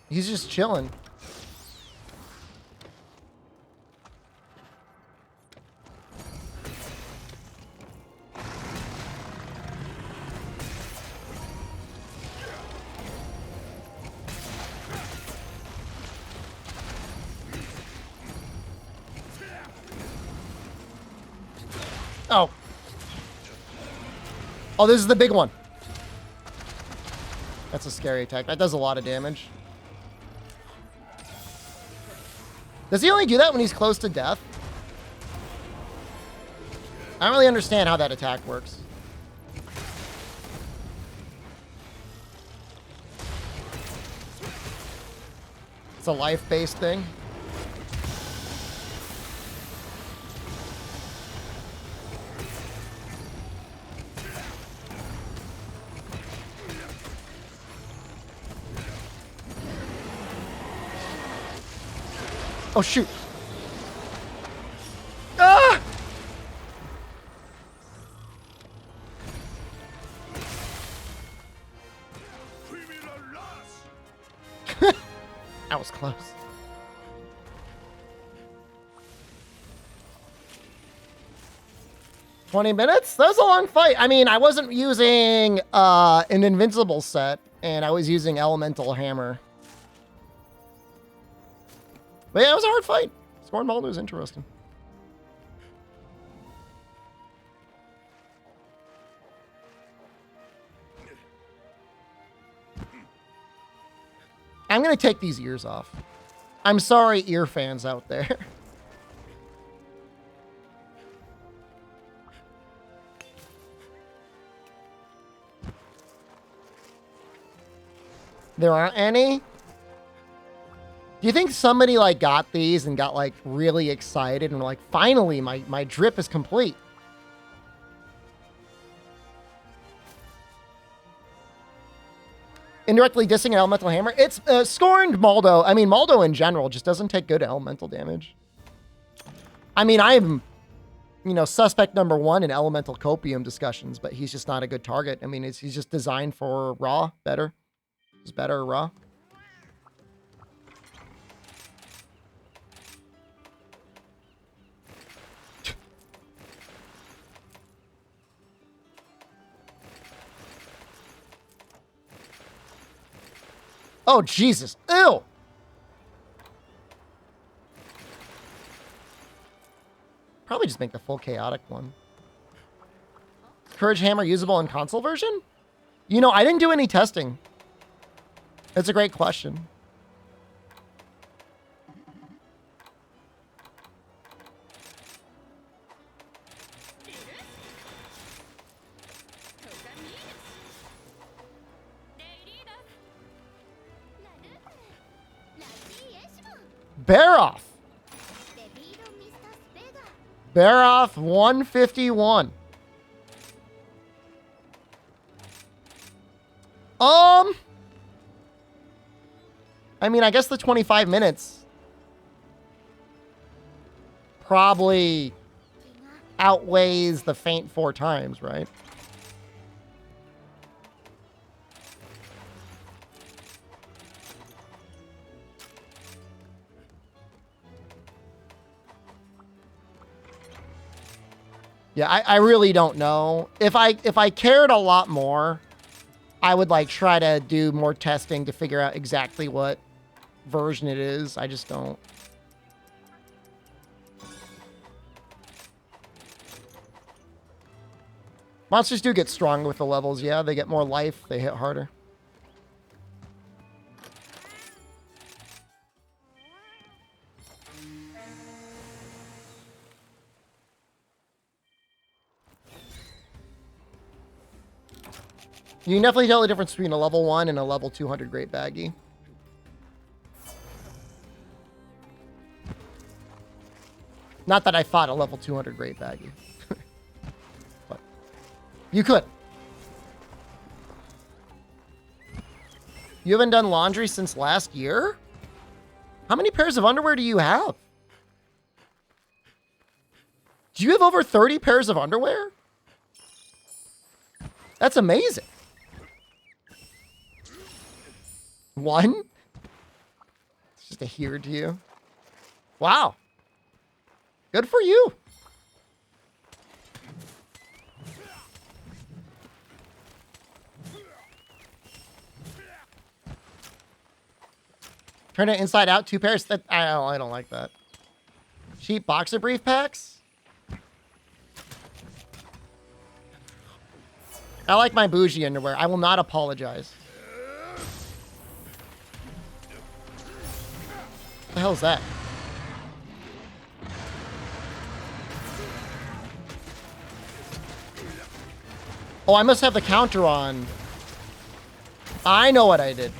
He's just chilling. Oh. Oh, this is the big one. That's a scary attack. That does a lot of damage. Does he only do that when he's close to death? I don't really understand how that attack works. It's a life-based thing. Oh, shoot. Ah! That was close. $20 minutes? That was a long fight. I mean, I wasn't using an invincible set, and I was using elemental hammer. But yeah, it was a hard fight. Scorn Baldur was interesting. I'm going to take these ears off. I'm sorry, ear fans out there. There aren't any? Do you think somebody like got these and got like really excited and were like, finally, my drip is complete? Indirectly dissing an elemental hammer. It's scorned Maldo. I mean, Maldo in general just doesn't take good elemental damage. I mean, I am, you know, suspect number one in elemental copium discussions, but he's just not a good target. I mean, he's just designed for raw better. He's better raw. Oh, Jesus. Ew. Probably just make the full chaotic one. Courage Hammer usable in console version? You know, I didn't do any testing. That's a great question. Baroff. Baroff 151. I mean, I guess the 25 minutes probably outweighs the faint 4 times, right? Yeah, I really don't know. If I cared a lot more, I would like try to do more testing to figure out exactly what version it is. I just don't. Monsters do get stronger with the levels, yeah. They get more life, they hit harder. You can definitely tell the difference between a level 1 and a level 200 Great Baggy. Not that I fought a level 200 Great Baggy. But you could. You haven't done laundry since last year? How many pairs of underwear do you have? Do you have over 30 pairs of underwear? That's amazing. One? It's just a here to you. Wow. Good for you. Turn it inside out, 2 pairs. That I don't like that. Cheap boxer brief packs. I like my bougie underwear. I will not apologize. What the hell is that? Oh, I must have the counter on. I know what I did.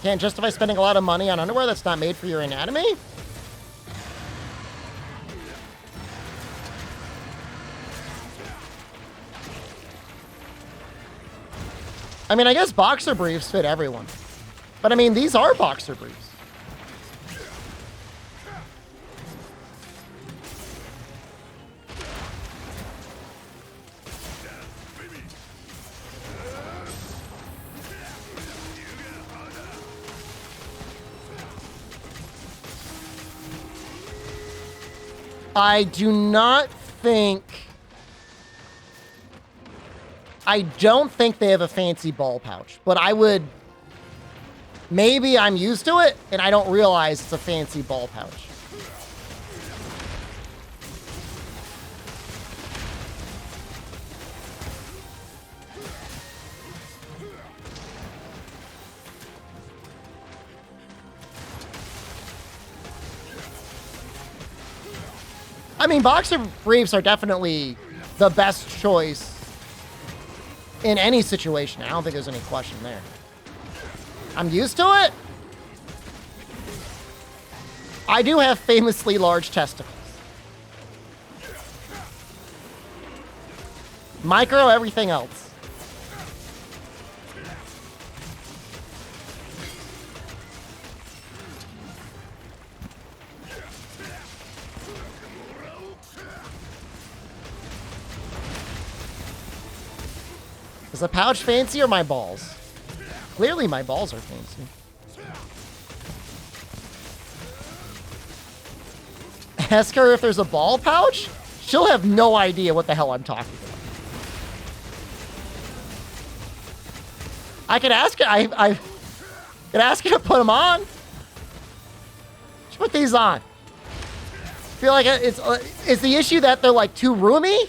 Can't justify spending a lot of money on underwear that's not made for your anatomy? I mean, I guess boxer briefs fit everyone. But I mean, these are boxer briefs. I do not think... I don't think they have a fancy ball pouch, but I would... Maybe I'm used to it, and I don't realize it's a fancy ball pouch. I mean, boxer briefs are definitely the best choice in any situation. I don't think there's any question there. I'm used to it. I do have famously large testicles. Micro everything else. Is the pouch fancy or my balls? Clearly my balls are fancy. Ask her if there's a ball pouch? She'll have no idea what the hell I'm talking about. I could ask her. I could ask her to put them on. Let's put these on. I feel like it's the issue that they're like too roomy?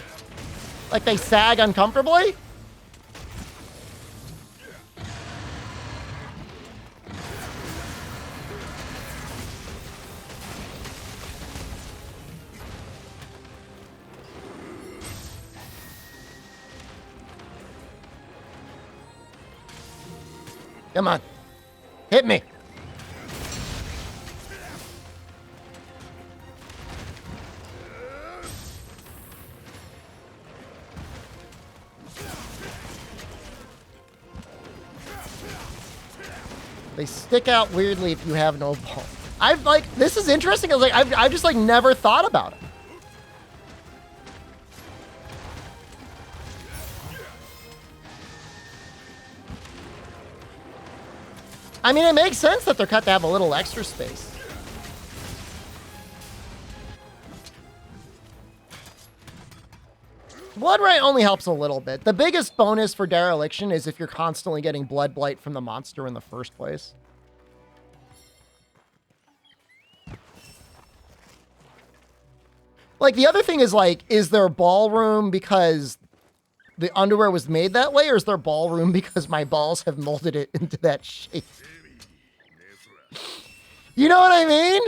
Like they sag uncomfortably? Come on. Hit me. They stick out weirdly if you have no ball. I've like, this is interesting. I was like, I've just like never thought about it. I mean, it makes sense that they're cut to have a little extra space. Blood right only helps a little bit. The biggest bonus for dereliction is if you're constantly getting blood blight from the monster in the first place. Like, the other thing is, like, is there ballroom because the underwear was made that way, or is there ballroom because my balls have molded it into that shape? You know what I mean?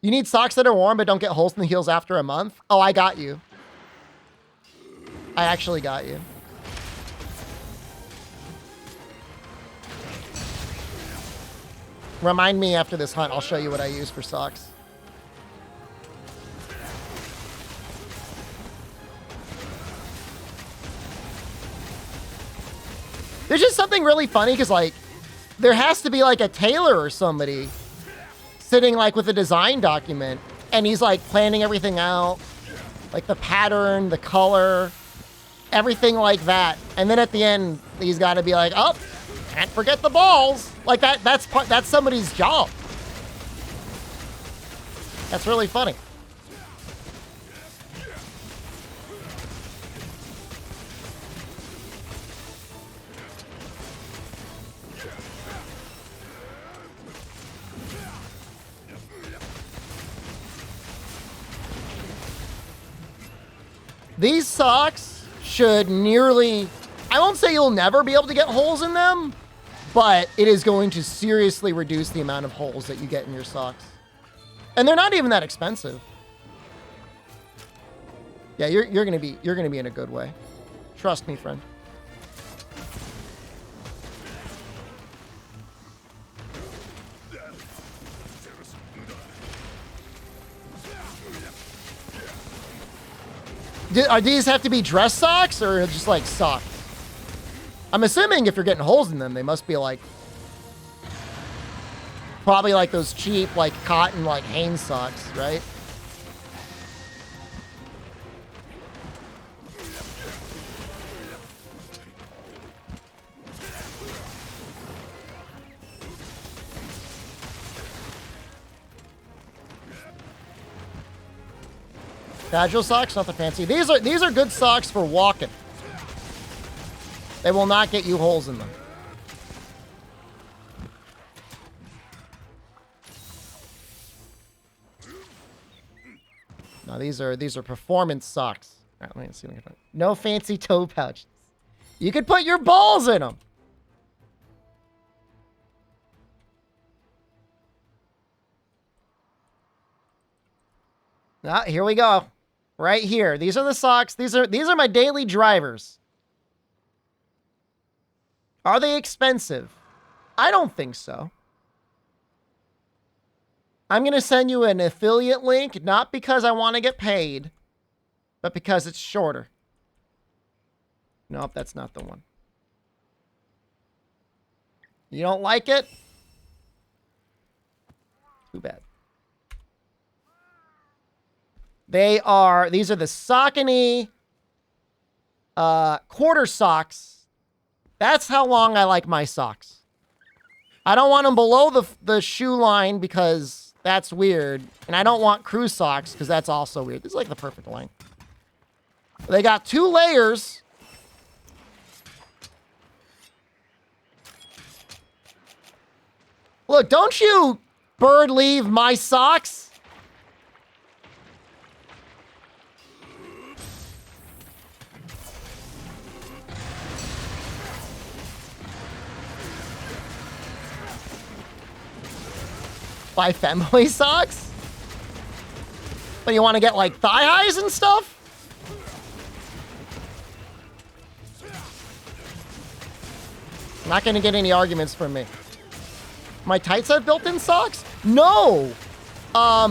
You need socks that are warm but don't get holes in the heels after a month? Oh, I got you. I actually got you. Remind me after this hunt. I'll show you what I use for socks. There's just something really funny because, like, there has to be, like, a tailor or somebody sitting, like, with a design document, and he's, like, planning everything out, like, the pattern, the color, everything like that. And then at the end, he's got to be like, oh, can't forget the balls. Like, that's somebody's job. That's really funny. These socks should nearly, I won't say you'll never be able to get holes in them, but it is going to seriously reduce the amount of holes that you get in your socks. And they're not even that expensive. Yeah, you're gonna be in a good way. Trust me, friend. Are these have to be dress socks or just like socks? I'm assuming if you're getting holes in them, they must be like probably like those cheap like cotton like Hanes socks, right? Casual socks, nothing fancy. These are good socks for walking. They will not get you holes in them. No, these are performance socks. All right, let me see what I can find. No fancy toe pouches. You could put your balls in them. Ah, here we go. Right here. These are the socks. These are my daily drivers. Are they expensive? I don't think so. I'm going to send you an affiliate link, not because I want to get paid, but because it's shorter. Nope, that's not the one. You don't like it? Too bad. These are the Saucony quarter socks. That's how long I like my socks. I don't want them below the shoe line because that's weird. And I don't want crew socks because that's also weird. This is like the perfect line. They got 2 layers. Look, don't you bird leave my socks. Buy family socks? But you want to get like thigh highs and stuff? Not going to get any arguments from me. My tights have built-in socks? No.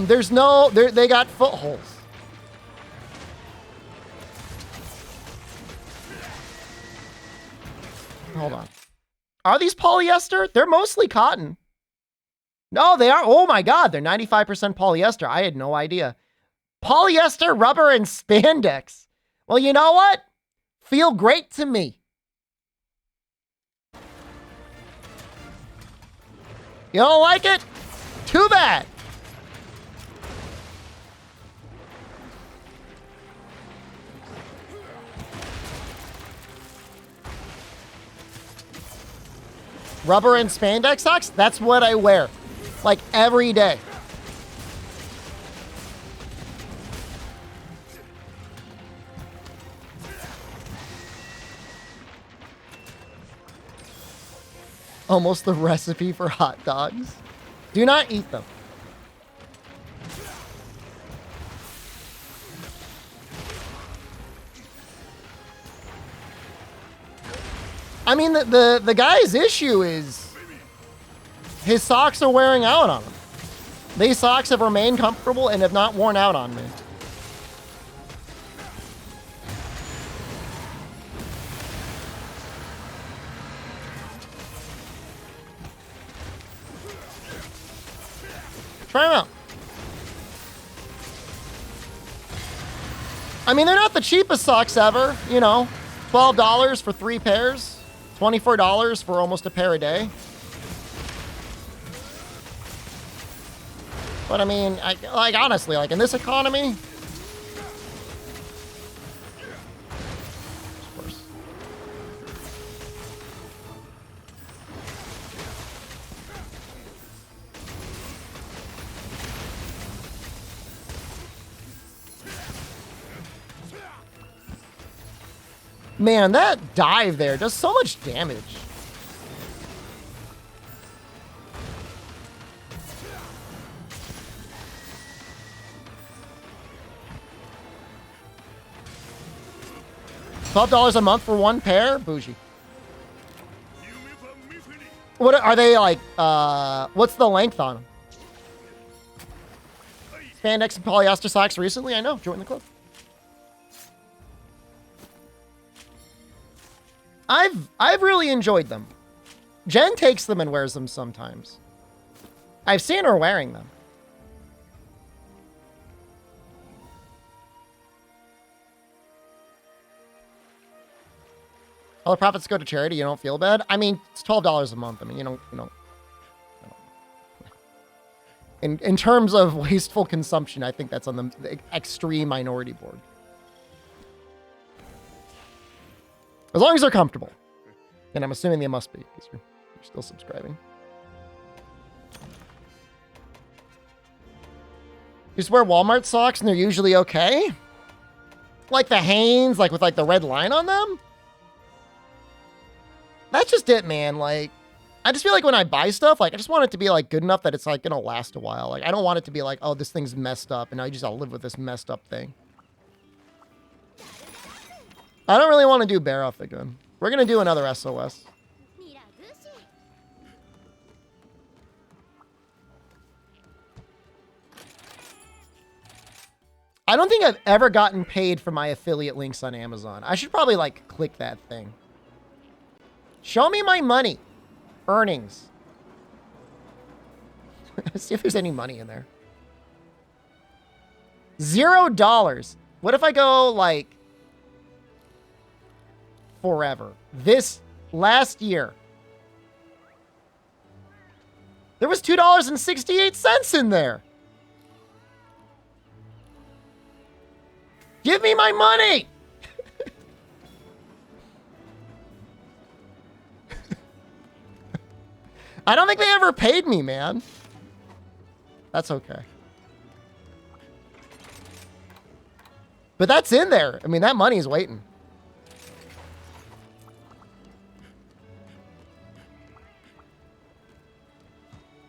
There's no, they got footholes. Hold on. Are these polyester? They're mostly cotton. No, they are. Oh my God, they're 95% polyester. I had no idea. Polyester, rubber, and spandex. Well, you know what? Feel great to me. You don't like it? Too bad. Rubber and spandex socks? That's what I wear. Like every day. Almost the recipe for hot dogs. Do not eat them. I mean, the guy's issue is his socks are wearing out on him. These socks have remained comfortable and have not worn out on me. Try them out. I mean, they're not the cheapest socks ever, you know. $12 for 3 pairs. $24 for almost a pair a day. But I mean, like honestly, like in this economy, of course. Man, that dive there does so much damage. $12 a month for 1 pair? Bougie. What are they like? What's the length on them? Spandex and polyester socks recently? I know. Join the club. I've really enjoyed them. Jen takes them and wears them sometimes. I've seen her wearing them. All the profits go to charity. You don't feel bad. I mean, it's $12 a month. I mean, you don't. In terms of wasteful consumption, I think that's on the extreme minority board. As long as they're comfortable. And I'm assuming they must be, because you're still subscribing. You just wear Walmart socks and they're usually okay? Like the Hanes, like with like the red line on them? That's just it, man. Like, I just feel like when I buy stuff, like I just want it to be like good enough that it's like gonna last a while. Like I don't want it to be like, oh, this thing's messed up and now you just gotta live with this messed up thing. I don't really want to do bear off the gun. We're going to do another SOS. I don't think I've ever gotten paid for my affiliate links on Amazon. I should probably like click that thing. Show me my money. Earnings. See if there's any money in there. $0. What if I go like forever? This last year, there was $2.68 in there. Give me my money. I don't think they ever paid me, man. That's okay. But that's in there. I mean, that money's waiting.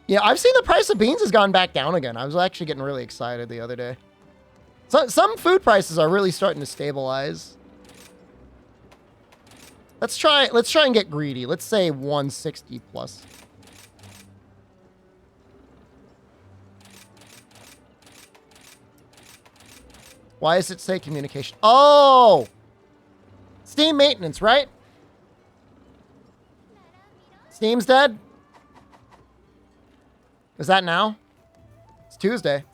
Yeah, I've seen the price of beans has gone back down again. I was actually getting really excited the other day. So, some food prices are really starting to stabilize. Let's try and get greedy. Let's say 160 plus. Why does it say communication? Oh! Steam maintenance, right? Steam's dead? Is that now? It's Tuesday.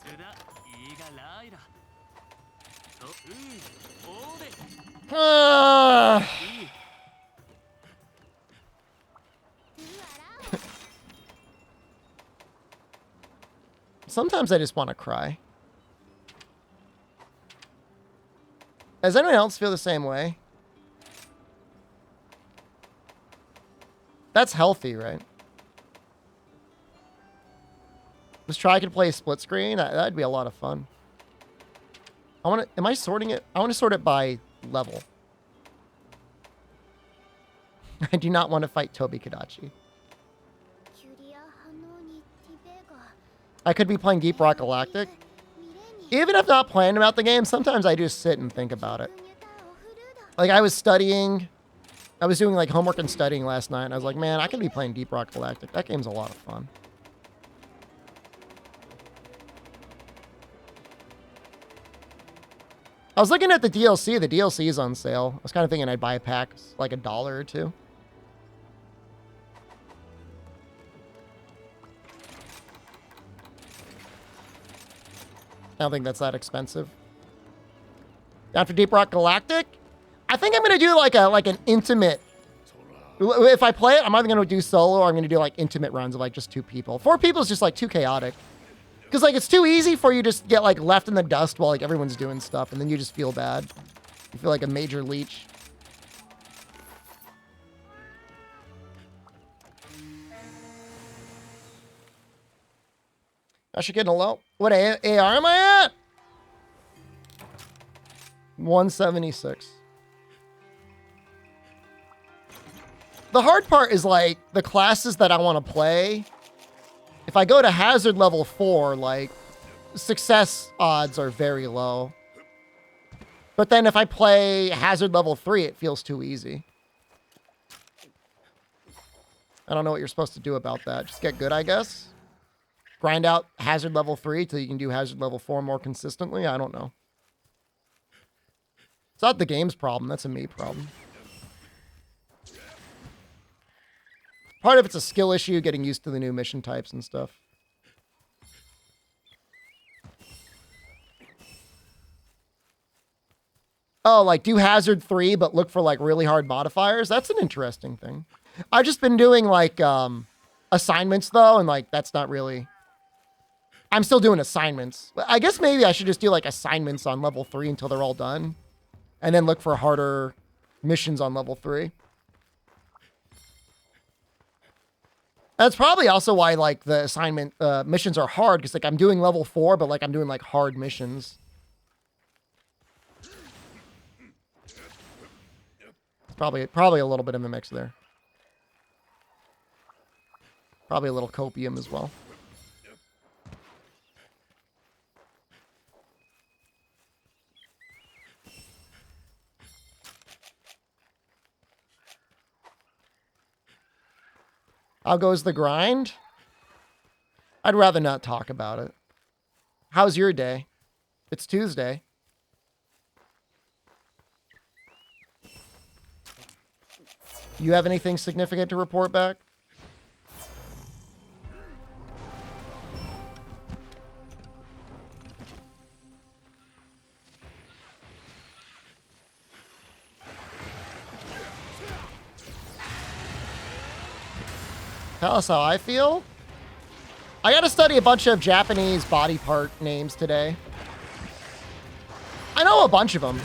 Sometimes I just want to cry. Does anyone else feel the same way? That's healthy, right? Let's try I could play split screen. That'd be a lot of fun. Am I sorting it? I want to sort it by level. I do not want to fight Tobi Kadachi. I could be playing Deep Rock Galactic. Even if not playing about the game, sometimes I just sit and think about it. Like, I was studying. I was doing, like, homework and studying last night, and I was like, man, I could be playing Deep Rock Galactic. That game's a lot of fun. I was looking at the DLC. The DLC is on sale. I was kind of thinking I'd buy a pack, like $1 or $2. I don't think that's that expensive. After Deep Rock Galactic, I think I'm gonna do like an intimate. If I play it, I'm either gonna do solo or I'm gonna do like intimate runs of like just 2 people. 4 people is just like too chaotic. Because like it's too easy for you just to get like left in the dust while like everyone's doing stuff, and then you just feel bad. You feel like a major leech. I should get a low. What AR am I at? 176. The hard part is like the classes that I want to play. If I go to hazard level 4, like success odds are very low. But then if I play hazard level 3, it feels too easy. I don't know what you're supposed to do about that. Just get good, I guess. Grind out hazard level 3 till you can do hazard level 4 more consistently. I don't know. It's not the game's problem. That's a me problem. Part of it's a skill issue, getting used to the new mission types and stuff. Oh, like do hazard 3, but look for like really hard modifiers. That's an interesting thing. I've just been doing like assignments though, and like that's not really. I'm still doing assignments. I guess maybe I should just do like assignments on level 3 until they're all done, and then look for harder missions on level 3. That's probably also why like the assignment missions are hard, because like I'm doing level 4, but like I'm doing like hard missions. It's probably a little bit in the mix there. Probably a little copium as well. How goes the grind? I'd rather not talk about it. How's your day? It's Tuesday. You have anything significant to report back? Tell us how I feel. I gotta study a bunch of Japanese body part names today. I know a bunch of them.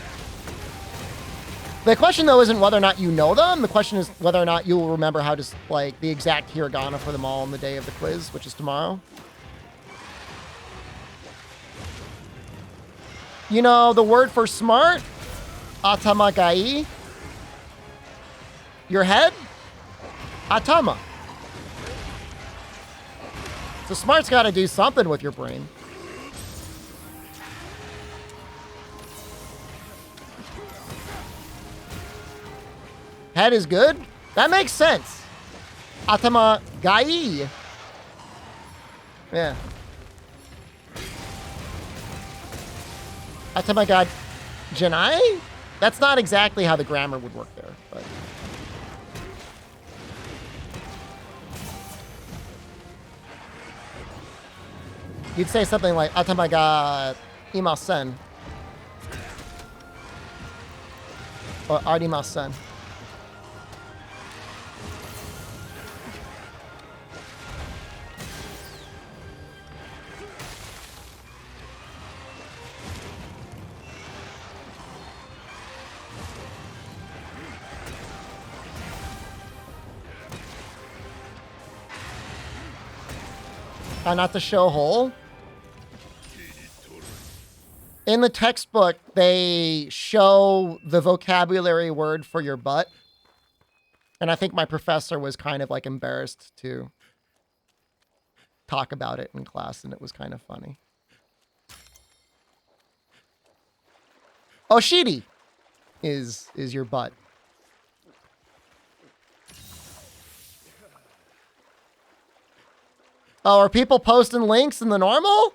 The question though isn't whether or not you know them. The question is whether or not you will remember how to like the exact hiragana for them all on the day of the quiz, which is tomorrow. You know the word for smart? Atamagai. Your head? Atama. So smart's got to do something with your brain. Head is good? That makes sense. Atama gai. Yeah. Atama ga janai? That's not exactly how the grammar would work there, but. You'd say something like atama ga imasen. Or arimasen. Not to show hole. In the textbook, they show the vocabulary word for your butt. And I think my professor was kind of like embarrassed too. talk about it in class, and it was kind of funny. Oshidi is your butt. Oh, are people posting links in the normal?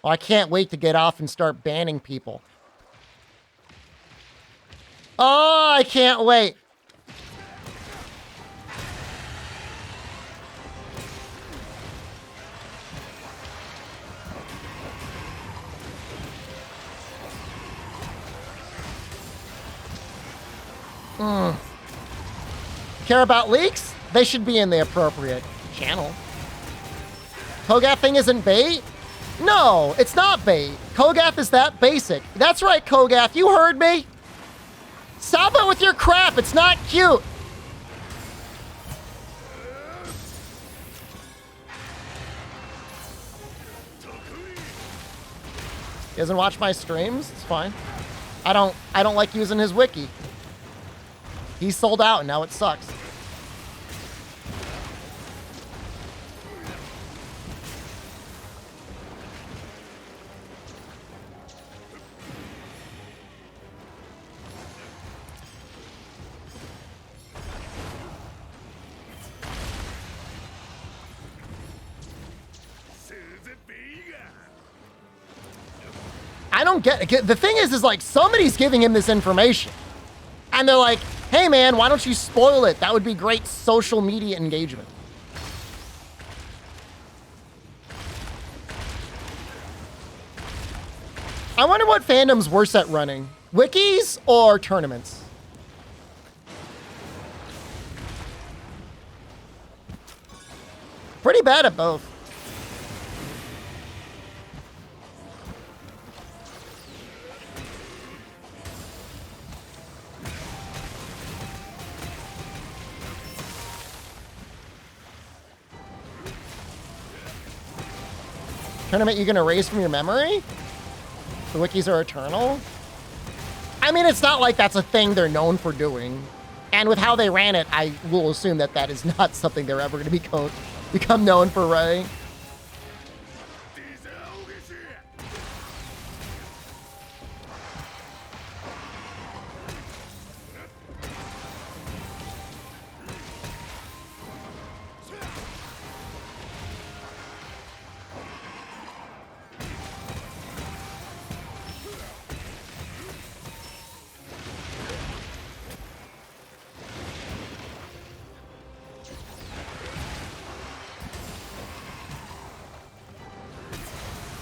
Oh, I can't wait to get off and start banning people. Oh, I can't wait. Care about leaks? They should be in the appropriate channel. Kogath thing isn't bait? No, it's not bait. Kogath is that basic. That's right, Kogath, you heard me. Stop it with your crap, it's not cute. He doesn't watch my streams, it's fine. I don't like using his wiki. He's sold out and now it sucks. I don't get it. The thing is like somebody's giving him this information. And they're like, hey man, why don't you spoil it? That would be great social media engagement. I wonder what fandom's worse at running. Wikis or tournaments? Pretty bad at both. Tournament you can erase from your memory? The wikis are eternal? I mean, it's not like that's a thing they're known for doing. And with how they ran it, I will assume that that is not something they're ever going to become known for running.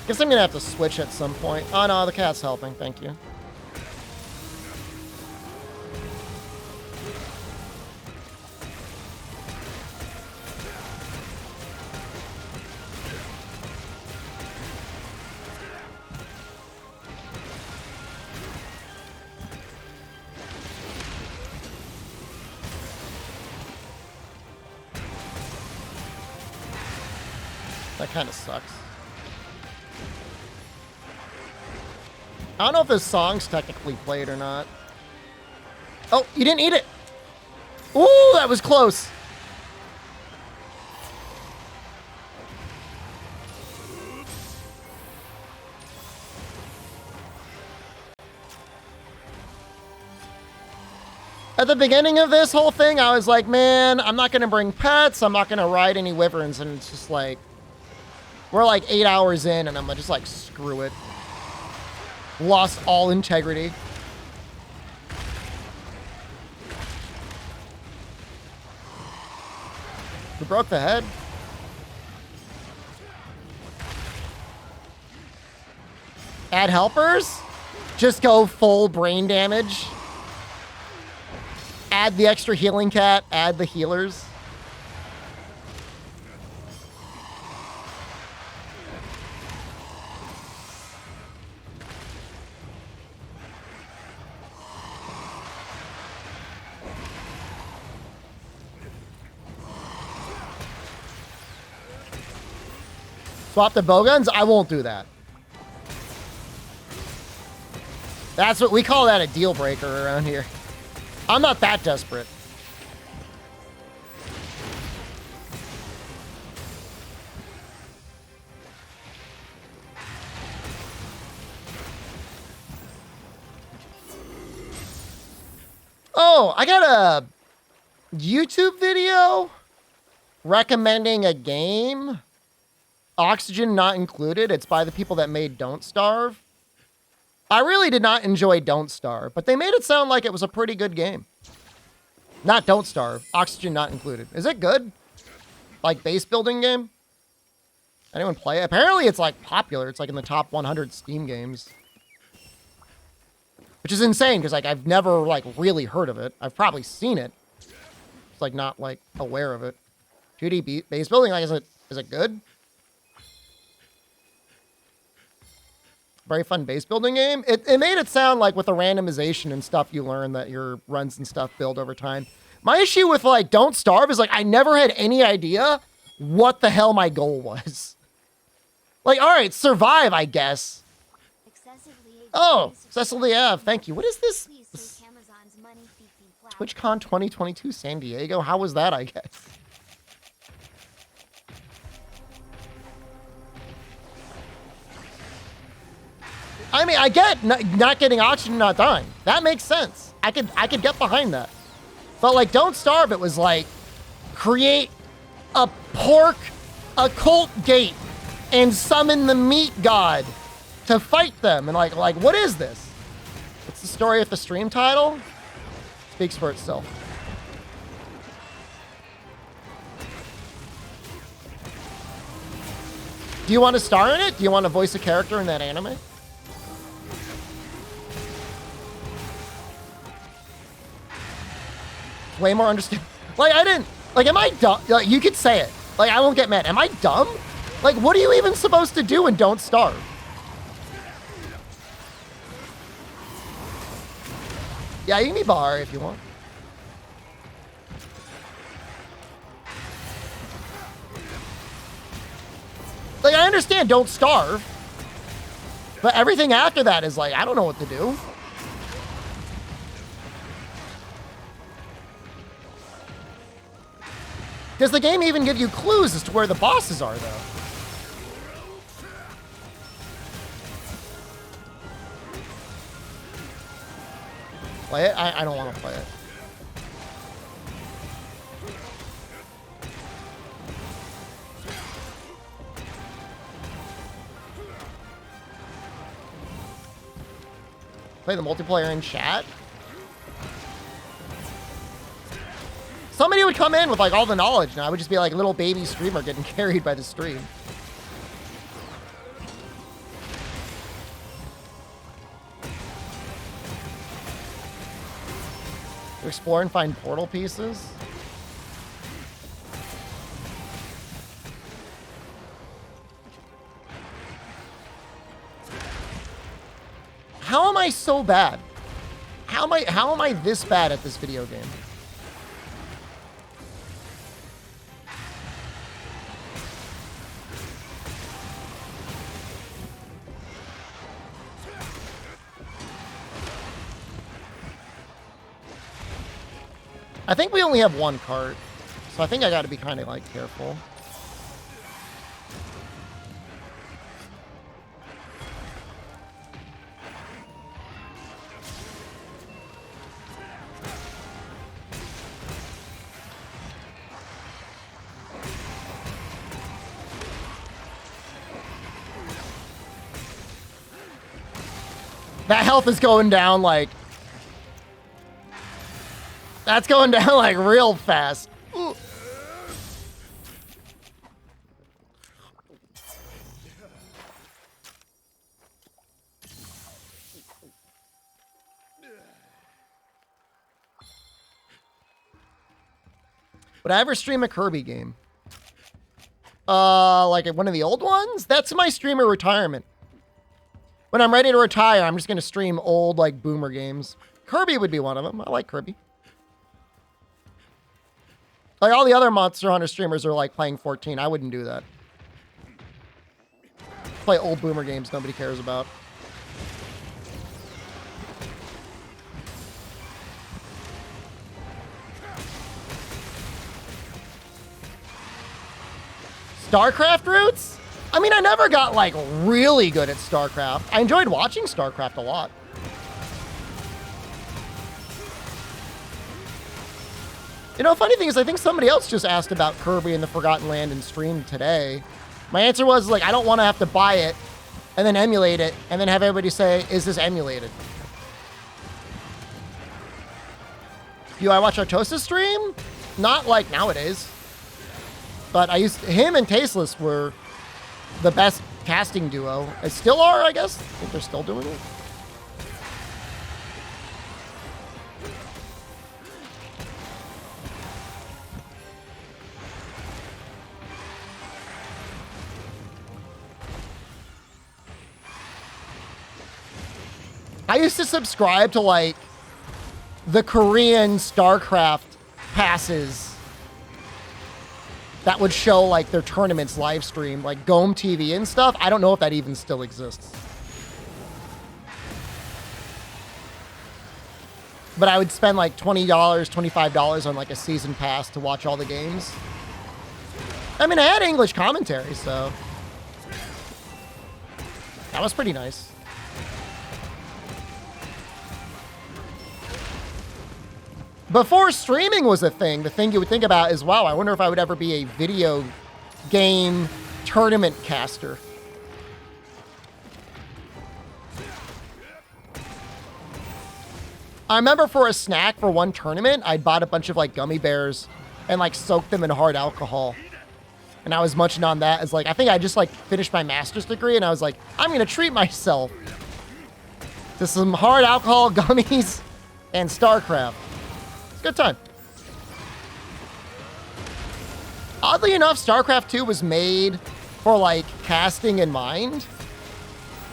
Guess I'm gonna have to switch at some point. Oh no, the cat's helping, thank you. That kind of sucks. I don't know if this song's technically played or not. Oh, you didn't eat it. Ooh, that was close. At the beginning of this whole thing, I was like, man, I'm not going to bring pets. I'm not going to ride any wyverns. And it's just like, we're like 8 hours in and I'm just like, screw it. Lost all integrity. Who broke the head? Add helpers? Just go full brain damage. Add the extra healing cat. Add the healers. Swap the bowguns? I won't do that. That's what we call that, a deal breaker around here. I'm not that desperate. Oh, I got a YouTube video recommending a game. Oxygen not included. It's by the people that made Don't Starve. I really did not enjoy Don't Starve, but they made it sound like it was a pretty good game. Not Don't Starve. Oxygen not included. Is it good? Like base building game? Anyone play it? Apparently it's like popular. It's like in the top 100 Steam games. Which is insane because like I've never like really heard of it. I've probably seen it. It's like not like aware of it. 2D base building, like is it good? Very fun base building game. It made it sound like with the randomization and stuff you learn that your runs and stuff build over time. My issue with like Don't Starve is like I never had any idea what the hell my goal was. Like, all right, survive, I guess. Oh, Cecily F, thank you. What is this? TwitchCon 2022 San Diego? How was that, I guess? I mean, I get not getting oxygen, not dying. That makes sense. I could get behind that. But like, Don't Starve, it was like, create a pork occult gate and summon the meat god to fight them. And like, what is this? What's the story of the stream title? Speaks for itself. Do you want to star in it? Do you want to voice a character in that anime? Way more understandable. Like, I didn't, like, am I dumb? Like, you could say it. Like, I won't get mad. Am I dumb? Like, what are you even supposed to do in Don't Starve? Yeah, you can be Bahari if you want. Like, I understand Don't Starve. But everything after that is like, I don't know what to do. Does the game even give you clues as to where the bosses are, though? Play it? I don't want to play it. Play the multiplayer in chat? Somebody would come in with like all the knowledge, and I would just be like a little baby streamer getting carried by the stream. To explore and find portal pieces. How am I so bad? How am I this bad at this video game? I think we only have one cart, so I think I got to be kind of like careful. That health is going down like... That's going down like real fast. Ooh. Would I ever stream a Kirby game? Like one of the old ones? That's my streamer retirement. When I'm ready to retire, I'm just going to stream old, like, boomer games. Kirby would be one of them. I like Kirby. Like, all the other Monster Hunter streamers are, like, playing 14. I wouldn't do that. Play old boomer games nobody cares about. StarCraft roots? I mean, I never got, like, really good at StarCraft. I enjoyed watching StarCraft a lot. You know, funny thing is, I think somebody else just asked about Kirby and the Forgotten Land in stream today. My answer was, like, I don't want to have to buy it and then emulate it and then have everybody say, is this emulated? Do I watch Artosis stream? Not like nowadays. But him and Tasteless were the best casting duo. They still are, I guess. I think they're still doing it. I used to subscribe to, like, the Korean StarCraft passes that would show, like, their tournaments live stream, like Gome TV and stuff. I don't know if that even still exists. But I would spend, like, $20, $25 on, like, a season pass to watch all the games. I mean, I had English commentary, so that was pretty nice. Before streaming was a thing, the thing you would think about is, wow, I wonder if I would ever be a video game tournament caster. I remember for a snack for one tournament, I'd bought a bunch of, like, gummy bears and, like, soaked them in hard alcohol. And I was munching on that as, like, I think I just, like, finished my master's degree and I was like, I'm going to treat myself to some hard alcohol gummies and StarCraft. Good time. Oddly enough, StarCraft 2 was made for, like, casting in mind,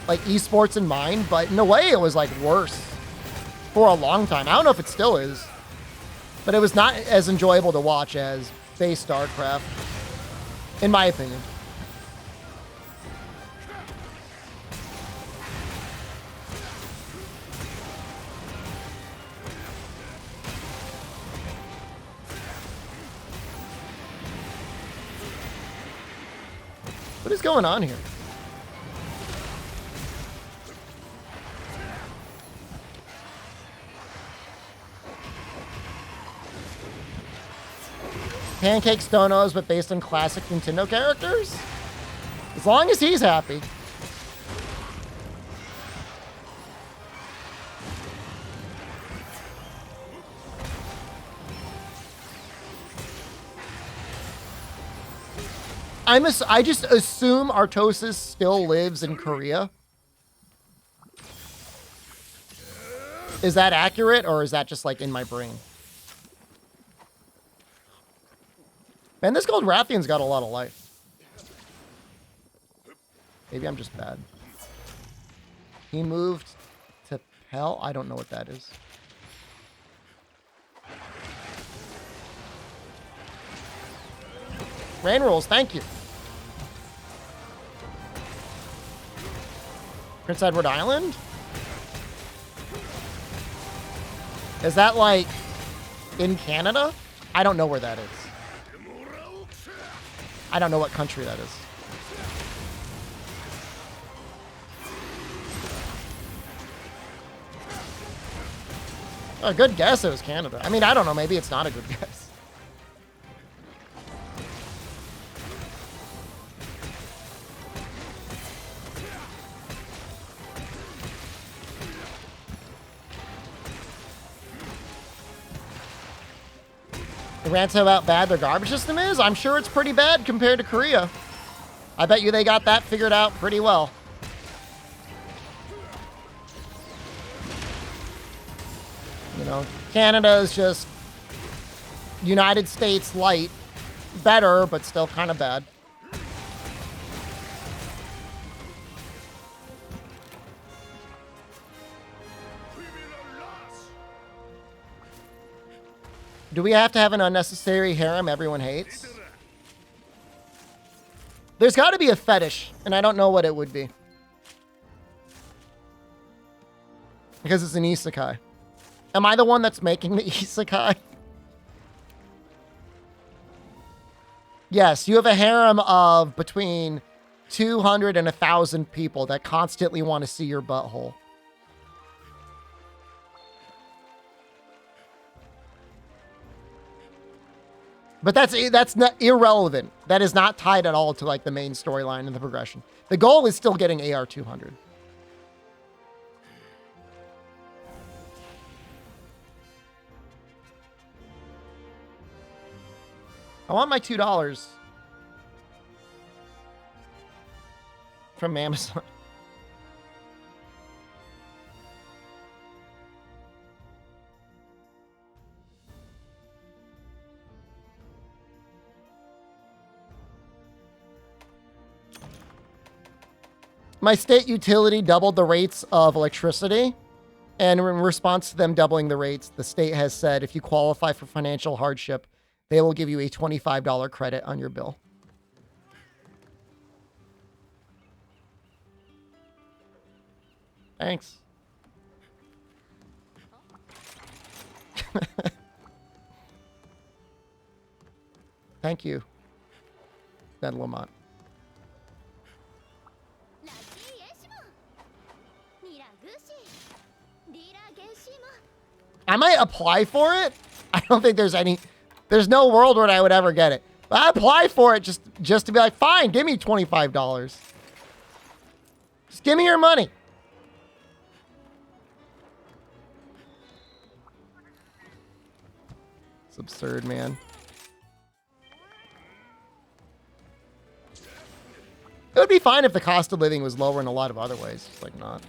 like esports in mind, but in a way it was, like, worse for a long time. I don't know if it still is, but it was not as enjoyable to watch as base StarCraft, in my opinion. What is going on here? Pancake Stonos, but based on classic Nintendo characters? As long as he's happy. I just assume Artosis still lives in Korea. Is that accurate, or is that just, like, in my brain? Man, this Gold Rathian's got a lot of life. Maybe I'm just bad. He moved to Pell? I don't know what that is. Rain rules, thank you. Prince Edward Island? Is that, like, in Canada? I don't know where that is. I don't know what country that is. A good guess it was Canada. I mean, I don't know. Maybe it's not a good guess. Rants about bad their garbage system is? I'm sure it's pretty bad compared to Korea. I bet you they got that figured out pretty well. You know, Canada is just United States light. Better, but still kind of bad. Do we have to have an unnecessary harem everyone hates? There's got to be a fetish, and I don't know what it would be. Because it's an isekai. Am I the one that's making the isekai? Yes, you have a harem of between 200 and 1,000 people that constantly want to see your butthole. But that's not irrelevant. That is not tied at all to like the main storyline and the progression. The goal is still getting AR 200. I want my $2 from Amazon. My state utility doubled the rates of electricity. And in response to them doubling the rates, the state has said if you qualify for financial hardship, they will give you a $25 credit on your bill. Thanks. Thank you, Ben Lamont. I might apply for it. I don't think there's no world where I would ever get it. But I apply for it just to be like, fine, give me $25. Just give me your money. It's absurd, man. It would be fine if the cost of living was lower in a lot of other ways. It's like not.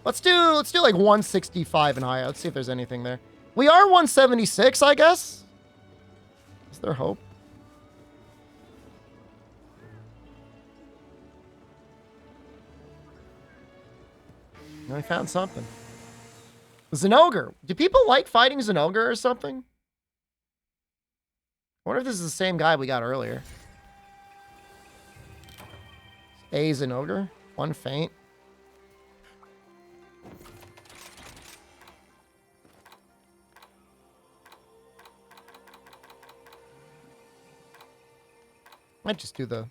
Let's do like 165 and higher. Let's see if there's anything there. We are 176, I guess. Is there hope? I found something. Zenogre. Do people like fighting Zenogre or something? I wonder if this is the same guy we got earlier. A Zenogre. One faint. Might just do the...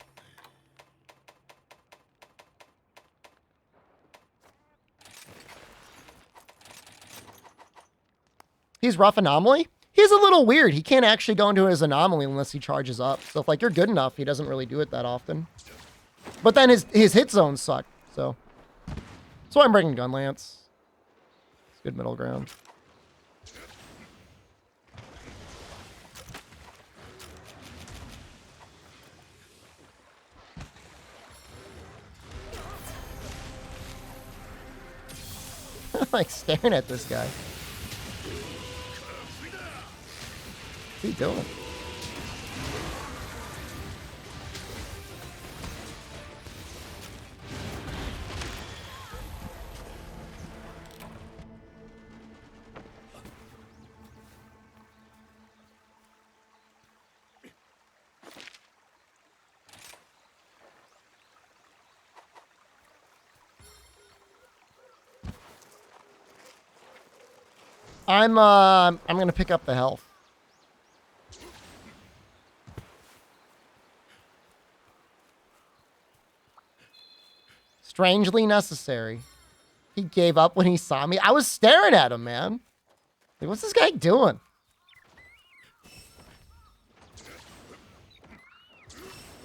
He's rough anomaly? He's a little weird. He can't actually go into his anomaly unless he charges up. So if like you're good enough, he doesn't really do it that often. But then his hit zones suck. So that's why I'm bringing Gun Lance. It's good middle ground. I'm like staring at this guy. What's he doing? I'm gonna pick up the health. Strangely necessary. He gave up when he saw me. I was staring at him, man. Like, what's this guy doing?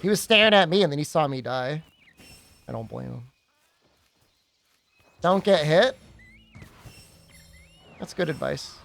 He was staring at me and then he saw me die. I don't blame him. Don't get hit. That's good advice.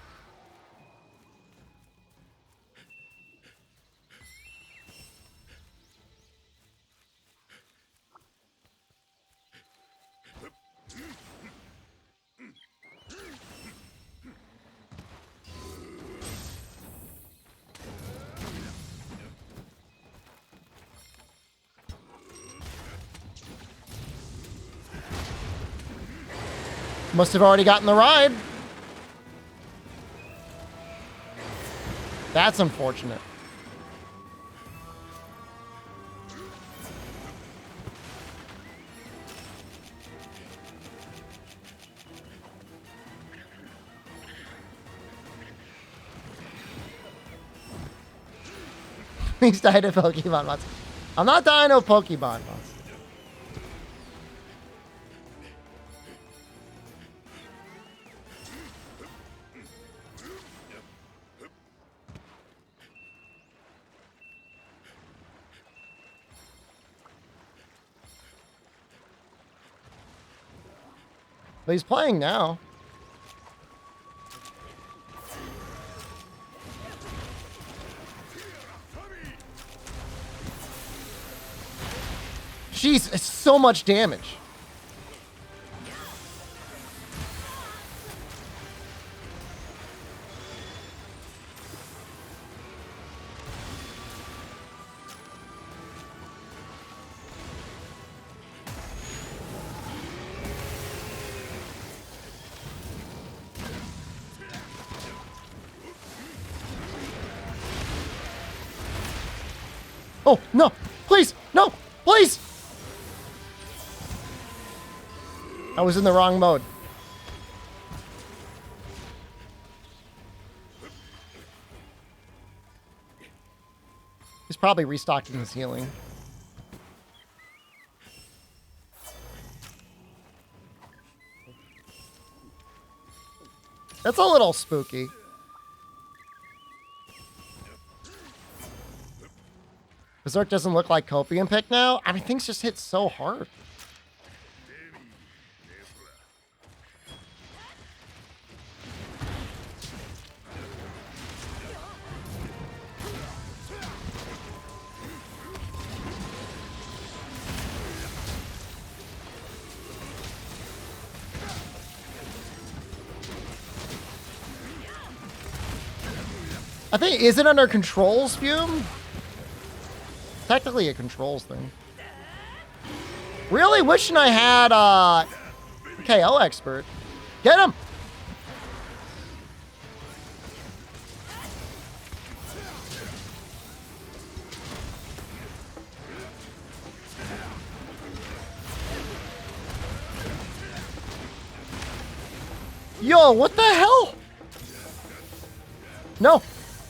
Must have already gotten the ride. That's unfortunate. He's died of Pokemon monster. I'm not dying of Pokemon monster. But he's playing now. Jeez, it's so much damage. Oh, no. Please. No. Please. I was in the wrong mode. He's probably restocking his healing. That's a little spooky. Berserk doesn't look like Copium pick now. I mean, things just hit so hard. I think, is it under controls, Fume? Technically a controls thing. Really wishing I had KO expert. Get him! Yo, what the hell? No,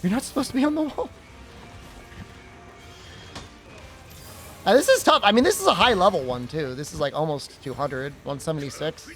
you're not supposed to be on the wall. This is tough. I mean, this is a high level one, too. This is like almost 200, 176.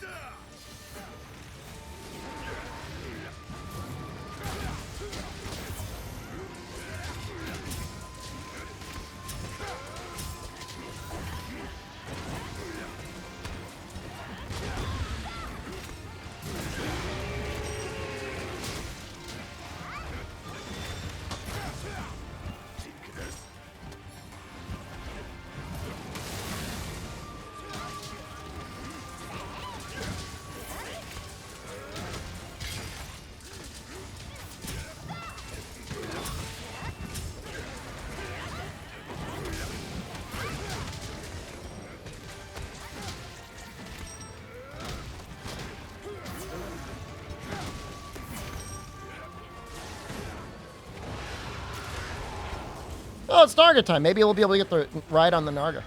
Oh, it's Narga time. Maybe we'll be able to get the ride on the Narga.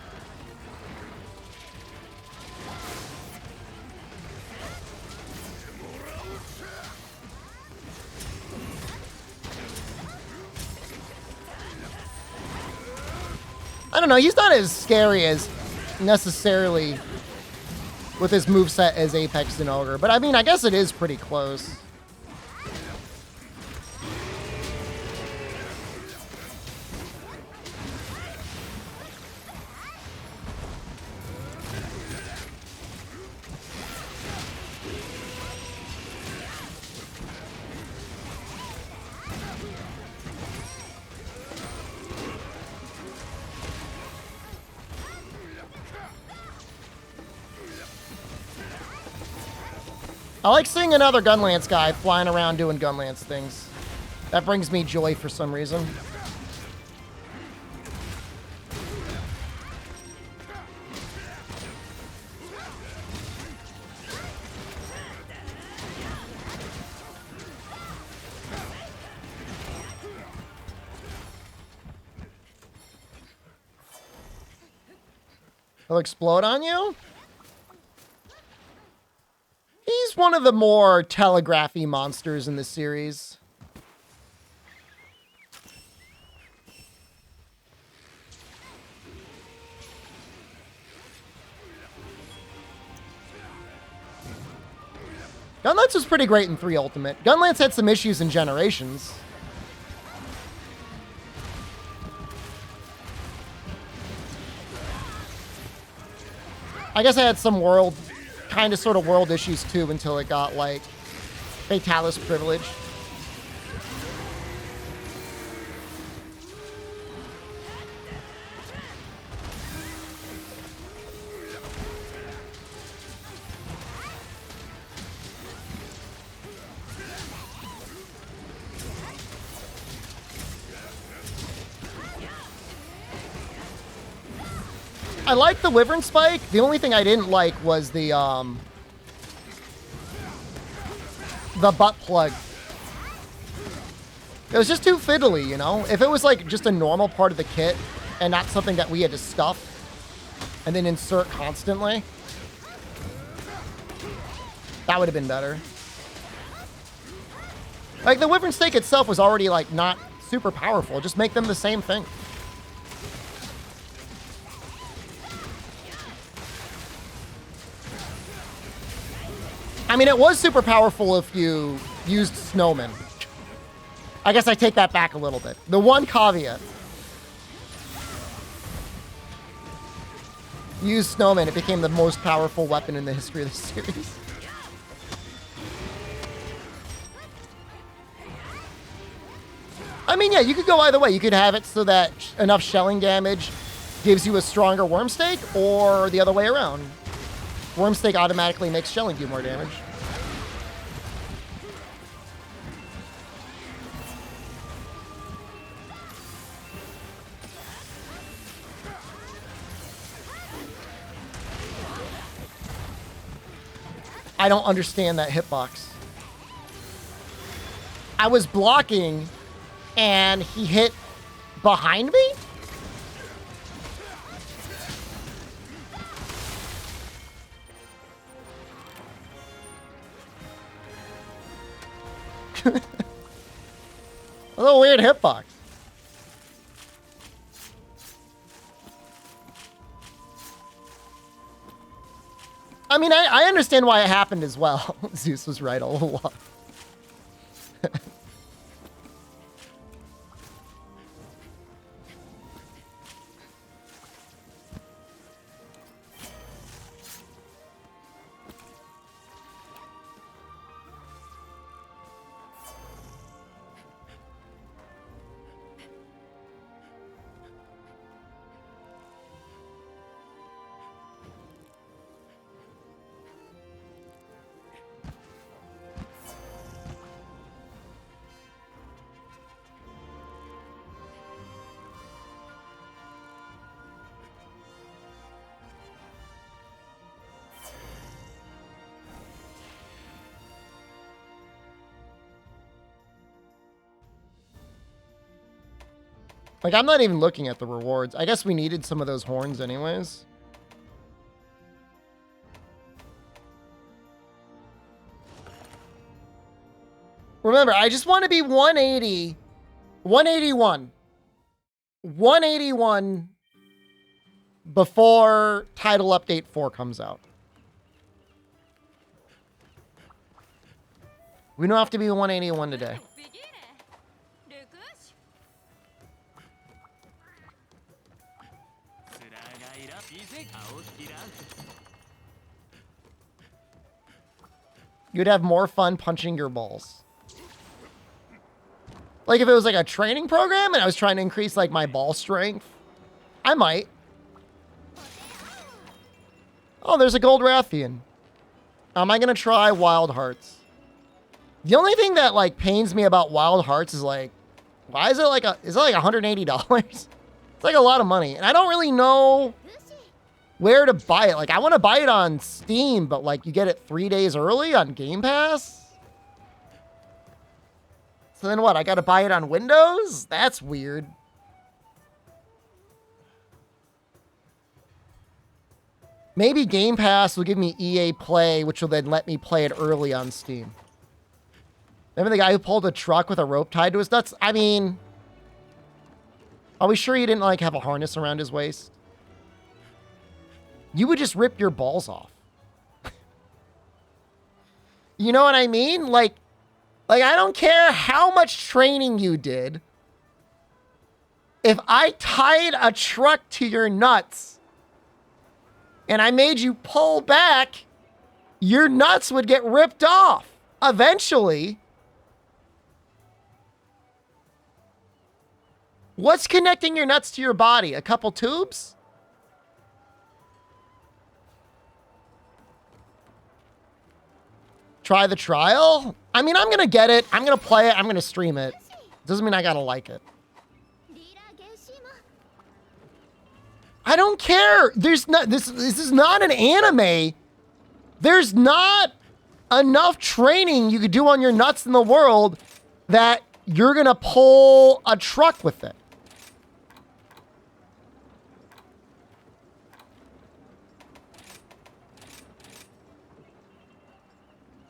I don't know. He's not as scary as necessarily with his moveset as Apex and Ogre. But I mean, I guess it is pretty close. I like seeing another Gunlance guy flying around doing Gunlance things. That brings me joy for some reason. He'll explode on you? He's one of the more telegraphy monsters in the series. Gunlance was pretty great in 3 Ultimate. Gunlance had some issues in Generations. I guess I had some world kind of sort of world issues too until it got like Fatalis privilege. I like the Wyvern Spike. The only thing I didn't like was the butt plug. It was just too fiddly, you know? If it was like just a normal part of the kit and not something that we had to stuff and then insert constantly, that would have been better. Like the Wyvern Stake itself was already like not super powerful. Just make them the same thing. I mean, it was super powerful if you used Snowman. I guess I take that back a little bit. The one caveat. Use Snowman, it became the most powerful weapon in the history of the series. I mean, yeah, you could go either way. You could have it so that enough shelling damage gives you a stronger Worm Stake, or the other way around. Worm Stake automatically makes shelling do more damage. I don't understand that hitbox. I was blocking and he hit behind me? A little weird hitbox. I mean, I understand why it happened as well. Zeus was right all along. Like, I'm not even looking at the rewards. I guess we needed some of those horns anyways. Remember, I just want to be 180, 181. 181 before Title Update 4 comes out. We don't have to be 181 today. You'd have more fun punching your balls. Like if it was like a training program and I was trying to increase like my ball strength, I might. Oh, there's a gold Rathian. Am I gonna try Wild Hearts? The only thing that like pains me about Wild Hearts is like, why is it like is it like $180? It's like a lot of money. And I don't really know where to buy it. Like I want to buy it on Steam, but like you get it 3 days early on Game Pass. So then what? I got to buy it on Windows? That's weird. Maybe Game Pass will give me EA Play, which will then let me play it early on Steam. Remember the guy who pulled a truck with a rope tied to his nuts? I mean, are we sure he didn't like have a harness around his waist? You would just rip your balls off. You know what I mean? Like I don't care how much training you did. If I tied a truck to your nuts and I made you pull back, your nuts would get ripped off eventually. What's connecting your nuts to your body? A couple tubes? Try the trial? I mean, I'm gonna get it. I'm gonna play it. I'm gonna stream it. Doesn't mean I gotta like it. I don't care. There's not, this is not an anime. There's not enough training you could do on your nuts in the world that you're gonna pull a truck with it.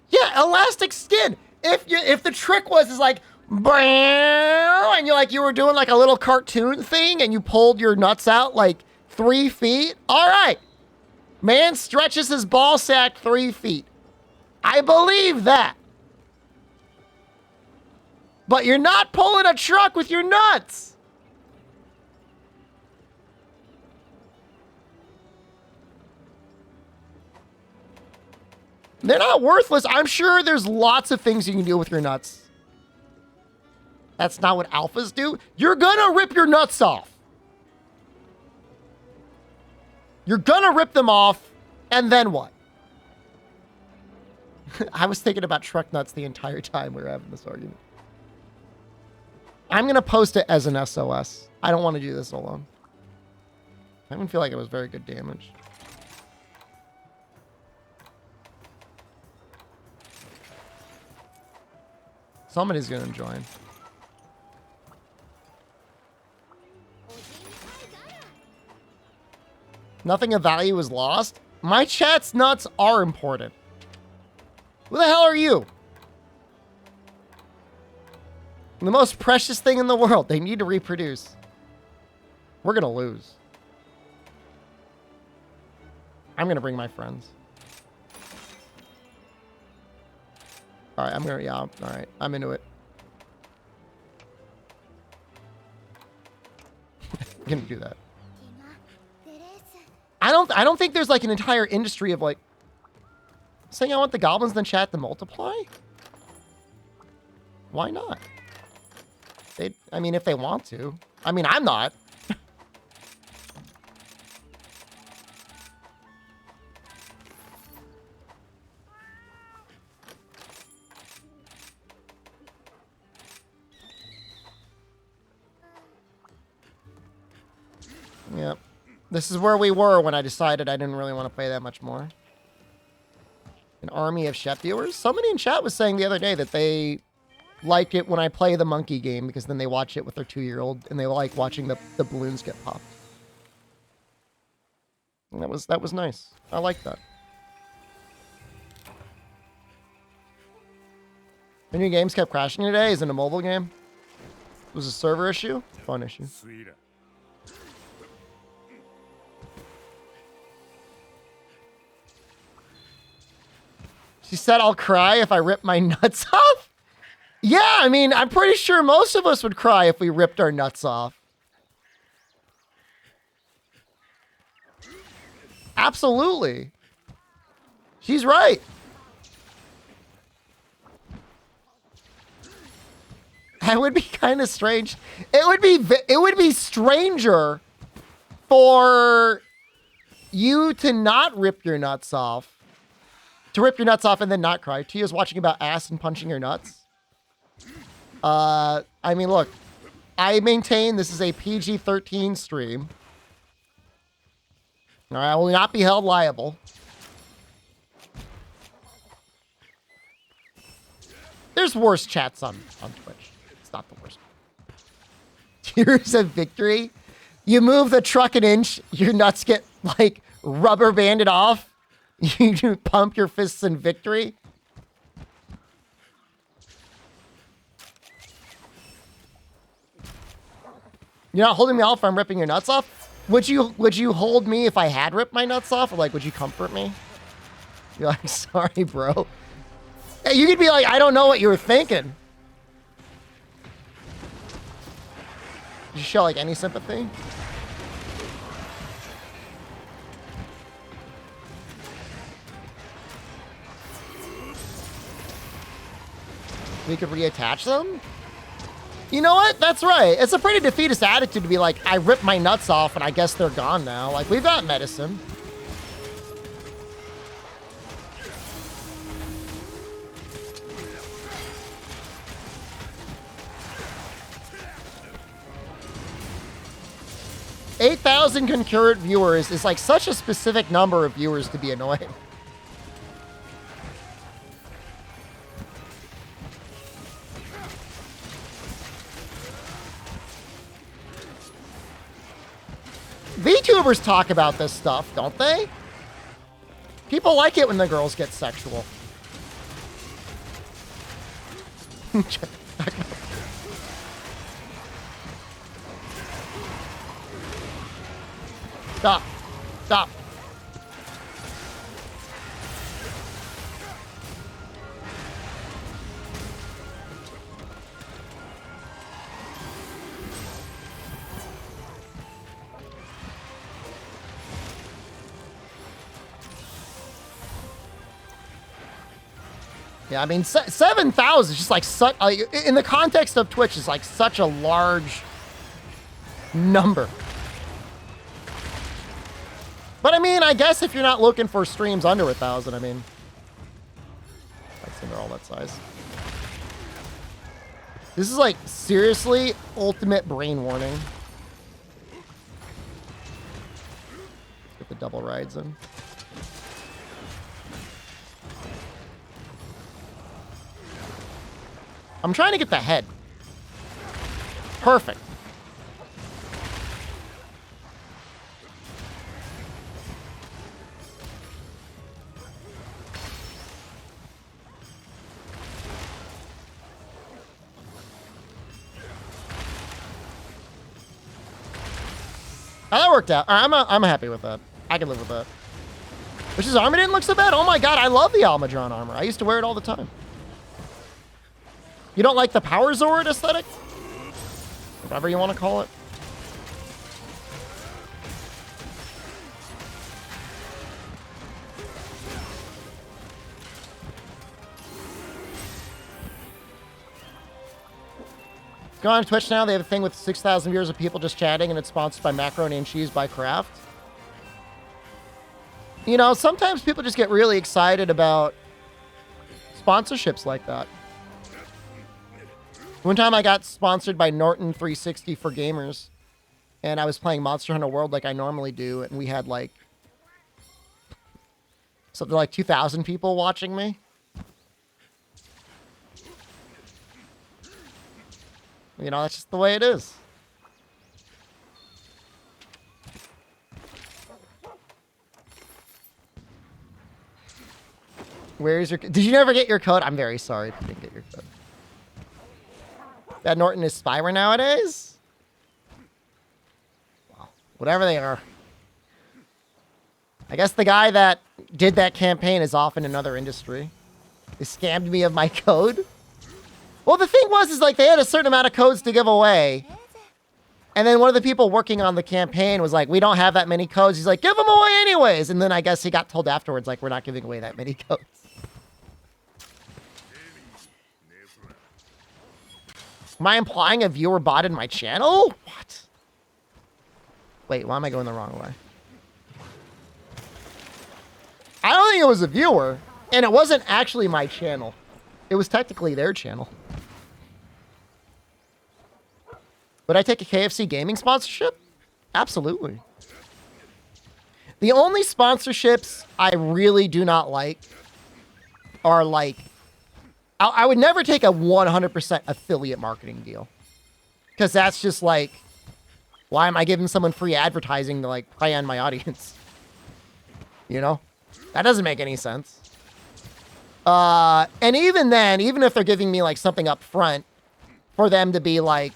Yeah, elastic skin. If the trick is like, and you were doing like a little cartoon thing and you pulled your nuts out like 3 feet. All right. Man stretches his ball sack 3 feet. I believe that. But you're not pulling a truck with your nuts. They're not worthless. I'm sure there's lots of things you can do with your nuts. That's not what alphas do. You're gonna rip your nuts off. You're gonna rip them off, and then what? I was thinking about truck nuts the entire time we were having this argument. I'm gonna post it as an SOS. I don't want to do this alone. I don't feel like it was very good damage. Somebody's gonna join. Nothing of value is lost. My chat's nuts are important. Who the hell are you? The most precious thing in the world. They need to reproduce. We're gonna lose. I'm gonna bring my friends. All right, all right, I'm into it. I'm gonna do that. I don't think there's like an entire industry of like saying I want the goblins in the chat to multiply. Why not? I mean, if they want to. I mean, I'm not. Yep. This is where we were when I decided I didn't really want to play that much more. An army of Shep viewers? Somebody in chat was saying the other day that they like it when I play the monkey game because then they watch it with their 2-year-old and they like watching the balloons get popped. And that was nice. I like that. The new games kept crashing today. Is it a mobile game? It was a server issue? Phone issue. She said, I'll cry if I rip my nuts off. Yeah, I mean, I'm pretty sure most of us would cry if we ripped our nuts off. Absolutely. She's right. That would be kind of strange. It would be stranger for you to not rip your nuts off. To rip your nuts off and then not cry. Tia's watching about ass and punching your nuts. I mean, look. I maintain this is a PG-13 stream. All right, I will not be held liable. There's worse chats on Twitch. It's not the worst. Tears of victory. You move the truck an inch, your nuts get, like, rubber banded off. You pump your fists in victory. You're not holding me off if I'm ripping your nuts off? Would you hold me if I had ripped my nuts off? Or like, would you comfort me? You're like, sorry, bro. Hey, you could be like, I don't know what you were thinking. Did you show like any sympathy? we could reattach them? You know what? That's right. It's a pretty defeatist attitude to be like, I ripped my nuts off and I guess they're gone now. Like, we've got medicine. $8,000 concurrent viewers is like such a specific number of viewers to be annoying. VTubers talk about this stuff, don't they? People like it when the girls get sexual. Stop. Stop. Yeah, I mean, 7,000 is just like such, in the context of Twitch, is like such a large number. But I mean, I guess if you're not looking for streams under 1,000, I mean, they're all that size. This is like seriously ultimate brain warning. Get the double rides in. I'm trying to get the head. Perfect. Oh, that worked out. All right, I'm happy with that. I can live with that. Which his armor didn't look so bad. Oh my god, I love the Almadron armor. I used to wear it all the time. You don't like the Power Zord aesthetic? Whatever you want to call it. Go on Twitch now. They have a thing with 6,000 viewers of people just chatting, and it's sponsored by Macaroni and Cheese by Kraft. You know, sometimes people just get really excited about sponsorships like that. One time I got sponsored by Norton 360 for gamers, and I was playing Monster Hunter World like I normally do, and we had like something like 2,000 people watching me. You know, that's just the way it is. Where's your... Did you never get your code? I'm very sorry if you didn't get your code. That Norton is Spyro nowadays? Well, whatever they are. I guess the guy that did that campaign is off in another industry. They scammed me of my code. Well, the thing was, is like they had a certain amount of codes to give away. And then one of the people working on the campaign was like, we don't have that many codes. He's like, give them away anyways. And then I guess he got told afterwards, like, we're not giving away that many codes. Am I implying a viewer botted my channel? What? Wait, why am I going the wrong way? I don't think it was a viewer, and it wasn't actually my channel. It was technically their channel. Would I take a KFC gaming sponsorship? Absolutely. The only sponsorships I really do not like are like, I would never take a 100% affiliate marketing deal. Because that's just like, why am I giving someone free advertising to like prey on my audience? You know? That doesn't make any sense. And even then, even if they're giving me like something up front for them to be like,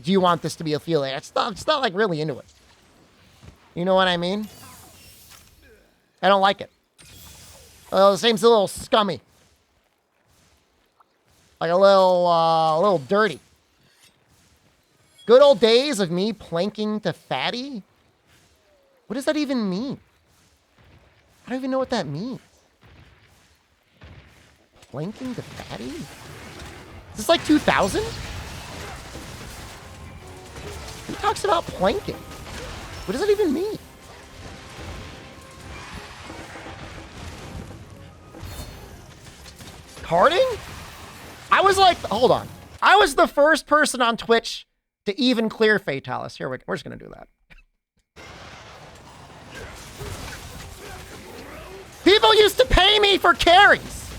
do you want this to be affiliate? It's not like really into it. You know what I mean? I don't like it. It seems a little scummy. Like a little dirty. Good old days of me planking to fatty? What does that even mean? I don't even know what that means. Planking to fatty? Is this like 2000? Who talks about planking? What does that even mean? Carding? I was like, hold on. I was the first person on Twitch to even clear Fatalis. Here, we're just going to do that. People used to pay me for carries.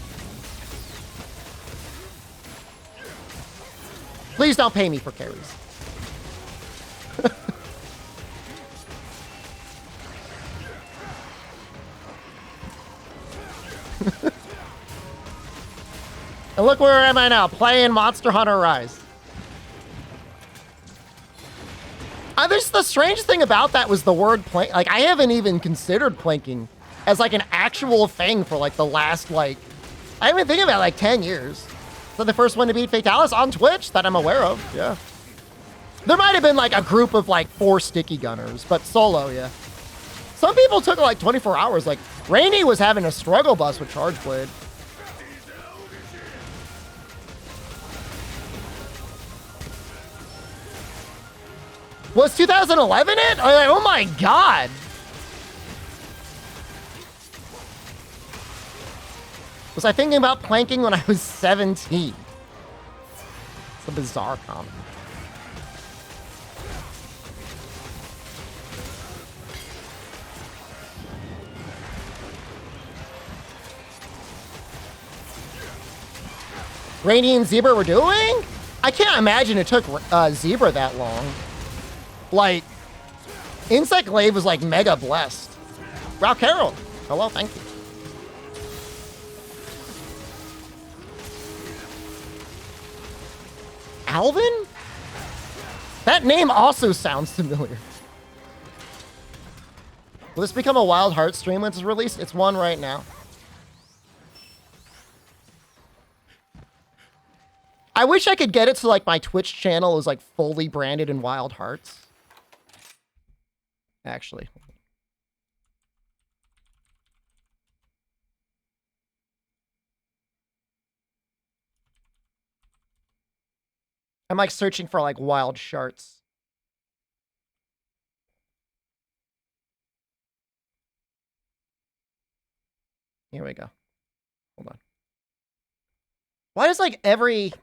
Please don't pay me for carries. And look, where am I now? Playing Monster Hunter Rise. There's the strange thing about that was the word plank. Like, I haven't even considered planking as like an actual thing for like the last, like, I haven't been thinking about like 10 years. So the first one to beat Fatalis on Twitch that I'm aware of, yeah. There might have been like a group of like 4 sticky gunners, but solo, yeah. Some people took like 24 hours. Like, Rainy was having a struggle bus with Charge Blade. Was 2011 it? Oh my god. Was I thinking about planking when I was 17? It's a bizarre comment. Rainy and Zebra were doing? I can't imagine it took Zebra that long. Like, Insect Glaive was like mega blessed. Wow, Carol. Hello, thank you. Alvin? That name also sounds familiar. Will this become a Wild Heart stream when it's released? It's one right now. I wish I could get it so like my Twitch channel is like fully branded in Wild Hearts. Actually. I'm like searching for like wild sharts. Here we go. Hold on. Why does like every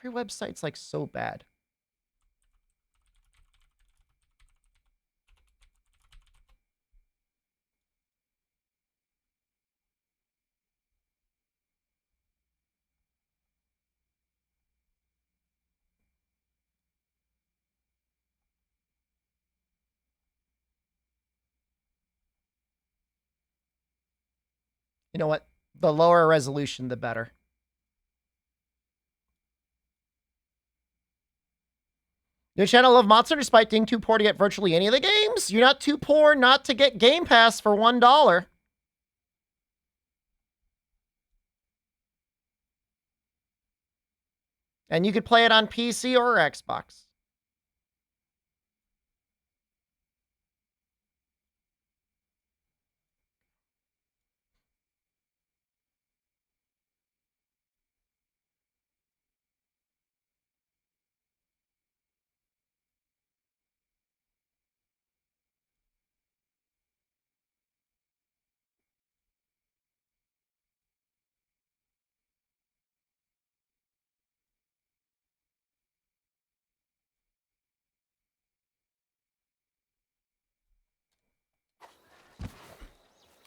website's like so bad? You know what? The lower resolution, the better. Your channel of Monster despite being too poor to get virtually any of the games? You're not too poor not to get Game Pass for $1. And you could play it on PC or Xbox.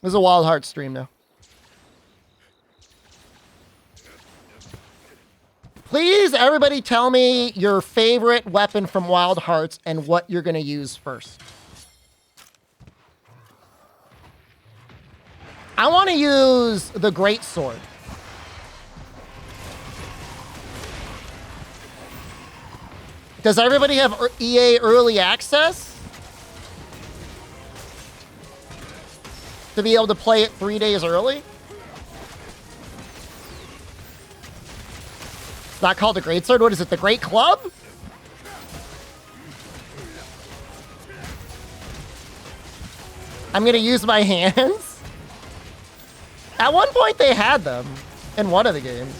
This is a Wild Heart stream now. Please, everybody tell me your favorite weapon from Wild Hearts and what you're going to use first. I want to use the Great Sword. Does everybody have EA Early Access? To be able to play it 3 days early? It's not called the Great Sword. What is it? The Great Club? I'm going to use my hands. At one point they had them in one of the games.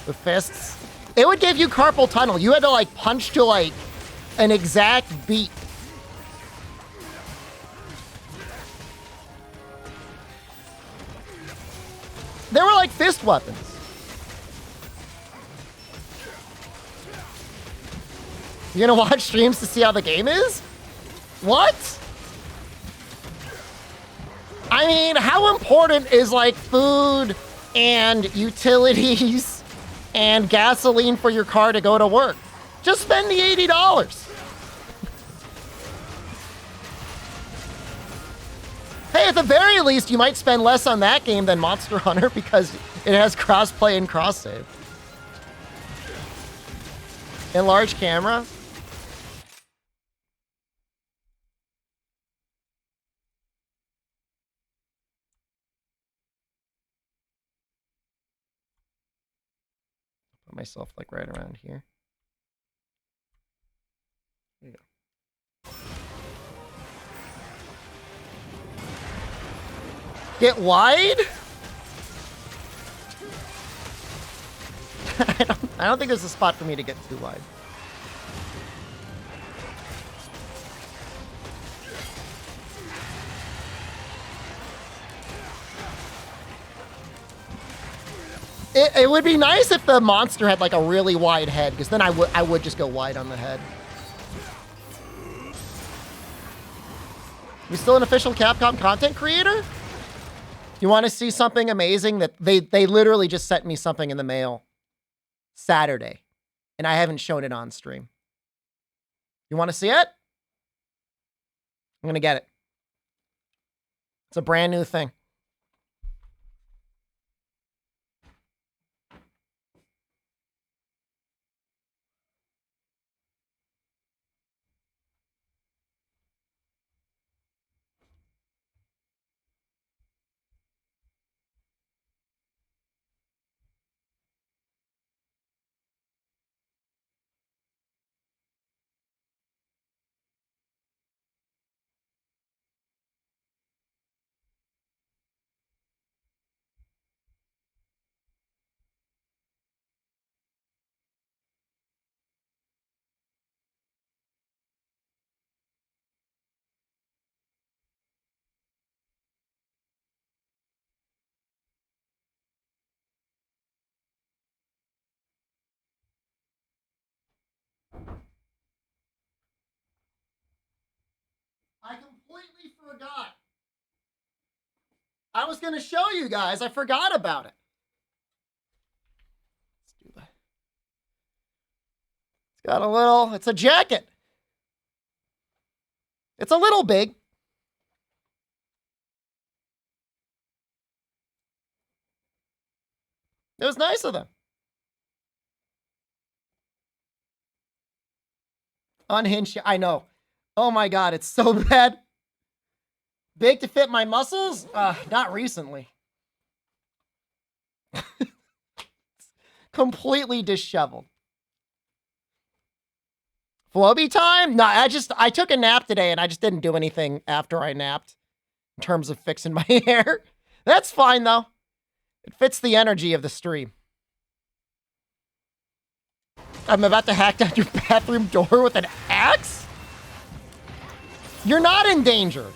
With fists. It would give you carpal tunnel. You had to like punch to like an exact beat. They were like fist weapons. You're gonna watch streams to see how the game is? What? I mean, how important is like food and utilities and gasoline for your car to go to work? Just spend the $80. Hey, at the very least, you might spend less on that game than Monster Hunter because it has cross-play and cross-save. Enlarged camera. Put myself like right around here. There you go. Get wide? I don't think there's a spot for me to get too wide. It would be nice if the monster had like a really wide head, because then I would just go wide on the head. You still an official Capcom content creator? You want to see something amazing? That they literally just sent me something in the mail Saturday, and I haven't shown it on stream. You want to see it? I'm gonna get it. It's a brand new thing. I completely forgot. I was going to show you guys. I forgot about it. Let's do that. It's got a little, it's a jacket. It's a little big. It was nice of them. Unhinged, I know. Oh my God, it's so bad. Big to fit my muscles? Not recently. Completely disheveled. Floby time? No, I took a nap today and I just didn't do anything after I napped in terms of fixing my hair. That's fine though. It fits the energy of the stream. I'm about to hack down your bathroom door with an axe? You're not in danger.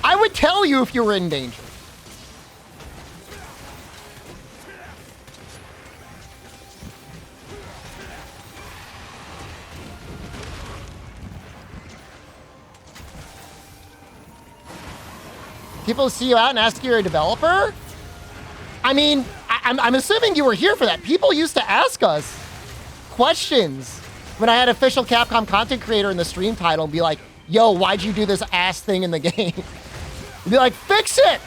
I would tell you if you were in danger. People see you out and ask you're a developer? I mean, I'm assuming you were here for that. People used to ask us questions when I had official Capcom content creator in the stream title and be like, yo, why'd you do this ass thing in the game? And be like, fix it!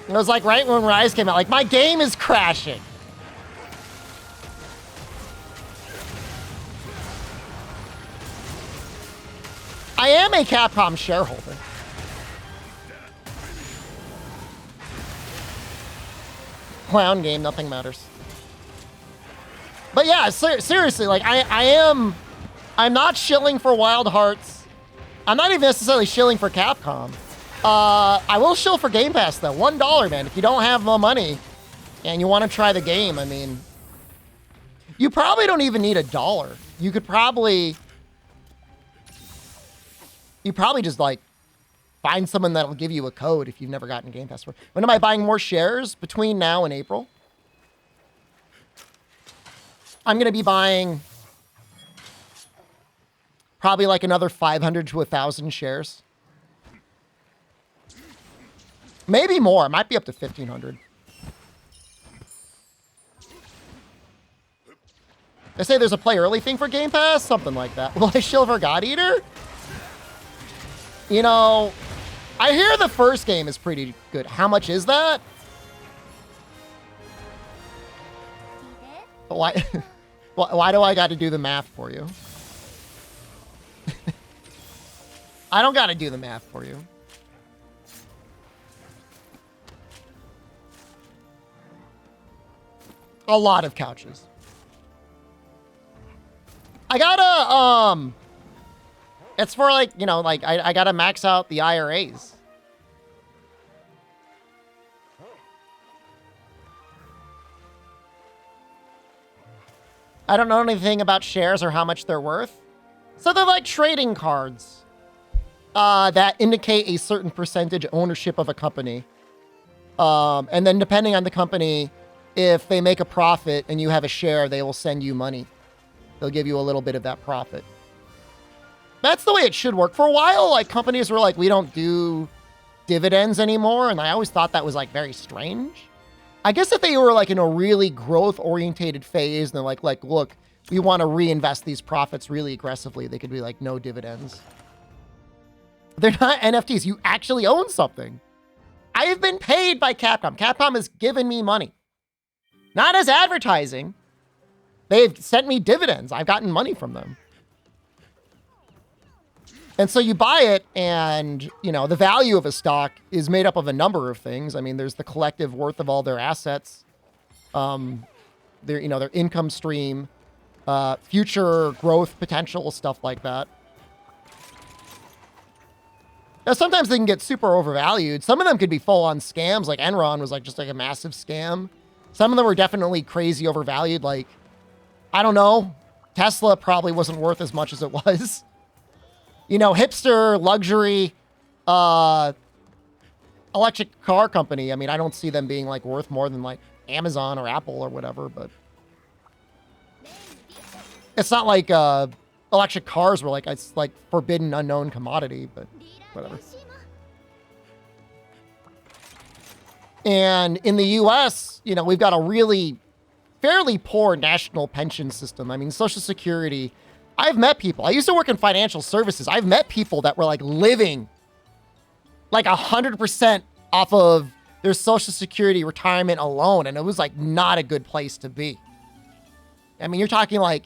It was like right when Rise came out, like, my game is crashing. I am a Capcom shareholder. Clown game, nothing matters. But yeah, seriously, like I'm not shilling for Wild Hearts. I'm not even necessarily shilling for Capcom. I will shill for Game Pass though. $1, man. If you don't have the money and you want to try the game, I mean, you probably don't even need $1. You probably just like find someone that'll give you a code if you've never gotten Game Pass for. When am I buying more shares? Between now and April. I'm going to be buying probably like another 500 to 1,000 shares. Maybe more. It might be up to 1,500. They say there's a play early thing for Game Pass? Something like that. Will I shill for God Eater? You know, I hear the first game is pretty good. How much is that? Why, why do I got to do the math for you? I don't got to do the math for you. A lot of couches. I gotta, it's for like, you know, like I gotta max out the IRAs. I don't know anything about shares or how much they're worth. So they're like trading cards that indicate a certain percentage ownership of a company. And then depending on the company, if they make a profit and you have a share, they will send you money. They'll give you a little bit of that profit. That's the way it should work. For a while, like companies were like, we don't do dividends anymore. And I always thought that was like very strange. I guess if they were like in a really growth orientated phase and they're like, look, we want to reinvest these profits really aggressively, they could be like, no dividends. They're not NFTs. You actually own something. I have been paid by Capcom. Capcom has given me money. Not as advertising. They've sent me dividends. I've gotten money from them. And so you buy it and, you know, the value of a stock is made up of a number of things. I mean, there's the collective worth of all their assets, their, you know, their income stream, future growth potential, stuff like that. Now, sometimes they can get super overvalued. Some of them could be full-on scams. Like Enron was like just like a massive scam. Some of them were definitely crazy overvalued. Like, I don't know. Tesla probably wasn't worth as much as it was. You know, hipster, luxury, electric car company. I mean, I don't see them being like worth more than like Amazon or Apple or whatever, but it's not like electric cars were like, it's like forbidden unknown commodity, but whatever. And in the US, you know, we've got a really fairly poor national pension system. I mean, Social Security, I've met people. I used to work in financial services. I've met people that were like living like 100% off of their Social Security retirement alone. And it was like not a good place to be. I mean, you're talking like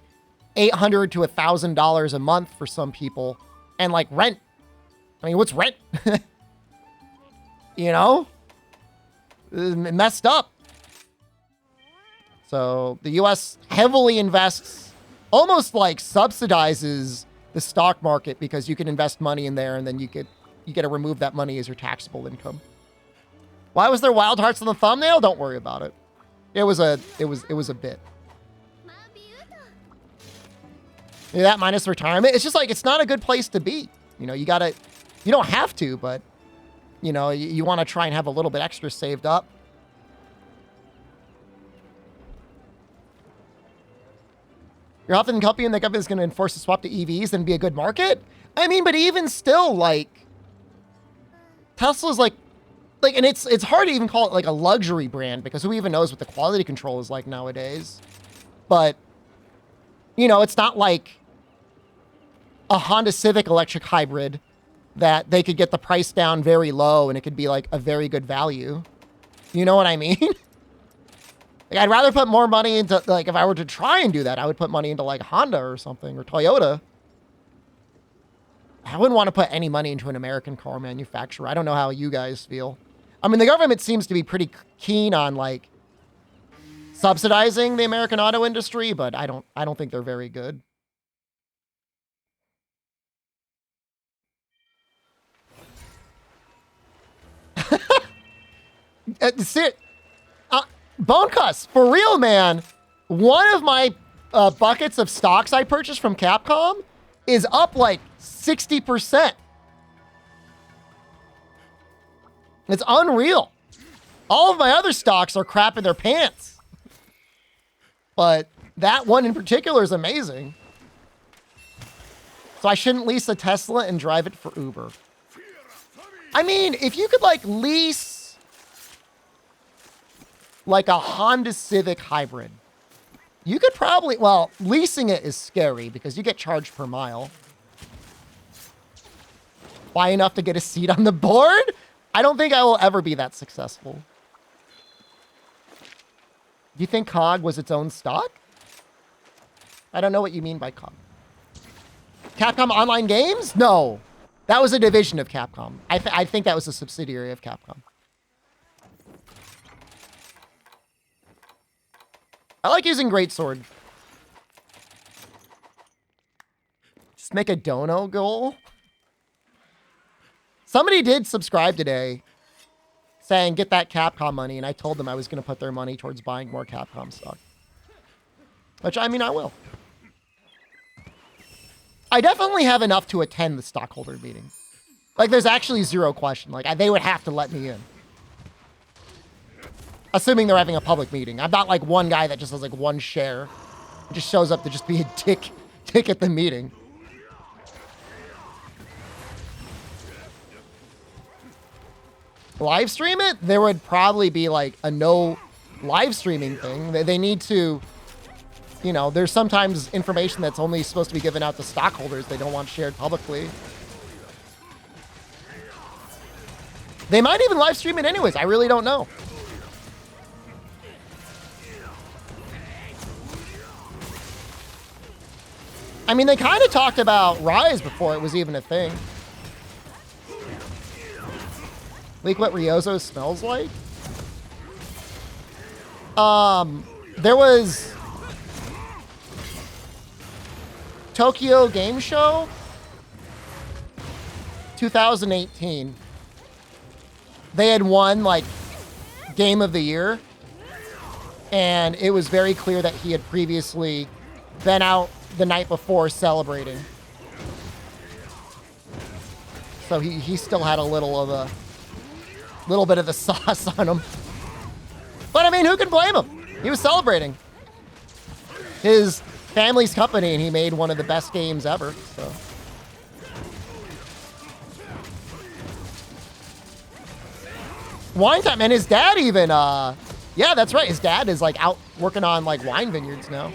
$800 to $1,000 a month for some people and like rent. I mean, what's rent? You know, messed up. So the US heavily invests, almost like subsidizes the stock market because you can invest money in there and then you get to remove that money as your taxable income. Why was there Wild Hearts on the thumbnail? Don't worry about it. It was a bit. Yeah, that minus retirement. It's just like, it's not a good place to be. You know, you don't have to, but you know, you want to try and have a little bit extra saved up. You're often copying the government is going to enforce a swap to EVs and be a good market. I mean, but even still, like Tesla's like, and it's hard to even call it like a luxury brand because who even knows what the quality control is like nowadays. But, you know, it's not like a Honda Civic electric hybrid that they could get the price down very low and it could be like a very good value. You know what I mean? Like, I'd rather put more money into, like, if I were to try and do that, I would put money into like Honda or something or Toyota. I wouldn't want to put any money into an American car manufacturer. I don't know how you guys feel. I mean, the government seems to be pretty keen on like subsidizing the American auto industry, but I don't think they're very good. Bonecuss, for real, man. One of my buckets of stocks I purchased from Capcom is up like 60%. It's unreal. All of my other stocks are crapping their pants. But that one in particular is amazing. So I shouldn't lease a Tesla and drive it for Uber. I mean, if you could like lease like a Honda Civic hybrid, you could probably, well, leasing it is scary because you get charged per mile. Buy enough to get a seat on the board? I don't think I will ever be that successful. Do you think COG was its own stock? I don't know what you mean by COG. Capcom Online Games? No. That was a division of Capcom. I think that was a subsidiary of Capcom. I like using Greatsword. Just make a dono goal. Somebody did subscribe today saying, get that Capcom money, and I told them I was going to put their money towards buying more Capcom stock. Which, I mean, I will. I definitely have enough to attend the stockholder meeting. Like, there's actually zero question. Like, they would have to let me in. Assuming they're having a public meeting. I'm not like one guy that just has like one share. It just shows up to just be a dick at the meeting. Live stream it? There would probably be like a no live streaming thing. They need to, you know, there's sometimes information that's only supposed to be given out to stockholders they don't want shared publicly. They might even live stream it anyways. I really don't know. I mean, they kind of talked about Rise before it was even a thing. Leak what Ryozo smells like? There was Tokyo Game Show 2018. They had won like Game of the Year, and it was very clear that he had previously been out the night before celebrating. So he still had a little bit of the sauce on him. But I mean, who can blame him? He was celebrating his family's company, and he made one of the best games ever. So wine time, and his dad even yeah, that's right. His dad is like out working on like wine vineyards now.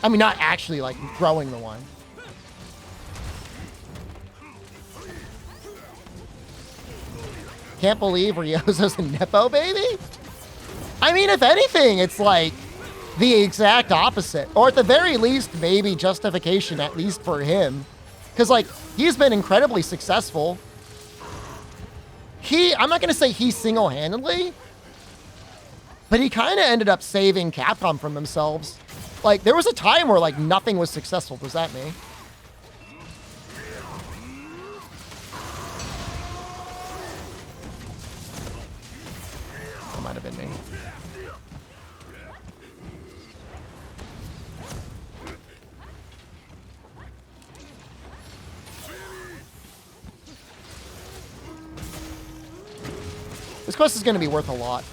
I mean, not actually like growing the wine. Can't believe Ryozo's a Nepo baby? I mean, if anything, it's like the exact opposite. Or at the very least, maybe justification, at least for him. Because, like, he's been incredibly successful. I'm not going to say he single-handedly, but he kind of ended up saving Capcom from themselves. Like, there was a time where, like, nothing was successful. Was that me? That might have been me. This quest is going to be worth a lot.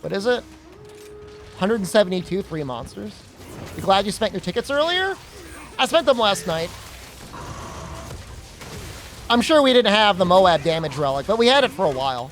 What is it? 172 free monsters. You glad you spent your tickets earlier? I spent them last night. I'm sure we didn't have the Moab damage relic, but we had it for a while.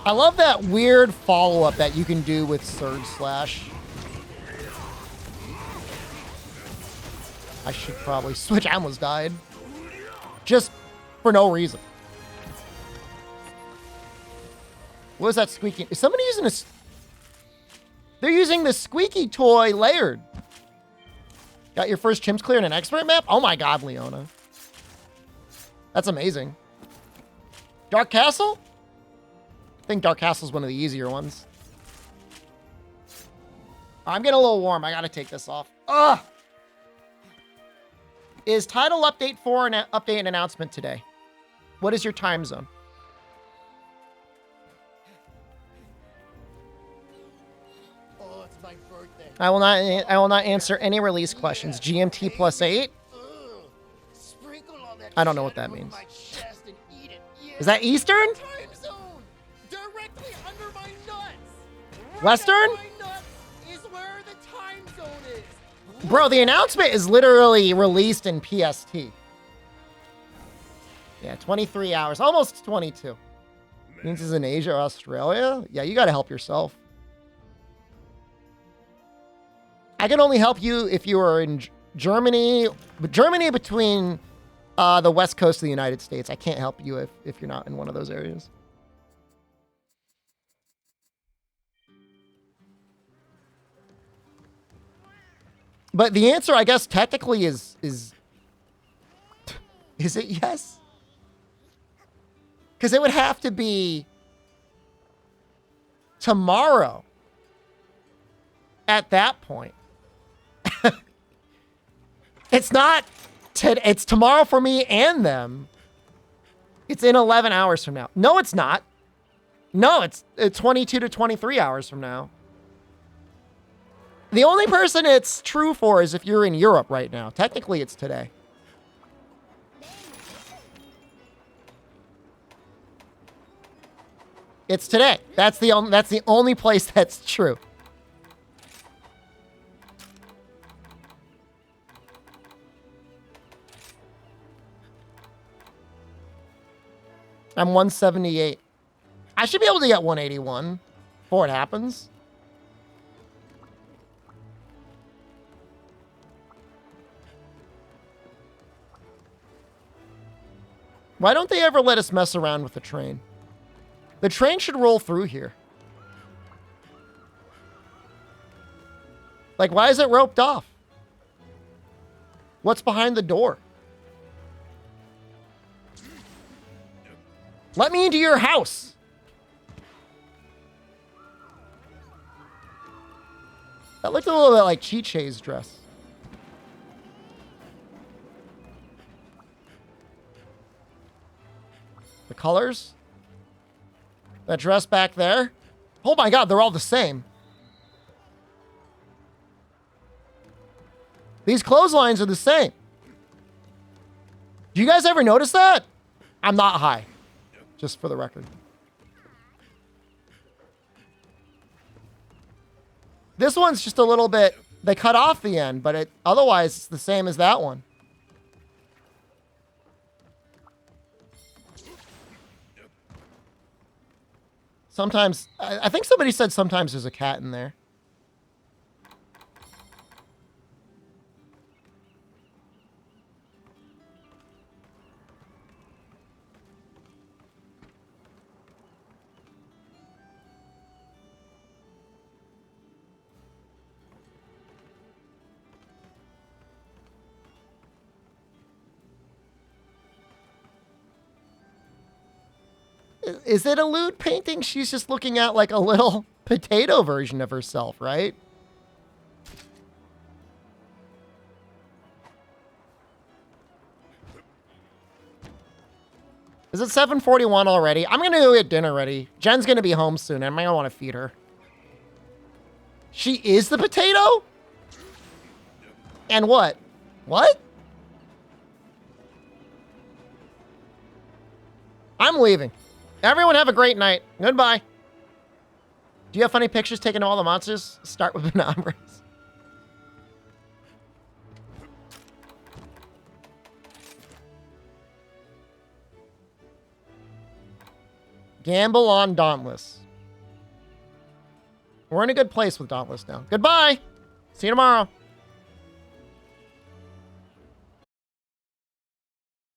I love that weird follow-up that you can do with Surge Slash. I should probably switch. I almost died. Just for no reason. What is that squeaking? Is somebody using this? They're using the squeaky toy layered. Got your first chimps clear in an expert map? Oh my god, Leona. That's amazing. Dark Castle? I think Dark Castle's one of the easier ones. I'm getting a little warm. I gotta take this off. Ugh! Is title update 4 an update and announcement today? What is your time zone? Oh, it's my birthday. I will not answer any release questions. GMT +8? Sprinkle all that I don't know what cheddar that over means. my chest and eat it. Yeah. Is that Eastern? Time zone! Directly under my nuts! Right Western? under my nuts is where the time zone is. Bro, the announcement is literally released in PST. Yeah, 23 hours. Almost 22. Means it's in Asia or Australia? Yeah, you gotta help yourself. I can only help you if you are in Germany. Germany between the west coast of the United States. I can't help you if you're not in one of those areas. But the answer, I guess, technically is it yes? Because it would have to be tomorrow at that point. It's not it's tomorrow for me and them. It's in 11 hours from now. No, it's not. No, it's 22 to 23 hours from now. The only person it's true for is if you're in Europe right now. Technically, it's today. It's today. That's the only place that's true. I'm 178. I should be able to get 181 before it happens. Why don't they ever let us mess around with the train? The train should roll through here. Like, why is it roped off? What's behind the door? Let me into your house. That looked a little bit like Chi-Chi's dress. The colors? That dress back there? Oh my god, they're all the same. These clotheslines are the same. Do you guys ever notice that? I'm not high. Just for the record. This one's just a little bit... They cut off the end, but otherwise it's the same as that one. Sometimes... I think somebody said sometimes there's a cat in there. Is it a lewd painting? She's just looking at like a little potato version of herself, right? Is it 7:41 already? I'm gonna go get dinner ready. Jen's gonna be home soon. I might want to feed her. She is the potato? And what? What? I'm leaving. Everyone have a great night. Goodbye. Do you have funny pictures taken of all the monsters? Start with bananas. Gamble on Dauntless. We're in a good place with Dauntless now. Goodbye. See you tomorrow.